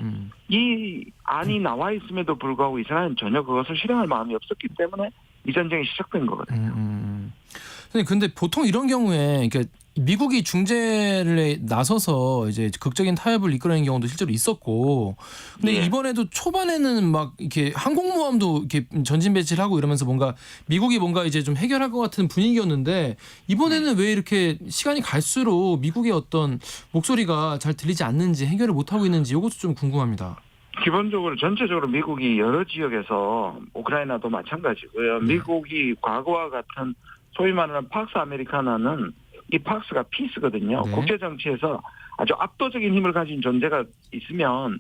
이 안이 나와 있음에도 불구하고 이스라엘은 전혀 그것을 실행할 마음이 없었기 때문에 이 전쟁이 시작된 거거든요. 선생님, 근데 보통 이런 경우에 그러니까 미국이 중재를 나서서 이제 극적인 타협을 이끌어낸 경우도 실제로 있었고, 근데 이번에도 초반에는 막 이렇게 항공모함도 이렇게 전진 배치를 하고 이러면서 미국이 뭔가 이제 좀 해결할 것 같은 분위기였는데 이번에는 왜 이렇게 시간이 갈수록 미국의 어떤 목소리가 잘 들리지 않는지 해결을 못 하고 있는지 이것도 좀 궁금합니다. 기본적으로 전체적으로 미국이 여러 지역에서 우크라이나도 마찬가지고요. 미국이 과거와 같은 소위 말하는 팍스 아메리카나는 이 팍스가 피스거든요. 네. 국제 정치에서 아주 압도적인 힘을 가진 존재가 있으면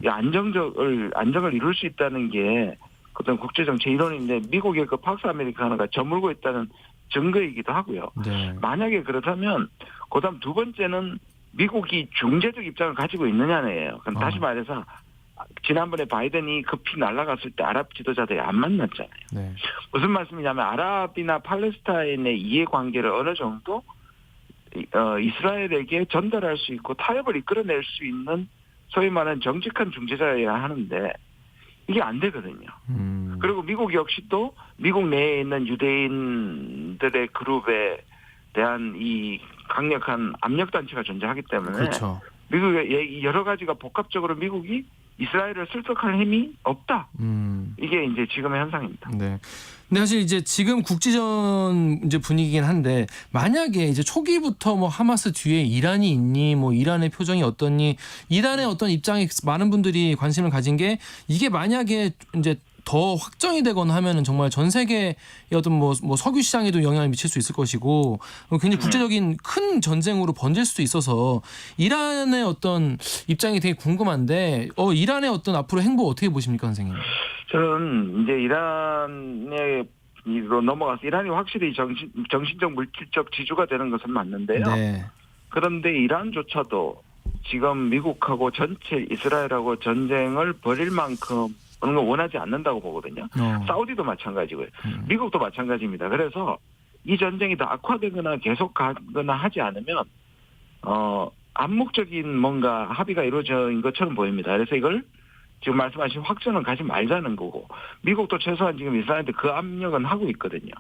이 안정을 이룰 수 있다는 게 어떤 국제 정치 이론인데 미국의 그 팍스 아메리카나가 저물고 있다는 증거이기도 하고요. 네. 만약에 그렇다면 그다음 두 번째는 미국이 중재적 입장을 가지고 있느냐네요. 그럼 다시 말해서 지난번에 바이든이 급히 날아갔을 때 아랍 지도자들이 안 만났잖아요. 네. 무슨 말씀이냐면 아랍이나 팔레스타인의 이해관계를 어느 정도 이스라엘에게 전달할 수 있고 타협을 이끌어낼 수 있는 소위 말하는 정직한 중재자여야 하는데 이게 안 되거든요. 그리고 미국 역시 또 미국 내에 있는 유대인들의 그룹에 대한 이 강력한 압력단체가 존재하기 때문에 그렇죠. 미국의 여러 가지가 복합적으로 미국이 이스라엘을 설득할 힘이 없다. 이게 이제 지금의 현상입니다. 네. 근데 사실 이제 지금 국지전 이제 분위기긴 한데 만약에 이제 초기부터 뭐 하마스 뒤에 이란이 있니, 뭐 이란의 표정이 어떻니, 이란의 어떤 입장에 많은 분들이 관심을 가진 게 이게 만약에 이제 더 확정이 되거나 하면은 정말 전 세계의 어떤 뭐 석유 시장에도 영향을 미칠 수 있을 것이고 굉장히 국제적인 큰 전쟁으로 번질 수도 있어서 이란의 어떤 입장이 되게 궁금한데 이란의 어떤 앞으로 행보 어떻게 보십니까, 선생님? 저는 이제 이란으로 넘어가서 이란이 확실히 정신적 물질적 지주가 되는 것은 맞는데요. 네. 그런데 이란조차도 지금 미국하고 전체 이스라엘하고 전쟁을 벌일 만큼 그런 걸 원하지 않는다고 보거든요. 사우디도 마찬가지고요. 미국도 마찬가지입니다. 그래서 이 전쟁이 더 악화되거나 계속 가거나 하지 않으면 암묵적인 뭔가 합의가 이루어진 것처럼 보입니다. 그래서 이걸 지금 말씀하신 확전은 가지 말자는 거고 미국도 최소한 지금 이스라엘한테 그 압력은 하고 있거든요.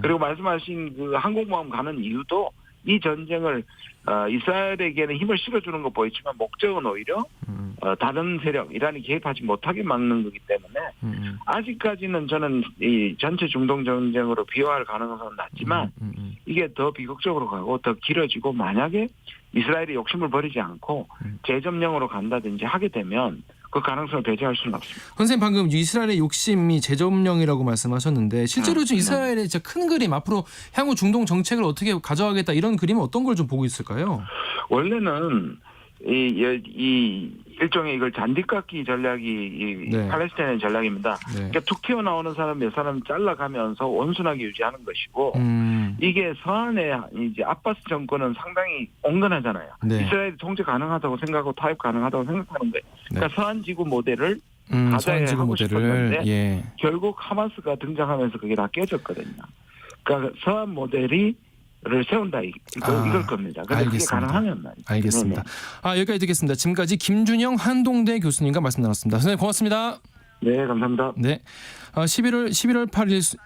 그리고 말씀하신 그 항공모함 가는 이유도 이 전쟁을 이스라엘에게는 힘을 실어주는 거 보이지만 목적은 오히려 다른 세력 이란이 개입하지 못하게 막는 거기 때문에 아직까지는 저는 이 전체 중동 전쟁으로 비화할 가능성은 낮지만 이게 더 비극적으로 가고 더 길어지고 만약에 이스라엘이 욕심을 버리지 않고 재점령으로 간다든지 하게 되면 그 가능성을 배제할 수는 없습니다. 선생님 방금 이스라엘의 욕심이 재점령이라고 말씀하셨는데 실제로 좀 이스라엘의 진짜 큰 그림 앞으로 향후 중동 정책을 어떻게 가져가겠다 이런 그림은 어떤 걸 좀 보고 있을까요? 원래는 이 일종의 이걸 잔디깎기 전략이 팔레스타인의 전략입니다. 그러니까 툭 튀어나오는 사람 몇 사람 잘라가면서 온순하게 유지하는 것이고 이게 서한의 이제 아바스 정권은 상당히 온건하잖아요. 이스라엘이 통제 가능하다고 생각하고 타협 가능하다고 생각하는 거예요. 그러니까 서한 지구 모델을 가자에 하고 싶었는데 결국 하마스가 등장하면서 그게 다 깨졌거든요. 그러니까 서한 모델을 세운다 이걸 겁니다. 그런데 그게 가능하면 말이죠. 알겠습니다. 여기까지 듣겠습니다. 지금까지 김준영 한동대 교수님과 말씀 나눴습니다. 선생님 고맙습니다. 네, 감사합니다. 네, 11월 8일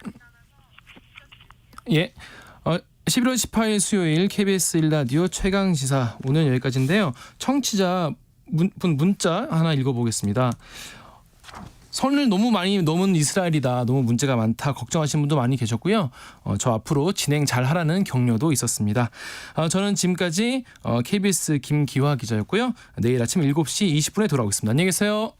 11월 18일 수요일 KBS 1라디오 최강시사 오늘 여기까지인데요. 청취자 문자 하나 읽어보겠습니다. 선을 너무 많이 넘은 이스라엘이다. 너무 문제가 많다. 걱정하시는 분도 많이 계셨고요. 저 앞으로 진행 잘 하라는 격려도 있었습니다. 저는 지금까지 KBS 김기화 기자였고요. 내일 아침 7시 20분에 돌아오겠습니다. 안녕히 계세요.